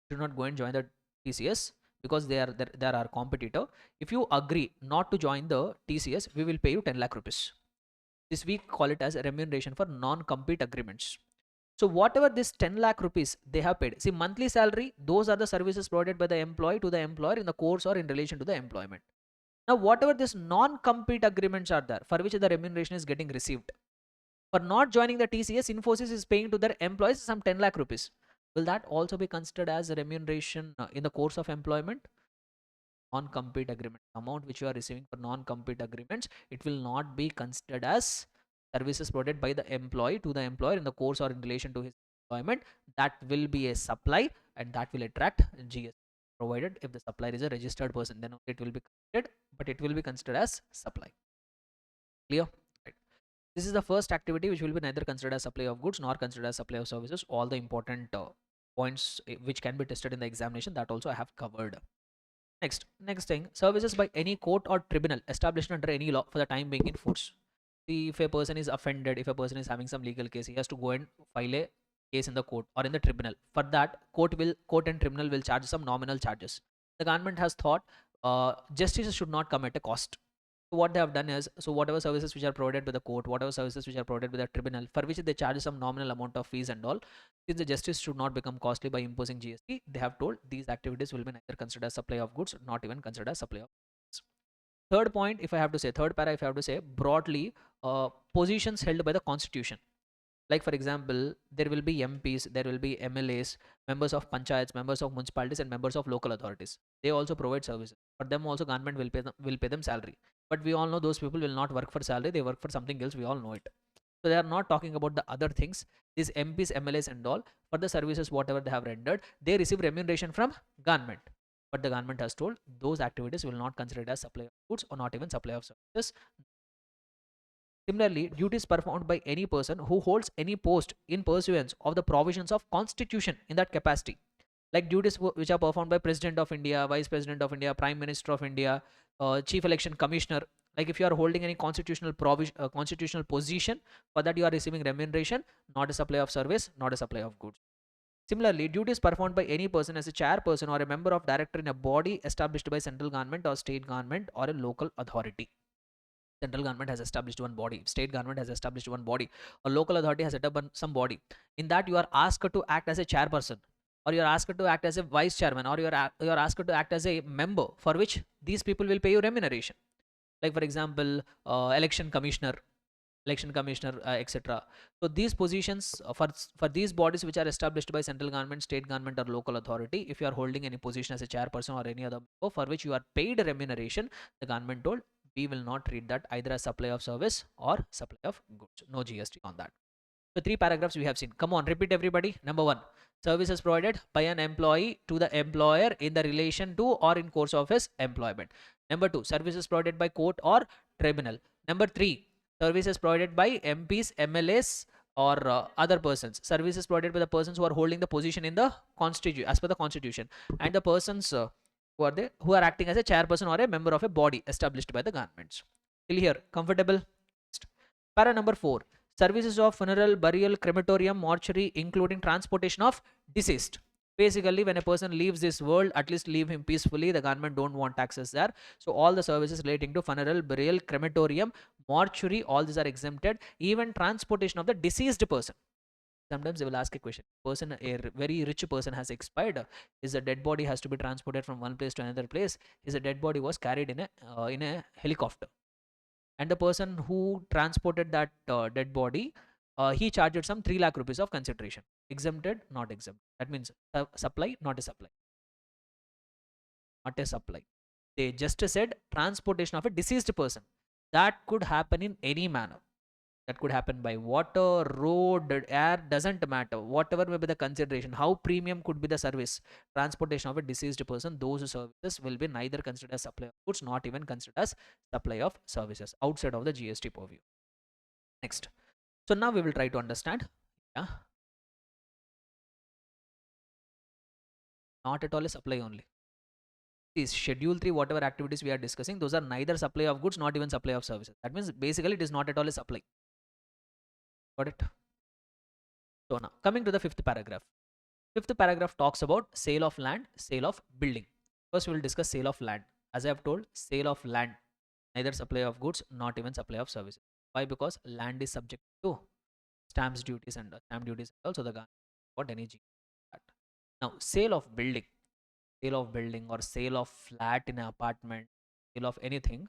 You should not go and join the TCS because they are our competitor. If you agree not to join the TCS, we will pay you 10 lakh rupees. This we call it as a remuneration for non-compete agreements. So whatever this 10 lakh rupees they have paid, see monthly salary, those are the services provided by the employee to the employer in the course or in relation to the employment. Now whatever this non-compete agreements are there for which the remuneration is getting received, for not joining the TCS, Infosys is paying to their employees some 10 lakh rupees. Will that also be considered as a remuneration in the course of employment? Non-compete agreement amount which you are receiving for non-compete agreements, it will not be considered as services provided by the employee to the employer in the course or in relation to his employment. That will be a supply, and that will attract GST, provided if the supplier is a registered person, then it will be considered, but it will be considered as supply. Clear? Right. This is the first activity which will be neither considered as supply of goods nor considered as supply of services. All the important points which can be tested in the examination, that also I have covered. Next thing, services by any court or tribunal established under any law for the time being in foods. See, if a person is offended, if a person is having some legal case, he has to go and file a case in the court or in the tribunal. For that, court and tribunal will charge some nominal charges. The government has thought justice should not come at a cost. So what they have done is, so whatever services which are provided by the court, whatever services which are provided by the tribunal, for which they charge some nominal amount of fees and all, since the justice should not become costly by imposing GST, they have told these activities will be neither considered as supply of goods, not even considered as supply of goods. Third point, if I have to say, third para, if I have to say broadly, positions held by the constitution. Like for example, there will be MPs, there will be MLAs, members of panchayats, members of municipalities, and members of local authorities. They also provide services. For them also, government will pay them salary. But we all know those people will not work for salary; they work for something else. We all know it. So they are not talking about the other things. These MPs, MLAs, and all, for the services whatever they have rendered, they receive remuneration from government. But the government has told those activities will not considered as supply of goods or not even supply of services. Similarly, duties performed by any person who holds any post in pursuance of the provisions of constitution in that capacity, like duties which are performed by President of India, Vice President of India, Prime Minister of India, Chief Election Commissioner. Like if you are holding any constitutional constitutional position, for that you are receiving remuneration, not a supply of service, not a supply of goods. Similarly, duties performed by any person as a chairperson or a member of director in a body established by central government or state government or a local authority. Central government has established one body, state government has established one body, or local authority has set up some body. In that, you are asked to act as a chairperson, or you are asked to act as a vice chairman, or you are asked to act as a member, for which these people will pay you remuneration. Like for example, election commissioner, etc. So these positions, for these bodies which are established by central government, state government, or local authority, if you are holding any position as a chairperson or any other member for which you are paid remuneration, the government told we will not treat that either as supply of service or supply of goods. No GST on that. So three paragraphs we have seen. Come on, repeat everybody. Number one, services provided by an employee to the employer in the relation to or in course of his employment. Number two, services provided by court or tribunal. Number three, services provided by MPs, MLAs, or other persons. Services provided by the persons who are holding the position in the constitution, as per the constitution, and the persons who are acting as a chairperson or a member of a body established by the governments. Till here, comfortable? Para number 4, services of funeral, burial, crematorium, mortuary, including transportation of deceased. Basically, when a person leaves this world, at least leave him peacefully. The government don't want taxes there. So all the services relating to funeral, burial, crematorium, mortuary, all these are exempted. Even transportation of the deceased person. Sometimes they will ask a question. A very rich person has expired. His dead body has to be transported from one place to another place. His dead body was carried in a helicopter, and the person who transported that dead body, he charged some 3 lakh rupees of consideration. Exempted, not exempt. That means supply, not a supply. Not a supply. They just said transportation of a deceased person. That could happen in any manner. That could happen by water, road, air, doesn't matter. Whatever may be the consideration, how premium could be the service, transportation of a deceased person, those services will be neither considered as supply of goods, not even considered as supply of services outside of the GST purview. Next. So now we will try to understand. Yeah. Not at all a supply only. Is schedule 3, whatever activities we are discussing, those are neither supply of goods, not even supply of services. That means basically it is not at all a supply. Got it? So now coming to the 5th paragraph. 5th paragraph talks about sale of land, sale of building. First we will discuss sale of land. As I have told, sale of land, neither supply of goods, not even supply of services. Why? Because land is subject to stamps duties and stamp duties, also the government got any G. Now sale of building or sale of flat in an apartment, sale of anything,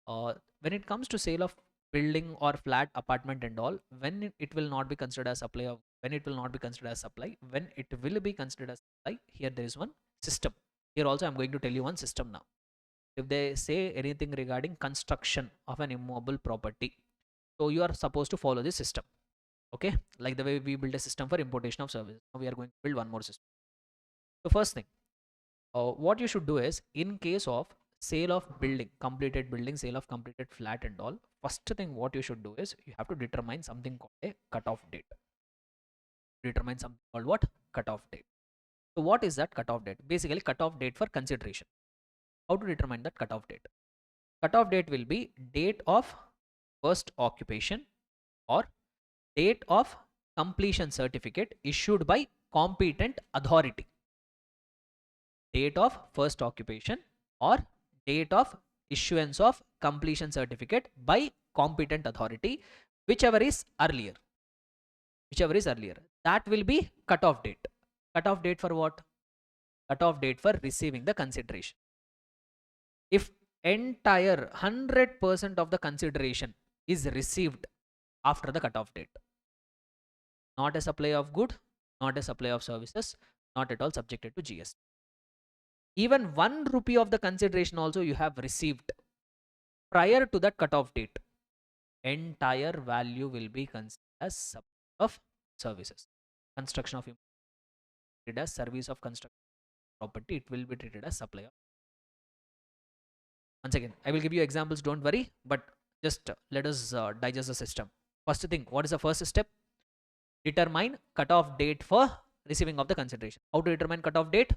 when it comes to sale of building or flat, apartment and all, when it will not be considered as supply of, when it will not be considered as supply, when it will be considered as supply, here there is one system. Here also I'm going to tell you one system now. If they say anything regarding construction of an immovable property, so you are supposed to follow this system. Okay, like the way we build a system for importation of services, now we are going to build one more system. So first thing, what you should do is, in case of sale of building, completed building, sale of completed flat and all, first thing what you should do is you have to determine something called a cutoff date. Determine something called what? Cutoff date. So what is that cutoff date? Basically cutoff date for consideration. How to determine that cutoff date? Cutoff date will be date of first occupation or date of completion certificate issued by competent authority. Date of first occupation or date of issuance of completion certificate by competent authority, whichever is earlier. Whichever is earlier. That will be cutoff date. Cutoff date for what? Cutoff date for receiving the consideration. If entire 100% of the consideration is received after the cutoff date, not a supply of good, not a supply of services, not at all subjected to GST. Even 1 rupee of the consideration also you have received prior to that cutoff date, entire value will be considered as supply of services. Construction of treated as service of construction property, it will be treated as supply of. Once again, I will give you examples, don't worry, but just let us digest the system. First thing, what is the first step? Determine cutoff date for receiving of the consideration. How to determine cutoff date?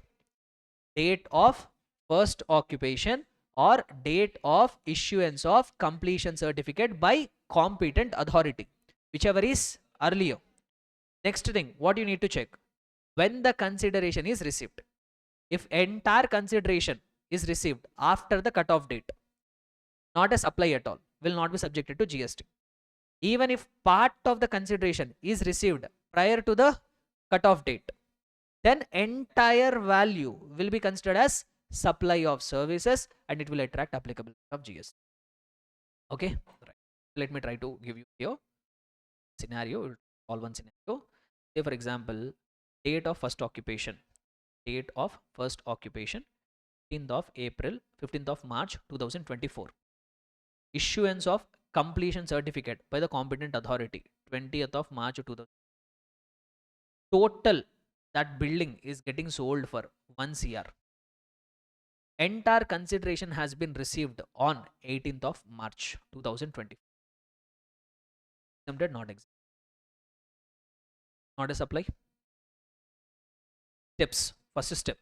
Date of first occupation or date of issuance of completion certificate by competent authority, whichever is earlier. Next thing, what you need to check? When the consideration is received. If entire consideration is received after the cutoff date, not a supply at all, will not be subjected to GST. Even if part of the consideration is received prior to the cutoff date, then entire value will be considered as supply of services and it will attract applicable of GST. Okay, right. Let me try to give you here scenario, all one scenario. Say for example, date of first occupation. Date of first occupation 15th of April, 15th of March 2024. Issuance of completion certificate by the competent authority 20th of March 2000. Total that building is getting sold for 1 CR. Entire consideration has been received on 18th of March 2020. Exempted, not exempt. Not a supply. Steps. First step.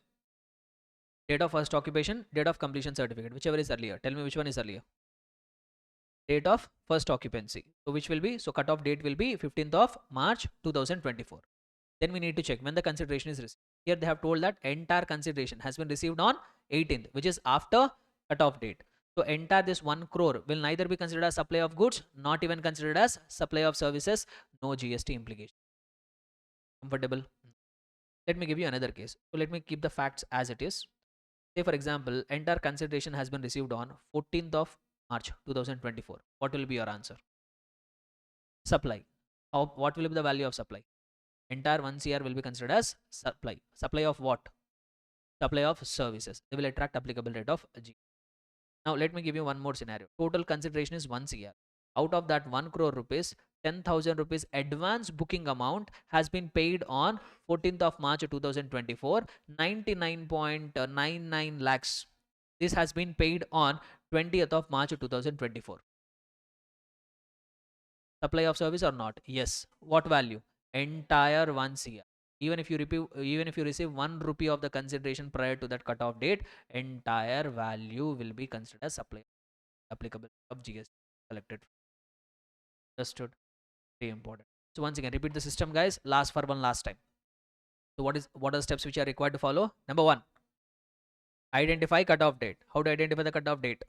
Date of first occupation, date of completion certificate, whichever is earlier. Tell me which one is earlier. Date of first occupancy. So which will be, so cutoff date will be 15th of March 2024. Then we need to check when the consideration is received. Here they have told that entire consideration has been received on 18th, which is after cutoff date. So entire this 1 crore will neither be considered as supply of goods, not even considered as supply of services, no GST implication. Comfortable? Let me give you another case. So let me keep the facts as it is. Say for example, entire consideration has been received on 14th of March 2024. What will be your answer? Supply. What will be the value of supply? Entire 1 CR will be considered as supply. Supply of what? Supply of services. They will attract applicable rate of G. Now let me give you one more scenario. Total consideration is 1 CR. Out of that 1 crore rupees, 10,000 rupees advance booking amount has been paid on 14th of March 2024. 99.99 lakhs. This has been paid on 20th of March 2024. Supply of service or not? Yes. What value? Entire 1 CR. Even if you receive 1 rupee of the consideration prior to that cutoff date, entire value will be considered as supply applicable of GST collected. Understood? Very important. So once again, repeat the system, guys. Last for one last time. So what are the steps which are required to follow? Number 1, identify cutoff date. How to identify the cutoff date?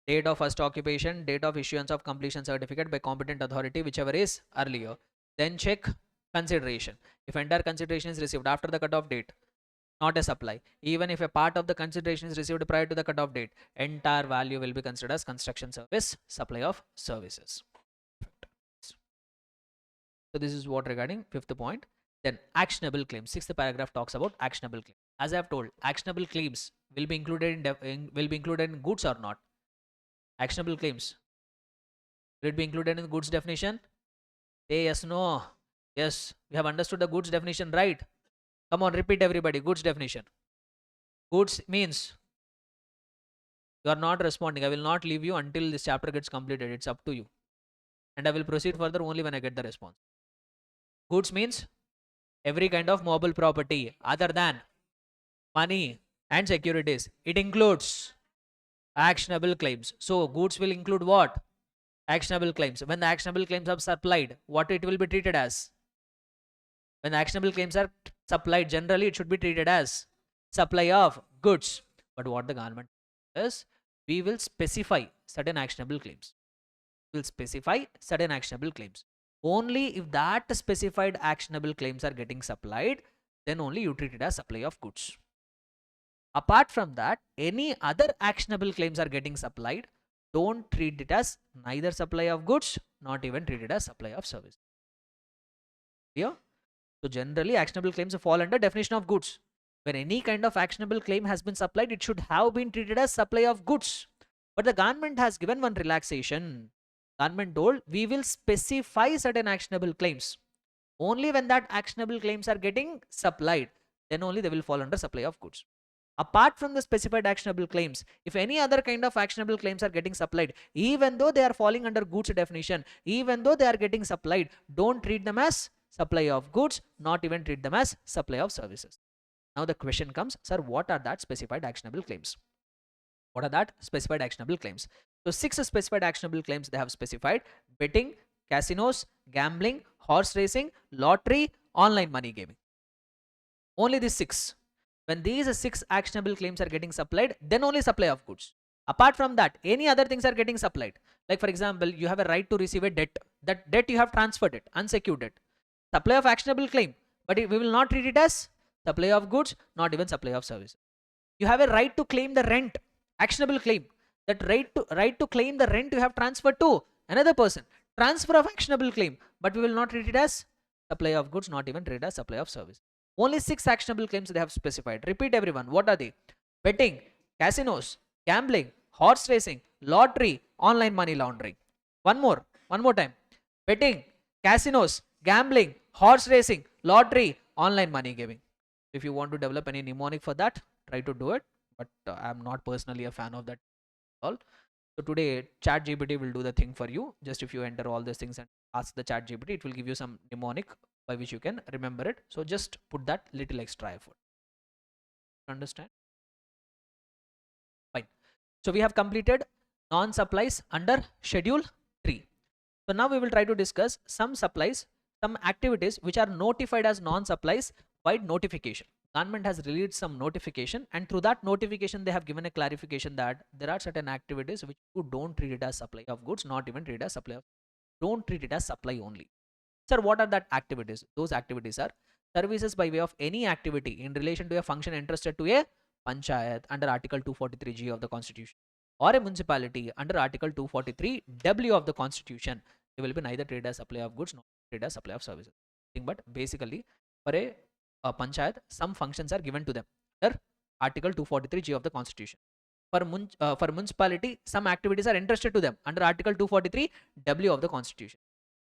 Date of first occupation, date of issuance of completion certificate by competent authority, whichever is earlier. Then check consideration. If entire consideration is received after the cutoff date, not a supply. Even if a part of the consideration is received prior to the cutoff date, entire value will be considered as construction service, supply of services. So this is what regarding 5th point. Then actionable claims. 6th paragraph talks about actionable claims. As I have told, actionable claims will be included in goods or not? Actionable claims, will it be included in the goods definition? Say yes, no. Yes, we have understood the goods definition, right? Come on, repeat everybody. Goods definition. Goods means, you are not responding. I will not leave you until this chapter gets completed. It's up to you. And I will proceed further only when I get the response. Goods means every kind of mobile property other than money and securities. It includes actionable claims. So goods will include what? Actionable claims. When the actionable claims are supplied, what it will be treated as? When the actionable claims are supplied, generally it should be treated as supply of goods. But what the government does, we will specify certain actionable claims. Will specify certain actionable claims. Only if that specified actionable claims are getting supplied, then only you treat it as supply of goods. Apart from that, any other actionable claims are getting supplied, don't treat it as neither supply of goods, not even treat it as supply of service. Clear? So generally actionable claims fall under definition of goods. When any kind of actionable claim has been supplied, it should have been treated as supply of goods. But the government has given one relaxation. Government told we will specify certain actionable claims. Only when that actionable claims are getting supplied, then only they will fall under supply of goods. Apart from the specified actionable claims, if any other kind of actionable claims are getting supplied, even though they are falling under goods definition, even though they are getting supplied, don't treat them as supply of goods, not even treat them as supply of services. Now the question comes, sir, what are that specified actionable claims? What are that specified actionable claims? So 6 specified actionable claims they have specified: betting, casinos, gambling, horse racing, lottery, online money gaming. Only these 6. When these 6 actionable claims are getting supplied, then only supply of goods. Apart from that, any other things are getting supplied. Like for example, you have a right to receive a debt. That debt you have transferred it, unsecured debt. Supply of actionable claim, but we will not treat it as supply of goods, not even supply of service. You have a right to claim the rent, actionable claim. That right to claim the rent you have transferred to another person. Transfer of actionable claim, but we will not treat it as supply of goods, not even treat it as supply of service. Only 6 actionable claims they have specified. Repeat everyone. What are they? Betting, casinos, gambling, horse racing, lottery, online money laundering. One more time. Betting, casinos, gambling, horse racing, lottery, online money gaming. If you want to develop any mnemonic for that, try to do it. But I'm not personally a fan of that at all. So today ChatGPT will do the thing for you. Just if you enter all these things and ask the ChatGPT, it will give you some mnemonic by which you can remember it. So just put that little extra effort. Understand? Fine. So we have completed non-supplies under schedule 3. So now we will try to discuss some supplies, some activities which are notified as non-supplies by notification. Government has released some notification, and through that notification they have given a clarification that there are certain activities which you don't treat it as supply of goods, not even treat it as supply of, don't treat it as supply only. Sir, what are that activities? Those activities are services by way of any activity in relation to a function entrusted to a panchayat under Article 243G of the Constitution, or a municipality under Article 243W of the Constitution. They will be neither treated as supply of goods nor treated as supply of services. But basically, for a panchayat, some functions are given to them under Article 243G of the Constitution. For municipality, some activities are entrusted to them under Article 243W of the Constitution.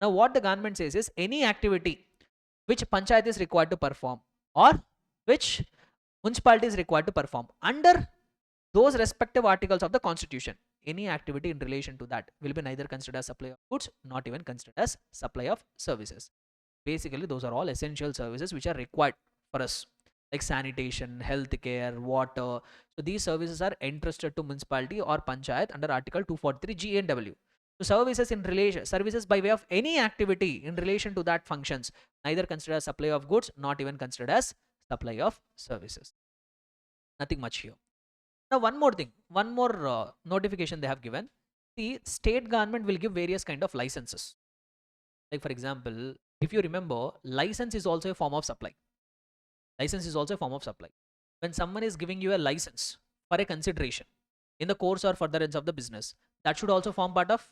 Now, what the government says is any activity which panchayat is required to perform, or which municipality is required to perform under those respective articles of the Constitution, any activity in relation to that will be neither considered as supply of goods, not even considered as supply of services. Basically, those are all essential services which are required for us, like sanitation, healthcare, water. So these services are entrusted to municipality or panchayat under Article 243 G and W. So services by way of any activity in relation to that functions, neither considered as supply of goods, not even considered as supply of services. Nothing much here. Now one more thing, one more notification they have given. The state government will give various kind of licenses. Like for example, if you remember, license is also a form of supply. License is also a form of supply. When someone is giving you a license for a consideration in the course or furtherance of the business, that should also form part of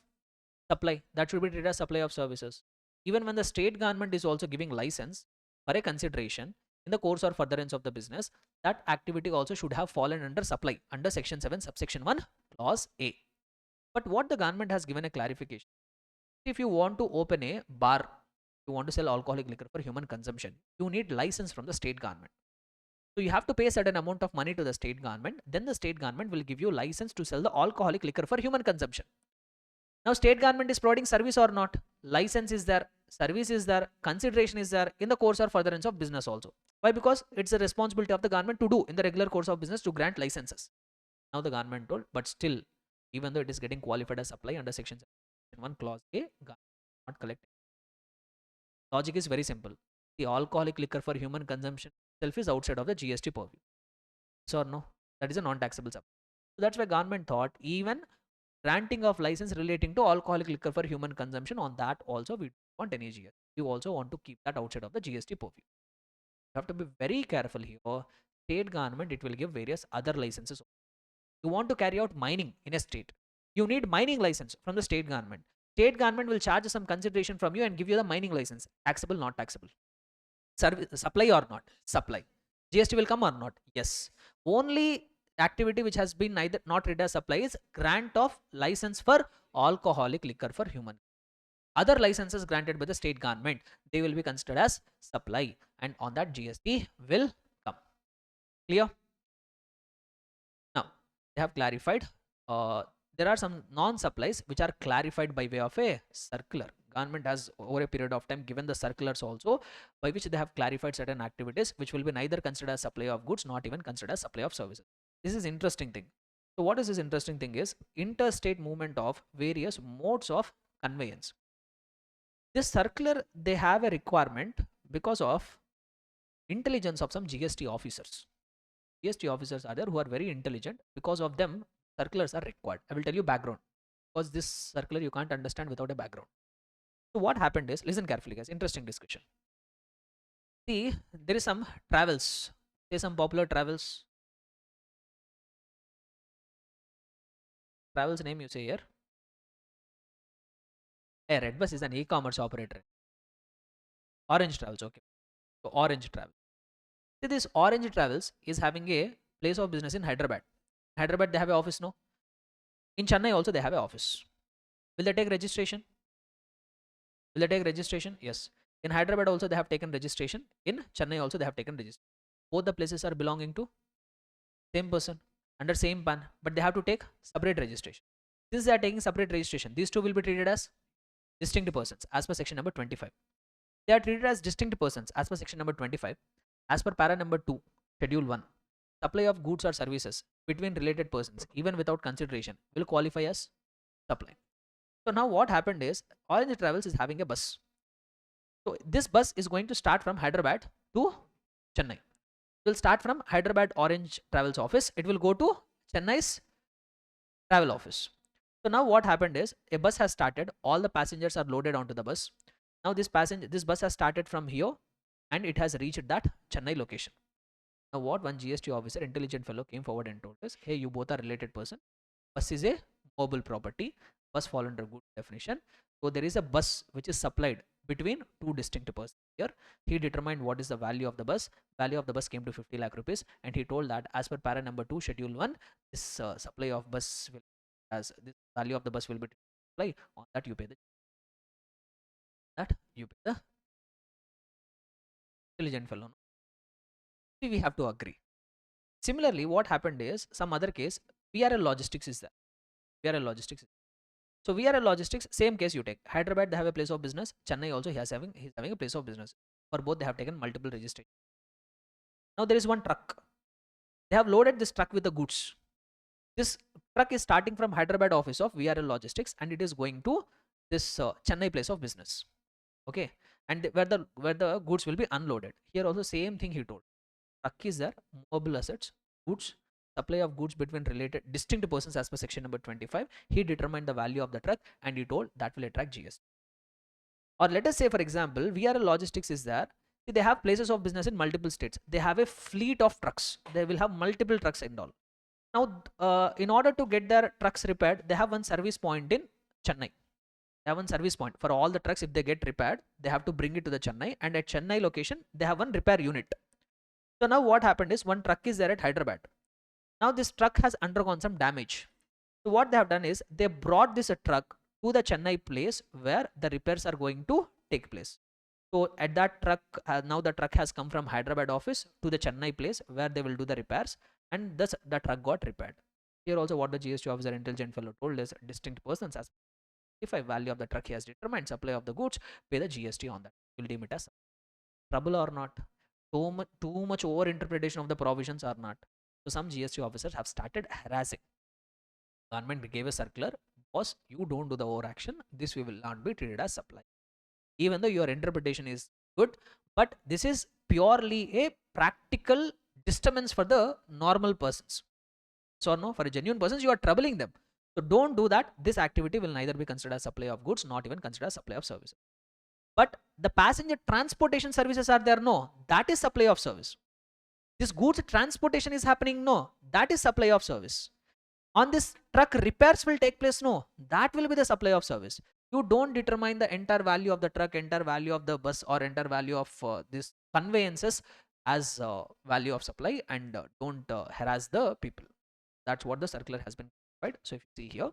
supply. That should be treated as supply of services. Even when the state government is also giving license for a consideration in the course or furtherance of the business, that activity also should have fallen under supply under section 7 subsection 1 clause A. But what the government has given a clarification, if you want to open a bar, you want to sell alcoholic liquor for human consumption, you need license from the state government. So you have to pay a certain amount of money to the state government, then the state government will give you license to sell the alcoholic liquor for human consumption. Now state government is providing service or not? License is there, service is there, consideration is there in the course or furtherance of business also. Why? Because it's a responsibility of the government to do in the regular course of business to grant licenses. Now the government told, but still, even though it is getting qualified as supply under section 1 clause A, government not collect. Logic is very simple. The alcoholic liquor for human consumption itself is outside of the GST purview. So or no? That is a non-taxable substance. So that's why government thought even granting of license relating to alcoholic liquor for human consumption, on that also we don't want any GST. We also want to keep that outside of the GST purview. You have to be very careful here. State government, it will give various other licenses. You want to carry out mining in a state, you need mining license from the state government. State government will charge some consideration from you and give you the mining license. Taxable, not taxable? Service, supply or not? Supply. GST will come or not? Yes. Only activity which has been neither not treated as supply is grant of license for alcoholic liquor for human. Other licenses granted by the state government, they will be considered as supply, and on that GST will come. Clear? Now they have clarified. There are some non-supplies which are clarified by way of a circular. Government has over a period of time given the circulars also, by which they have clarified certain activities which will be neither considered as supply of goods, not even considered as supply of services. This is interesting thing. So what is this interesting thing is interstate movement of various modes of conveyance. This circular, they have a requirement because of intelligence of some GST officers. GST officers are there who are very intelligent. Because of them, circulars are required. I will tell you background, because this circular you can't understand without a background. So what happened is, listen carefully guys, interesting discussion. See, there is some travels. Say some popular travels. Travels name you say here. Hey, Redbus is an e-commerce operator. Orange Travels, okay. So Orange Travel. See, this Orange Travels is having a place of business in Hyderabad. Hyderabad they have an office, no? In Chennai also they have an office. Will they take registration? Will they take registration? Yes. In Hyderabad also they have taken registration. In Chennai also they have taken registration. Both the places are belonging to same person under same PAN, but they have to take separate registration. Since they are taking separate registration, these two will be treated as distinct persons as per section number 25. They are treated as distinct persons as per section number 25. As per para number 2, schedule 1, supply of goods or services between related persons even without consideration will qualify as supply. So now what happened is, Orange Travels is having a bus. So this bus is going to start from Hyderabad to Chennai. It will start from Hyderabad Orange Travels office. It will go to Chennai's travel office. So now what happened is, a bus has started. All the passengers are loaded onto the bus. Now this bus has started from here and it has reached that Chennai location. Now what one GST officer, intelligent fellow, came forward and told us, hey, you both are related person. Bus is a mobile property. Bus fall under good definition. So there is a bus which is supplied between two distinct persons. Here he determined what is the value of the bus. Value of the bus came to 50 lakh rupees, and he told that as per para number 2 schedule 1, this supply of bus will, as this value of the bus will be supply, on that you pay the intelligent fellow. See, we have to agree. Similarly, what happened is, some other case, VRL Logistics is there. VRL Logistics. So VRL Logistics, same case you take. Hyderabad they have a place of business. Chennai also he's having a place of business. For both they have taken multiple registration. Now there is one truck. They have loaded this truck with the goods. This truck is starting from Hyderabad office of VRL Logistics and it is going to this Chennai place of business. Okay, and where the goods will be unloaded. Here also same thing he told. Truck is there, mobile assets, goods, supply of goods between related distinct persons as per section number 25. He determined the value of the truck and he told that will attract GST. Or let us say, for example, VRL Logistics is there. See, they have places of business in multiple states. They have a fleet of trucks. They will have multiple trucks and all. Now, in order to get their trucks repaired, they have one service point in Chennai. They have one service point for all the trucks. If they get repaired, they have to bring it to the Chennai, and at Chennai location, they have one repair unit. So now what happened is, one truck is there at Hyderabad. Now this truck has undergone some damage. So what they have done is, they brought this truck to the Chennai place where the repairs are going to take place. So at that truck, now the truck has come from Hyderabad office to the Chennai place where they will do the repairs, and thus the truck got repaired. Here also what the GST officer, intelligent fellow, told is, distinct persons as if a value of the truck he has determined, supply of the goods, pay the GST on that. Will deem it as trouble or not? Too much over interpretation of the provisions or not? So some GST officers have started harassing. Government gave a circular, because you don't do the overaction, this will not be treated as supply. Even though your interpretation is good, but this is purely a practical disturbance for the normal persons. So no, for a genuine persons, you are troubling them. So don't do that. This activity will neither be considered as supply of goods, not even considered as supply of services. But the passenger transportation services are there, no, that is supply of service. This goods transportation is happening, no, that is supply of service. On this truck repairs will take place, no, that will be the supply of service. You don't determine the entire value of the truck, entire value of the bus, or entire value of this conveyances as value of supply, and don't harass the people. That's what the circular has been clarified. So if you see here,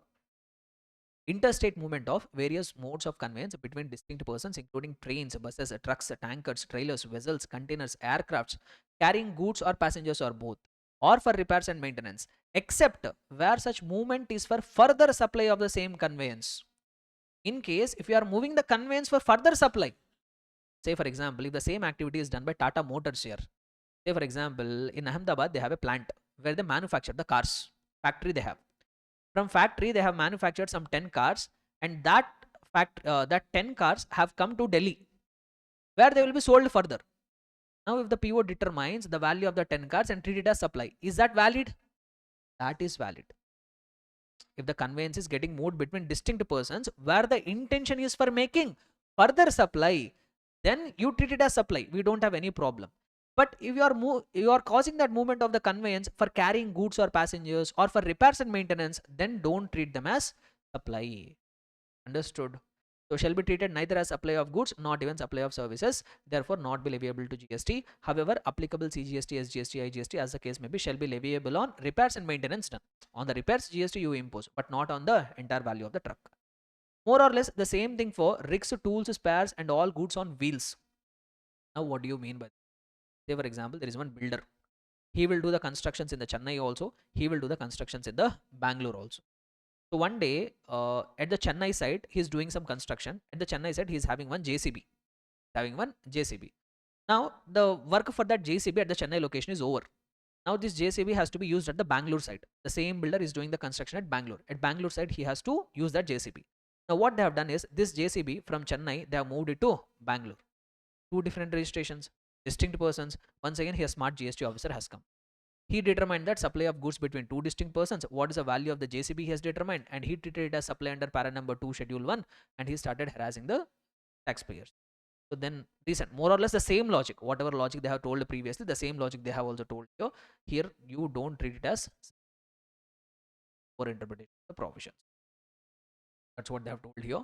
interstate movement of various modes of conveyance between distinct persons, including trains, buses, trucks, tankers, trailers, vessels, containers, aircrafts, carrying goods or passengers or both, or for repairs and maintenance, except where such movement is for further supply of the same conveyance. In case if you are moving the conveyance for further supply, say for example, if the same activity is done by Tata Motors here, say for example, in Ahmedabad they have a plant where they manufacture the cars, factory they have. From factory they have manufactured some 10 cars, and that 10 cars have come to Delhi, where they will be sold further. Now if the PO determines the value of the 10 cars and treat it as supply, is that valid? That is valid. If the conveyance is getting moved between distinct persons where the intention is for making further supply, then you treat it as supply, we don't have any problem. But if you are causing that movement of the conveyance for carrying goods or passengers or for repairs and maintenance, then don't treat them as supply. Understood? So shall be treated neither as supply of goods, not even supply of services, therefore not be leviable to GST. However, applicable CGST, SGST, IGST as the case may be shall be leviable on repairs and maintenance done. On the repairs, GST you impose, but not on the entire value of the truck. More or less the same thing for rigs, tools, spares and all goods on wheels. Now what do you mean by that? Say for example, there is one builder. He will do the constructions in the Chennai also. He will do the constructions in the Bangalore also. So one day at the Chennai side, he is doing some construction. At the Chennai side, he is having one JCB. Now the work for that JCB at the Chennai location is over. Now this JCB has to be used at the Bangalore side. The same builder is doing the construction at Bangalore. At Bangalore side, he has to use that JCB. Now what they have done is this JCB from Chennai, they have moved it to Bangalore. Two different registrations, distinct persons. Once again, here smart GST officer has come. He determined that supply of goods between two distinct persons. What is the value of the JCB he has determined, and he treated it as supply under para number 2 schedule 1, and he started harassing the taxpayers. So then recent, more or less the same logic, whatever logic they have told previously, the same logic they have also told you. Here you don't treat it as for interpretation of the provisions. That's what they have told here.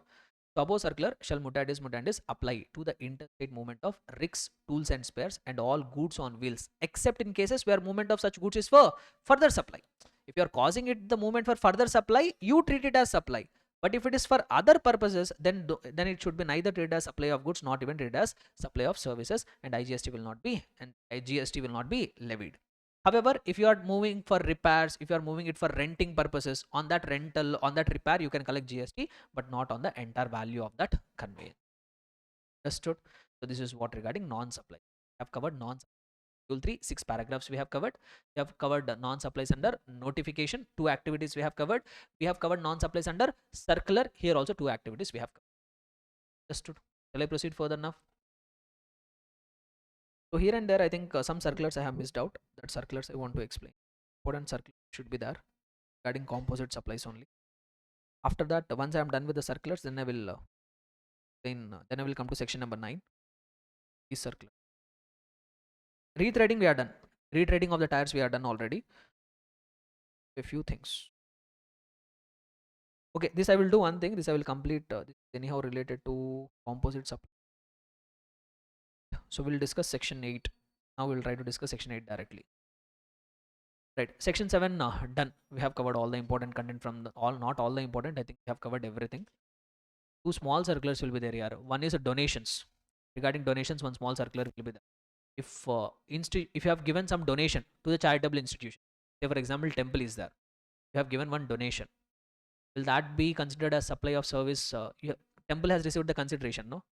So above circular shall mutandis apply to the interstate movement of rigs, tools and spares and all goods on wheels, except in cases where movement of such goods is for further supply. If you are causing it the movement for further supply, you treat it as supply. But if it is for other purposes, then it should be neither treated as supply of goods, not even treated as supply of services, and IGST will not be, and GST will not be levied. However, if you are moving for repairs, if you are moving it for renting purposes, on that rental, on that repair, you can collect GST, but not on the entire value of that conveyance. Understood? So this is what regarding non-supply. I have covered non-supply. Rule 3, 6 paragraphs we have covered. We have covered non-supplies under notification, 2 activities we have covered. We have covered non-supplies under circular. Here also 2 activities we have covered. Understood? Shall I proceed further now? So here and there, I think some circulars I have missed out. That circulars I want to explain. Important circular should be there regarding composite supplies only. After that, once I am done with the circulars, then I will then I will come to section number 9. Is circular. Rethreading we are done. Retreading of the tires we are done already. A few things. Okay, this I will do one thing. This I will complete. This anyhow related to composite supply. So we'll discuss section 8. Now we'll try to discuss section 8 directly. Right, section 7 done. We have covered all the important content from the not all the important. I think we have covered everything. 2 small circulars will be there here. One is donations. Regarding donations, one small circular will be there. If you have given some donation to the charitable institution, say for example temple is there, you have given one donation, will that be considered as supply of service? Temple has received the consideration, no?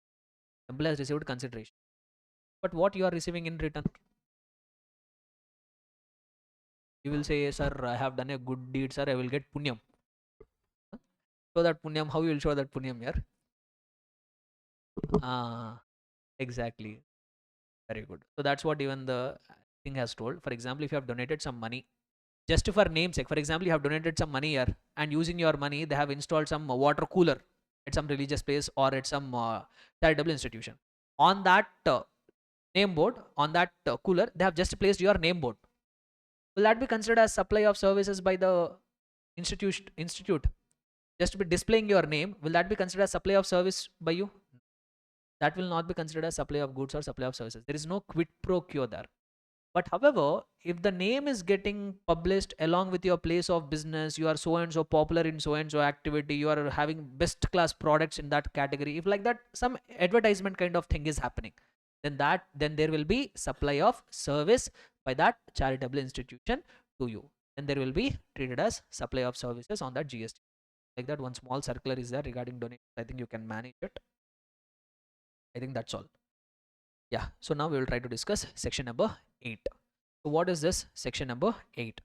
Temple has received consideration, but what you are receiving in return? You will say, sir, I have done a good deed, sir, I will get punyam. Show that punyam. How you will show that punyam here? Ah, exactly. Very good. So that's what even the thing has told. For example, if you have donated some money, just for namesake, for example, you have donated some money here, and using your money, they have installed some water cooler at some religious place or at some charitable institution. On that name board, on that cooler, they have just placed your name board. Will that be considered as supply of services by the institute? Just be displaying your name, will that be considered as supply of service by you? That will not be considered as supply of goods or supply of services. There is no quid pro quo there. But however, if the name is getting published along with your place of business, you are so and so popular in so and so activity, you are having best class products in that category, if like that some advertisement kind of thing is happening, then there will be supply of service by that charitable institution to you. Then there will be treated as supply of services on that GST. Like that, one small circular is there regarding donation. I think you can manage it. I think that's all. Yeah, so now we will try to discuss section number 8. So what is this section number 8?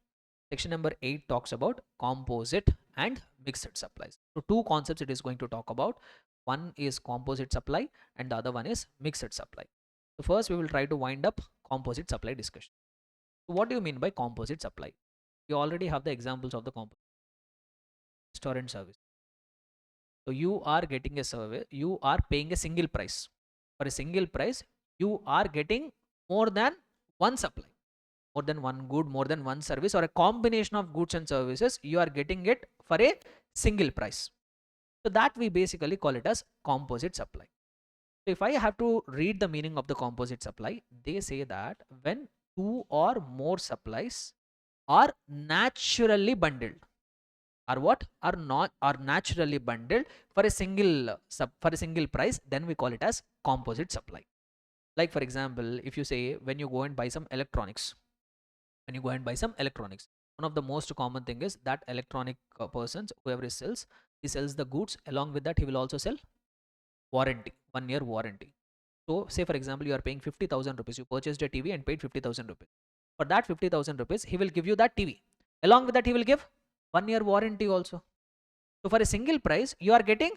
Section number 8 talks about composite and mixed supplies. So two concepts it is going to talk about. One is composite supply and the other one is mixed supply. So first we will try to wind up composite supply discussion. So what do you mean by composite supply? You already have the examples of the composite restaurant service. So you are getting a service, you are paying a single price. For a single price, you are getting more than one supply, more than one good, more than one service, or a combination of goods and services. You are getting it for a single price. So that we basically call it as composite supply. So if I have to read the meaning of the composite supply, they say that when two or more supplies are naturally bundled, are what are not are naturally bundled for a single price, then we call it as composite supply. Like for example, if you say when you go and buy some electronics, one of the most common thing is that electronic persons, whoever sells, he sells the goods, along with that he will also sell warranty, 1 year warranty. So say for example, you are paying 50,000 rupees, you purchased a TV and paid 50,000 rupees. For that 50,000 rupees, he will give you that TV, along with that he will give 1 year warranty also. So for a single price, you are getting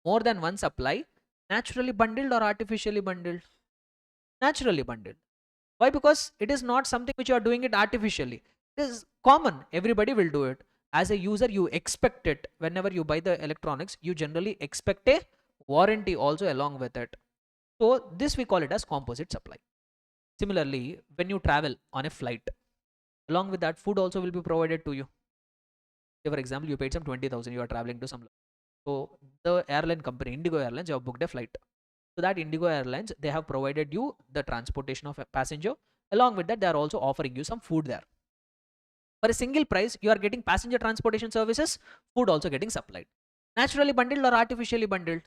more than one supply, naturally bundled or artificially bundled? Naturally bundled. Why? Because it is not something which you are doing it artificially. It is common. Everybody will do it. As a user, you expect it. Whenever you buy the electronics, you generally expect a warranty also along with it. So this we call it as composite supply. Similarly, when you travel on a flight, along with that, food also will be provided to you. Say for example, you paid some 20,000, you are traveling to some. So the airline company, Indigo Airlines, you have booked a flight. So that Indigo Airlines, they have provided you the transportation of a passenger. Along with that, they are also offering you some food there. For a single price, you are getting passenger transportation services, food also getting supplied. Naturally bundled or artificially bundled?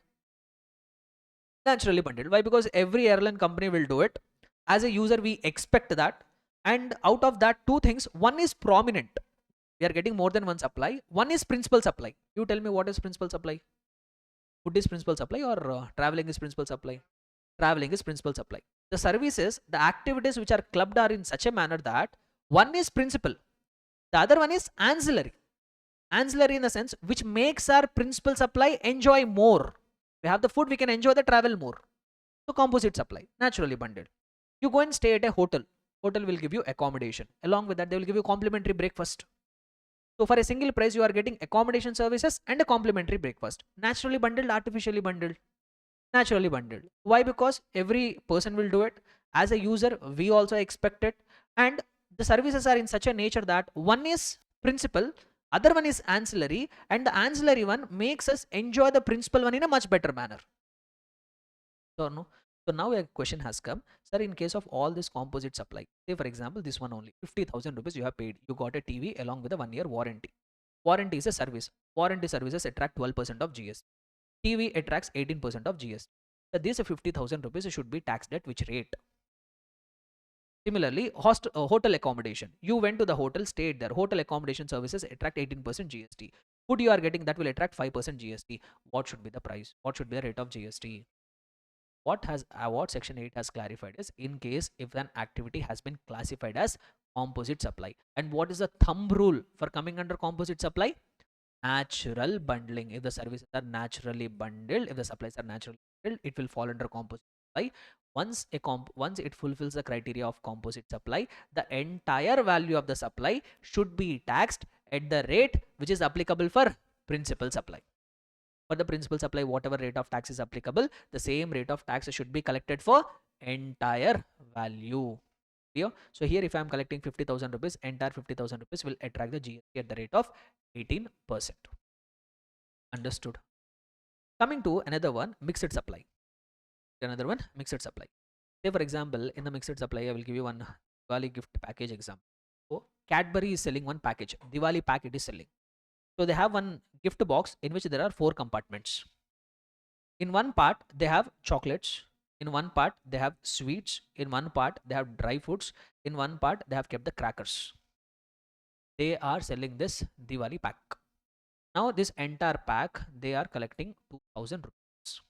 Naturally bundled. Why? Because every airline company will do it. As a user, we expect that. And out of that, two things. One is prominent. We are getting more than one supply. One is principal supply. You tell me, what is principal supply? Food is principal supply, or traveling is principal supply? Traveling is principal supply. The services, the activities which are clubbed are in such a manner that one is principal, the other one is ancillary. Ancillary in the sense which makes our principal supply enjoy more. We have the food, we can enjoy the travel more. So composite supply, naturally bundled. You go and stay at a hotel. Hotel will give you accommodation. Along with that, they will give you complimentary breakfast. So for a single price, you are getting accommodation services and a complimentary breakfast. Naturally bundled, artificially bundled? Naturally bundled. Why? Because every person will do it. As a user, we also expect it. And the services are in such a nature that one is principal, other one is ancillary, and the ancillary one makes us enjoy the principal one in a much better manner. So no. So now a question has come, sir, in case of all this composite supply, say for example, this one only, 50,000 rupees you have paid, you got a TV along with a 1 year warranty. Warranty is a service. Warranty services attract 12% of GST. TV attracts 18% of GST. So this 50,000 rupees should be taxed at which rate? Similarly, hotel accommodation. You went to the hotel, stayed there. Hotel accommodation services attract 18% GST. Food you are getting, that will attract 5% GST. What should be the price? What should be the rate of GST? What section 8 has clarified is, in case if an activity has been classified as composite supply. And what is the thumb rule for coming under composite supply? natural bundling. If the services are naturally bundled, if the supplies are naturally bundled, it will fall under composite supply. Once it fulfills the criteria of composite supply, the entire value of the supply should be taxed at the rate which is applicable for principal supply. For the principal supply, whatever rate of tax is applicable, the same rate of tax should be collected for entire value. Clear? So here if I am collecting 50,000 rupees, entire 50,000 rupees will attract the GST at the rate of 18%. Understood? Coming to another one, mixed supply. Another one, mixed supply. Say for example, in the mixed supply, I will give you one Diwali gift package example. So Cadbury is selling one package. Diwali pack it is selling. So they have one gift box in which there are 4 compartments. In one part they have chocolates, in one part they have sweets, in one part they have dry foods, in one part they have kept the crackers. They are selling this Diwali pack. Now this entire pack they are collecting 2000 rupees.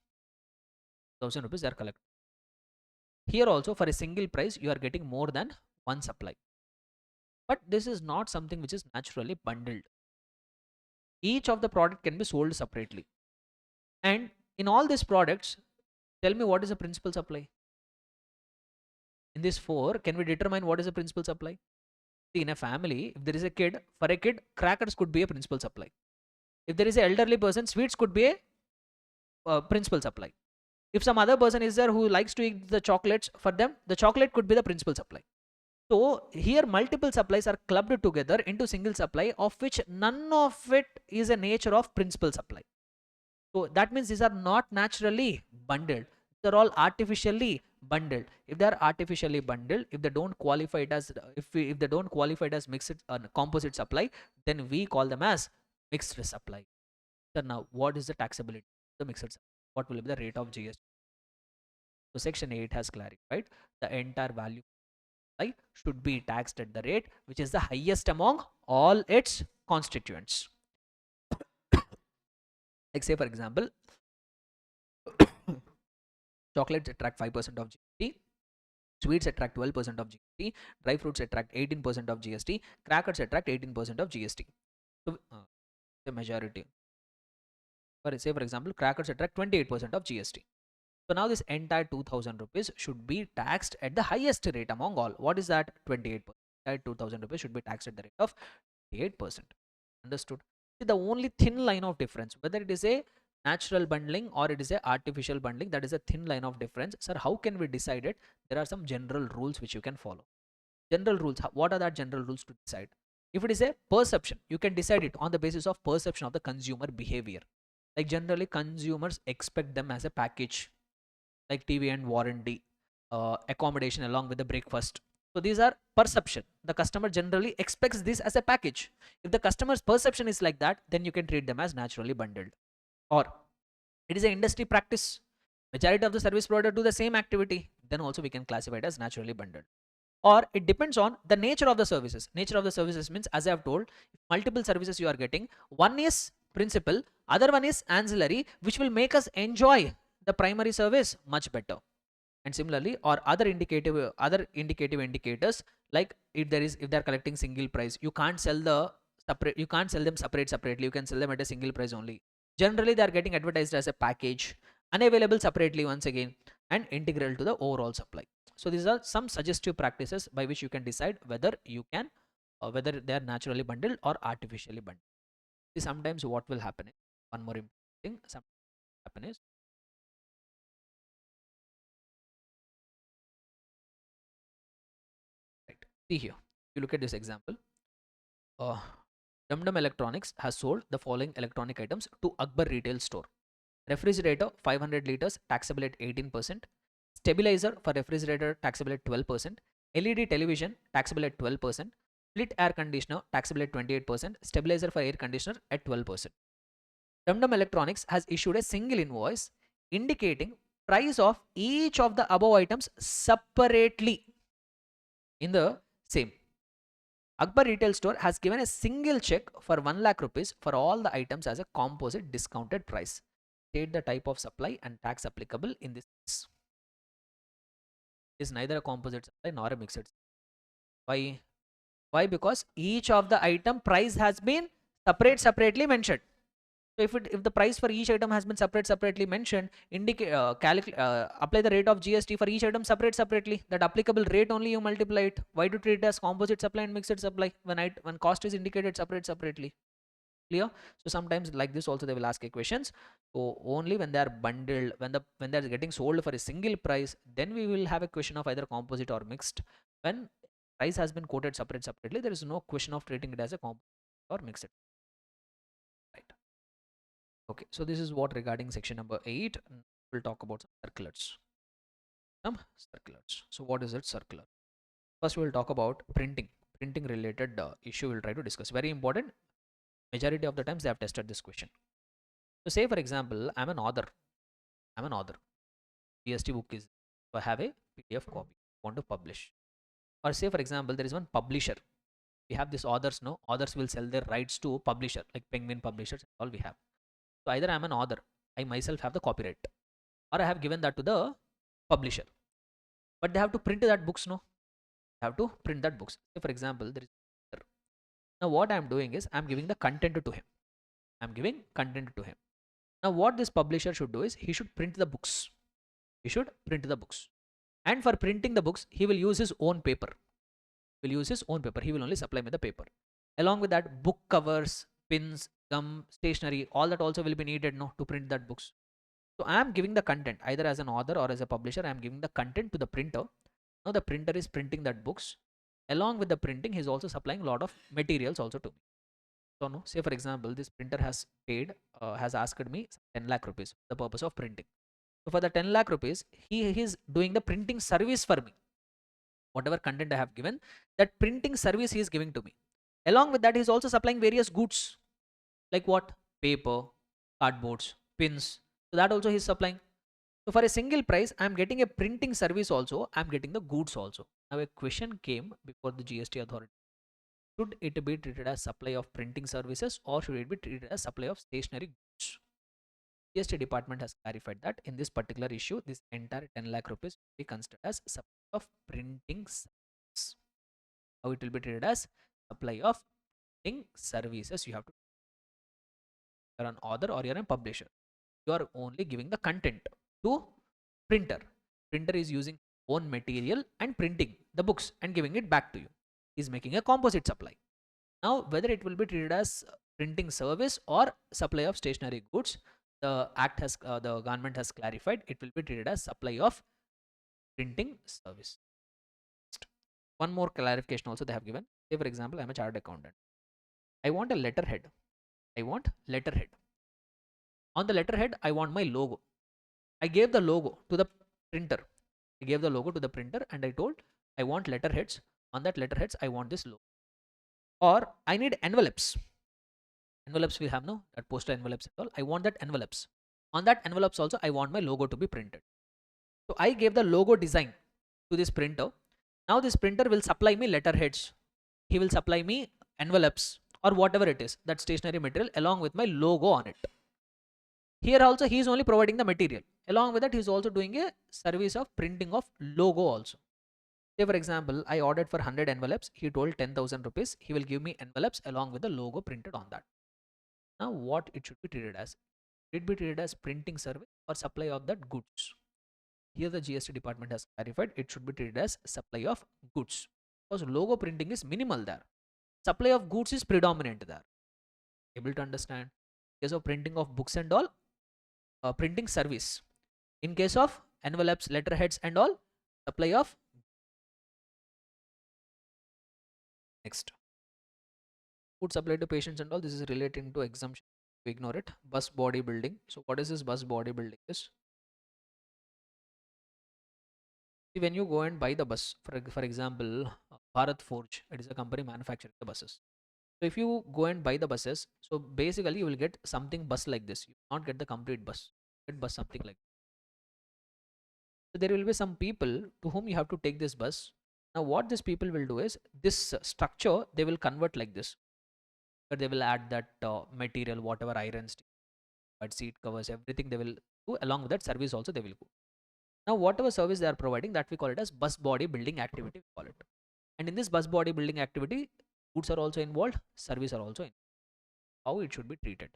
1000 rupees they are collecting. Here also for a single price you are getting more than one supply. But this is not something which is naturally bundled. Each of the product can be sold separately. And in all these products, tell me what is the principal supply? In this 4, can we determine what is the principal supply? See, in a family, if there is a kid, for a kid, crackers could be a principal supply. If there is an elderly person, sweets could be a principal supply. If some other person is there who likes to eat the chocolates, for them, the chocolate could be the principal supply. So here multiple supplies are clubbed together into single supply, of which none of it is a nature of principal supply. So that means these are not naturally bundled. They're all artificially bundled. If they are artificially bundled, if they don't qualify it as if they don't qualify it as mixed composite supply, then we call them as mixed supply. So now what is the taxability? The mixed supply. What will be the rate of GST? So section 8 has clarified the entire value should be taxed at the rate which is the highest among all its constituents. Like say for example, chocolates attract 5% of GST, sweets attract 12% of GST, dry fruits attract 18% of GST, crackers attract 18% of GST. So the majority. Say for example, crackers attract 28% of GST. So now this entire 2000 rupees should be taxed at the highest rate among all. What is that? 28%. That 2000 rupees should be taxed at the rate of 28%. Understood? See, the only thin line of difference, whether it is a natural bundling or it is a artificial bundling, that is a thin line of difference. Sir, how can we decide it? There are some general rules which you can follow. General rules, what are that general rules to decide? If it is a perception, you can decide it on the basis of perception of the consumer behavior. Like generally consumers expect them as a package, like TV and warranty, accommodation along with the breakfast. So these are perception. The customer generally expects this as a package. If the customer's perception is like that, then you can treat them as naturally bundled. Or it is an industry practice. Majority of the service provider do the same activity. Then also we can classify it as naturally bundled. Or it depends on the nature of the services. Nature of the services means, as I have told, multiple services you are getting. One is principal, other one is ancillary, which will make us enjoy the primary service much better. And similarly, or other indicative indicators, like if they are collecting single price, you can't sell them separately, you can sell them at a single price only. Generally they are getting advertised as a package, unavailable separately once again, and integral to the overall supply. So these are some suggestive practices by which you can decide whether you can whether they are naturally bundled or artificially bundled. See, sometimes what will happen is, one more important thing, sometimes happen is, right, see here, you look at this example. uh, Dum Dum Electronics has sold the following electronic items to Akbar retail store: refrigerator 500 liters taxable at 18%, stabilizer for refrigerator taxable at 12%, LED television taxable at 12%, split air conditioner taxable at 28%, stabilizer for air conditioner at 12%. Dum Dum Electronics has issued a single invoice indicating price of each of the above items separately in the same. Akbar retail store has given a single check for 1 lakh rupees for all the items as a composite discounted price. State the type of supply and tax applicable in this case. It is neither a composite supply nor a mixed supply. Why? Why? Because each of the item price has been separately mentioned. So if the price for each item has been separately mentioned, apply the rate of GST for each item separately. That applicable rate only you multiply it. Why to treat it as composite supply and mixed supply when cost is indicated separately? Clear? So sometimes like this also they will ask questions. So only when they are bundled, when they are getting sold for a single price, then we will have a question of either composite or mixed. When price has been quoted separately, there is no question of treating it as a composite or mixed. Right. Okay, so this is what regarding section number 8. We'll talk about some circulars. So what is it, circular? First we'll talk about printing related issue. We'll try to discuss. Very important. Majority of the times they have tested this question. So say for example, I'm an author. GST book is, so I have a PDF copy, want to publish. Or say for example, there is one publisher. We have this authors, no? Authors will sell their rights to publisher, like Penguin Publishers, all we have. So either I'm an author, I myself have the copyright, or I have given that to the publisher. But they have to print that books, no? They have to print that books. Say for example, there is, now what I'm doing is I'm giving the content to him. I'm giving content to him. Now what this publisher should do is he should print the books. He should print the books. And for printing the books, he will use his own paper. He will use his own paper. He will only supply me the paper. Along with that, book covers, pins, gum, stationery, all that also will be needed, no, to print that books. So I am giving the content either as an author or as a publisher. I am giving the content to the printer. Now the printer is printing that books. Along with the printing, he is also supplying a lot of materials also to me. So no, say for example, this printer has has asked me 10 lakh rupees for the purpose of printing. So for the 10 lakh rupees, he is doing the printing service for me. Whatever content I have given, that printing service he is giving to me. Along with that, he is also supplying various goods like what? Paper, cardboards, pins. So that also he is supplying. So for a single price, I am getting a printing service also. I am getting the goods also. Now a question came before the GST authority. Should it be treated as supply of printing services or should it be treated as supply of stationery goods? GST department has clarified that in this particular issue, this entire 10 lakh rupees will be considered as supply of printing services. How it will be treated as supply of printing services. You have to, you're an author or you're a publisher. You are only giving the content to printer. Printer is using own material and printing the books and giving it back to you. Is making a composite supply. Now whether it will be treated as printing service or supply of stationery goods, the government has clarified it will be treated as supply of printing service. One more clarification also they have given. Say for example, I'm a chartered accountant. I want a letterhead. On the letterhead, I want my logo. I gave the logo to the printer. And I told I want letterheads. On that letterheads, I want this logo. Or I need envelopes. Envelopes we have, no, that postal envelopes and all. I want that envelopes. On that envelopes also, I want my logo to be printed. So I gave the logo design to this printer. Now this printer will supply me letterheads. He will supply me envelopes or whatever it is, that stationery material along with my logo on it. Here also he is only providing the material. Along with that, he is also doing a service of printing of logo also. Say for example, I ordered for 100 envelopes. He told 10,000 rupees. He will give me envelopes along with the logo printed on that. Now what it should be treated as? It be treated as printing service or supply of that goods. Here the GST department has clarified it should be treated as supply of goods because logo printing is minimal there. Supply of goods is predominant there. Able to understand? In case of printing of books and all, printing service. In case of envelopes, letterheads and all, supply of. Next, food supply to patients and all. This is relating to exemption. We ignore it. Bus body building. So what is this bus body building? This. See, when you go and buy the bus, for example, Bharat Forge, it is a company manufacturing the buses. So if you go and buy the buses, so basically you will get something bus like this. You will not get the complete bus. You get bus something like this. So there will be some people to whom you have to take this bus. Now what these people will do is this structure they will convert like this. But they will add that material, whatever irons, but seat covers, everything they will do. Along with that service also they will go. Now whatever service they are providing, that we call it as bus body building activity, we call it. And in this bus body building activity, goods are also involved, service are also involved. how it should be treated.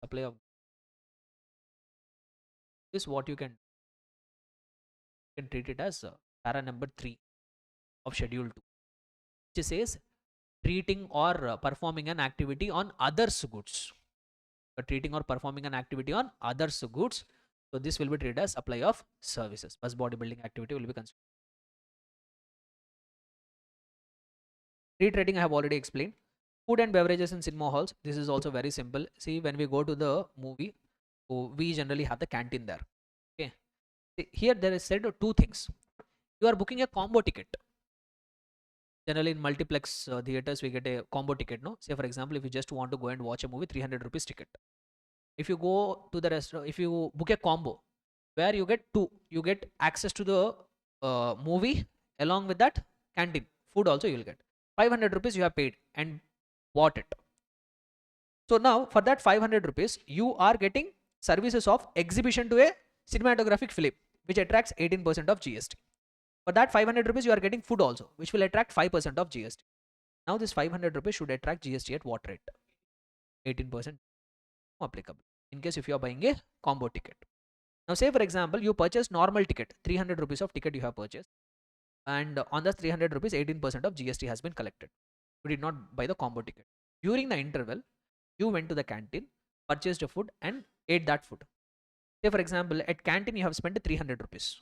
Supply of this, what you can treat it as para number 3 of schedule 2, which says treating or performing an activity on others goods. Treating or performing an activity on others goods, so this will be treated as supply of services. Bus bodybuilding activity will be considered. Retrading I have already explained. Food and beverages in cinema halls, this is also very simple. See, when we go to the movie, so we generally have the canteen there. Okay, see, here there is said two things. You are booking a combo ticket. Generally in multiplex theaters we get a combo ticket, no? Say for example, if you just want to go and watch a movie, 300 rupees ticket. If you go to the restaurant, if you book a combo where you get two, you get access to the movie, along with that canteen food also you will get. 500 rupees you have paid and bought it. So now for that 500 rupees you are getting services of exhibition to a cinematographic film, which attracts 18% of GST. For that 500 rupees you are getting food also, which will attract 5% of GST. Now this 500 rupees should attract GST at what rate? 18% applicable in case if you are buying a combo ticket. Now say for example you purchase normal ticket, 300 rupees of ticket you have purchased, and on the 300 rupees 18% of GST has been collected. You did not buy the combo ticket. During the interval you went to the canteen, purchased a food and ate that food. Say for example at canteen you have spent 300 rupees.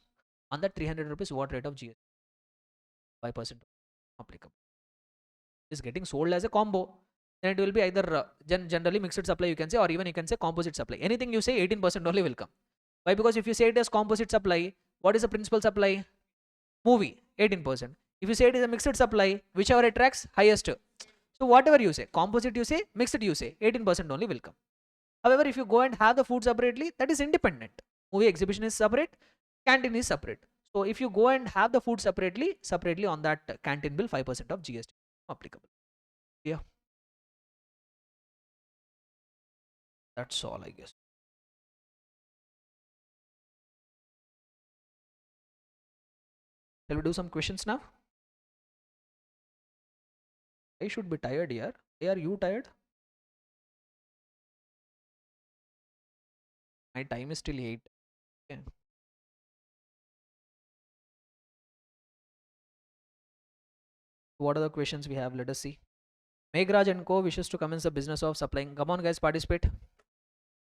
On that 300 rupees what rate of GST? 5% applicable. Is getting sold as a combo, then it will be either generally mixed supply you can say, or even you can say composite supply. Anything you say 18% only will come. Why? Because if you say it as composite supply, what is the principal supply? Movie, 18%. If you say it is a mixed supply, whichever attracts highest. So whatever you say, composite you say, mixed you say, 18% only will come. However, if you go and have the food separately, that is independent. Movie exhibition is separate, canteen is separate. So if you go and have the food separately on that canteen bill, 5% of GST applicable. Yeah, that's all I guess. Shall we do some questions now? I should be tired here. Why are you tired? My time is still 8. Okay. What are the questions we have? Let us see. Meghraj and Co. wishes to commence the business of supplying. Come on, guys, participate.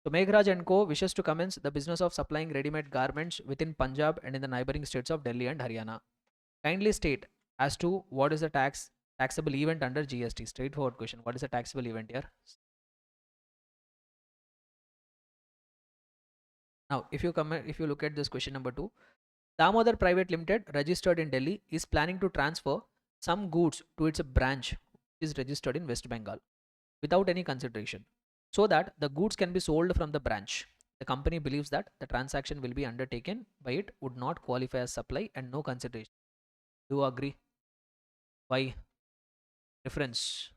So Meghraj and Co. wishes to commence the business of supplying ready-made garments within Punjab and in the neighboring states of Delhi and Haryana. Kindly state as to what is the taxable event under GST. Straightforward question. What is the taxable event here? Now, if you look at this question number 2, Damodar Private Limited, registered in Delhi, is planning to transfer some goods to its branch, which is registered in West Bengal, without any consideration, so that the goods can be sold from the branch. The company believes that the transaction will be undertaken by it would not qualify as supply and no consideration. Do you agree? Why? Reference.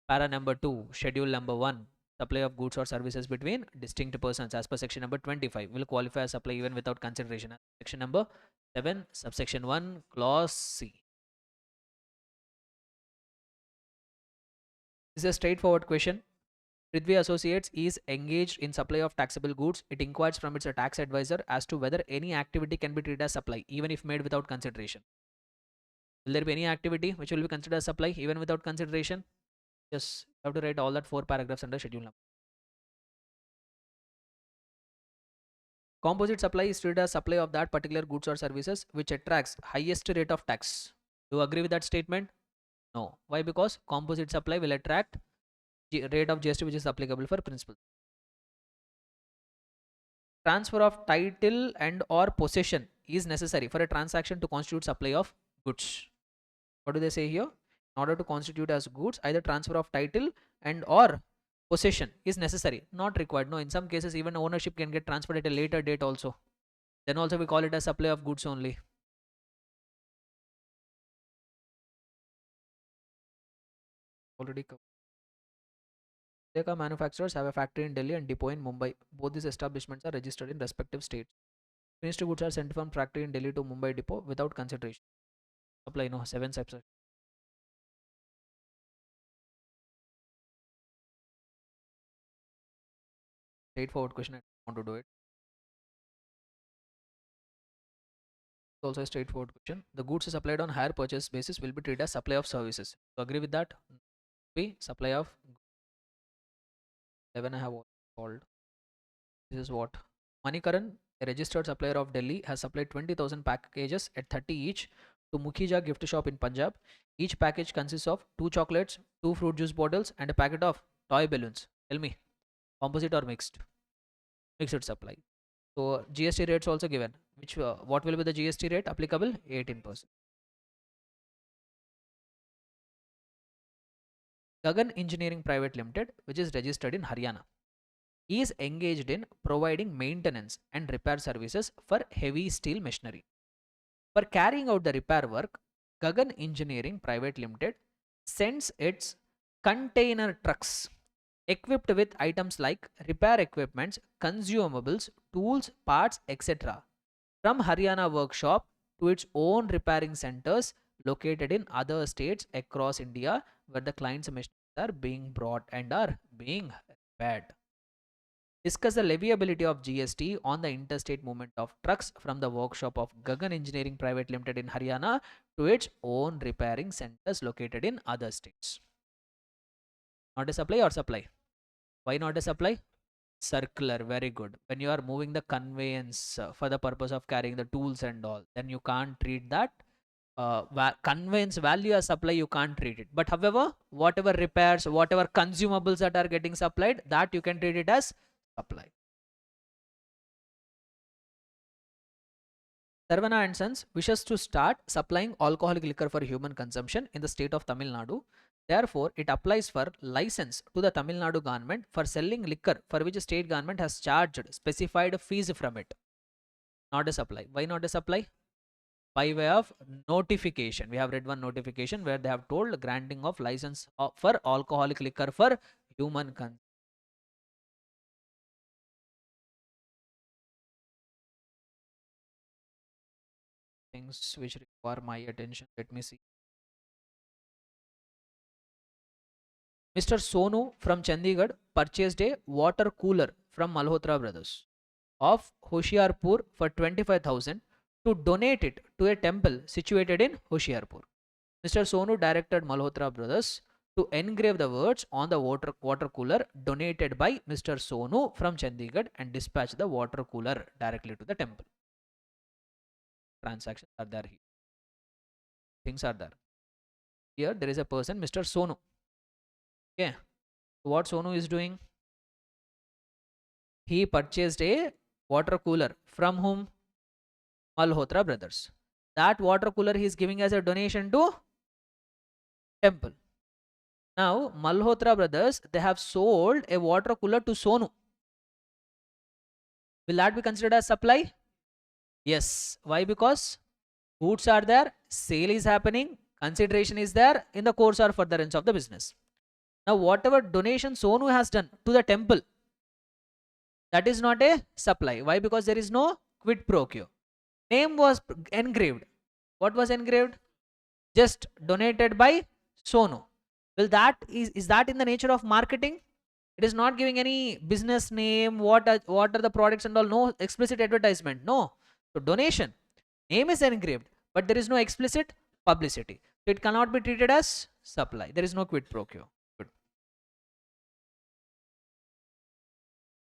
Para number 2, schedule number 1. Supply of goods or services between distinct persons as per section number 25 will qualify as supply even without consideration. Section number 7, subsection 1, clause C. This is a straightforward question. Prithvi Associates is engaged in supply of taxable goods. It inquires from its tax advisor as to whether any activity can be treated as supply even if made without consideration. Will there be any activity which will be considered as supply even without consideration? Yes, you have to write all that 4 paragraphs under schedule number. Composite supply is treated as supply of that particular goods or services which attracts highest rate of tax. Do you agree with that statement? No. Why? Because composite supply will attract rate of GST which is applicable for principal. Transfer of title and or possession is necessary for a transaction to constitute supply of goods. What do they say here? In order to constitute as goods, either transfer of title and or possession is necessary, not required. No, in some cases even ownership can get transferred at a later date also. Then also we call it as supply of goods only. Already covered. Deca manufacturers have a factory in Delhi and depot in Mumbai. Both these establishments are registered in respective states. Finished goods are sent from factory in Delhi to Mumbai depot without consideration. Supply, no, 7 steps. Straightforward question. I don't want to do it. It's also a straightforward question. The goods supplied on higher purchase basis will be treated as supply of services. So agree with that? B, supply of 11 I have called. This is what Manikaran, a registered supplier of Delhi, has supplied 20,000 packages at 30 each to Mukhija gift shop in Punjab. Each package consists of 2 chocolates, 2 fruit juice bottles, and a packet of toy balloons. Tell me, composite or mixed? Mixed supply. So GST rates also given. Which what will be the GST rate applicable? 18%. Gagan Engineering Private Limited, which is registered in Haryana, is engaged in providing maintenance and repair services for heavy steel machinery. For carrying out the repair work, Gagan Engineering Private Limited sends its container trucks equipped with items like repair equipments, consumables, tools, parts, etc. from Haryana workshop to its own repairing centers located in other states across India where the client's machines are being brought and are being repaired. Discuss the leviability of GST on the interstate movement of trucks from the workshop of Gagan Engineering Private Limited in Haryana to its own repairing centers located in other states. Not a supply or supply? Why not a supply? Circular, very good. When you are moving the conveyance for the purpose of carrying the tools and all, then you can't treat that conveyance value as supply, you can't treat it. But however, whatever repairs, whatever consumables that are getting supplied, that you can treat it as supply. Sarvana and Sons wishes to start supplying alcoholic liquor for human consumption in the state of Tamil Nadu. Therefore, it applies for license to the Tamil Nadu government for selling liquor for which the state government has charged specified fees from it. Not a supply. Why not a supply? By way of notification. We have read one notification where they have told granting of license for alcoholic liquor for human consumption. Things which require my attention. Let me see. Mr. Sonu from Chandigarh purchased a water cooler from Malhotra Brothers of Hoshiarpur for 25,000 to donate it to a temple situated in Hoshiarpur. Mr. Sonu directed Malhotra Brothers to engrave the words on the water cooler donated by Mr. Sonu from Chandigarh and dispatch the water cooler directly to the temple. Transactions are there here. Things are there. Here there is a person, Mr. Sonu. Okay. What Sonu is doing? He purchased a water cooler from whom? Malhotra Brothers. That water cooler he is giving as a donation to temple. Now Malhotra Brothers, they have sold a water cooler to Sonu. Will that be considered as supply? Yes. Why? Because goods are there, sale is happening, consideration is there in the course or furtherance of the business. Now whatever donation Sonu has done to the temple, that is not a supply. Why? Because there is no quid pro quo. Name was engraved. What was engraved? Just donated by Sonu. Well, that is that in the nature of marketing? It is not giving any business name, what are the products and all, no explicit advertisement, no. So donation, name is engraved, but there is no explicit publicity. So it cannot be treated as supply. There is no quid pro quo. Good.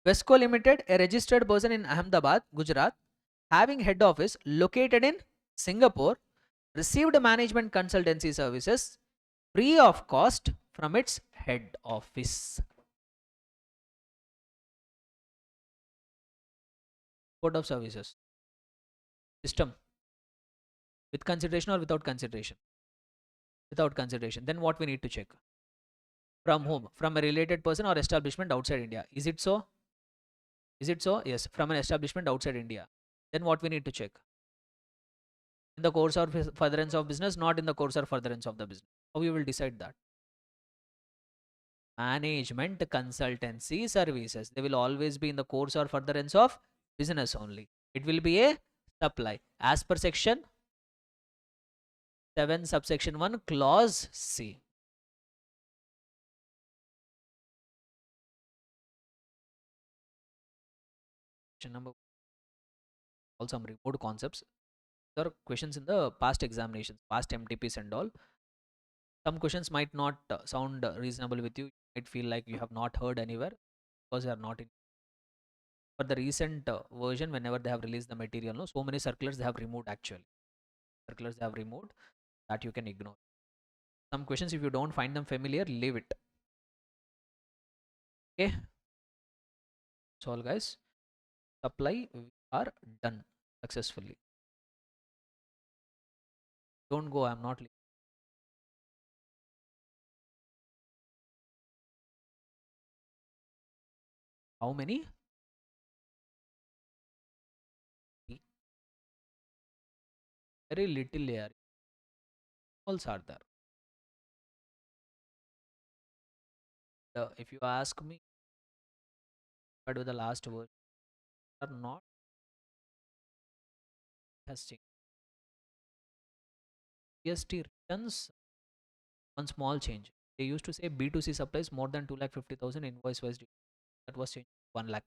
Vesco Limited, a registered person in Ahmedabad, Gujarat, having head office located in Singapore, received management consultancy services free of cost from its head office. Code of services. System. With consideration or without consideration? Without consideration. Then what we need to check? From whom? From a related person or establishment outside India. Is it so? Is it so? Yes. From an establishment outside India. Then what we need to check? In the course or furtherance of business, not in the course or furtherance of the business. How you will decide that? Management consultancy services. They will always be in the course or furtherance of business only. It will be a supply. As per section 7 subsection 1 clause C. Question number all some remote concepts. There are questions in the past examinations, past MTPs and all. Some questions might not sound reasonable with you. You might feel like you have not heard anywhere because you are not in. For the recent version, whenever they have released the material, no, so many circulars they have removed actually. Circulars they have removed that you can ignore. Some questions, if you don't find them familiar, leave it. Okay, so all guys, supply we are done successfully. Don't go, I'm not leaving. How many? Very little here. Also are there. If you ask me, but with the last word, are not has changed. GST returns one small change. They used to say B2C supplies more than 2,50,000 invoice wise. That was changed 1 lakh.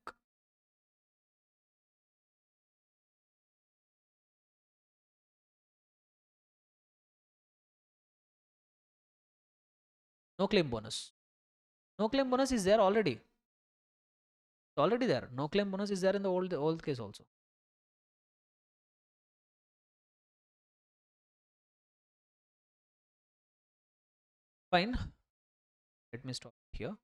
No claim bonus. No claim bonus is there already. It's already there. No claim bonus is there in the old case also. Fine. Let me stop here.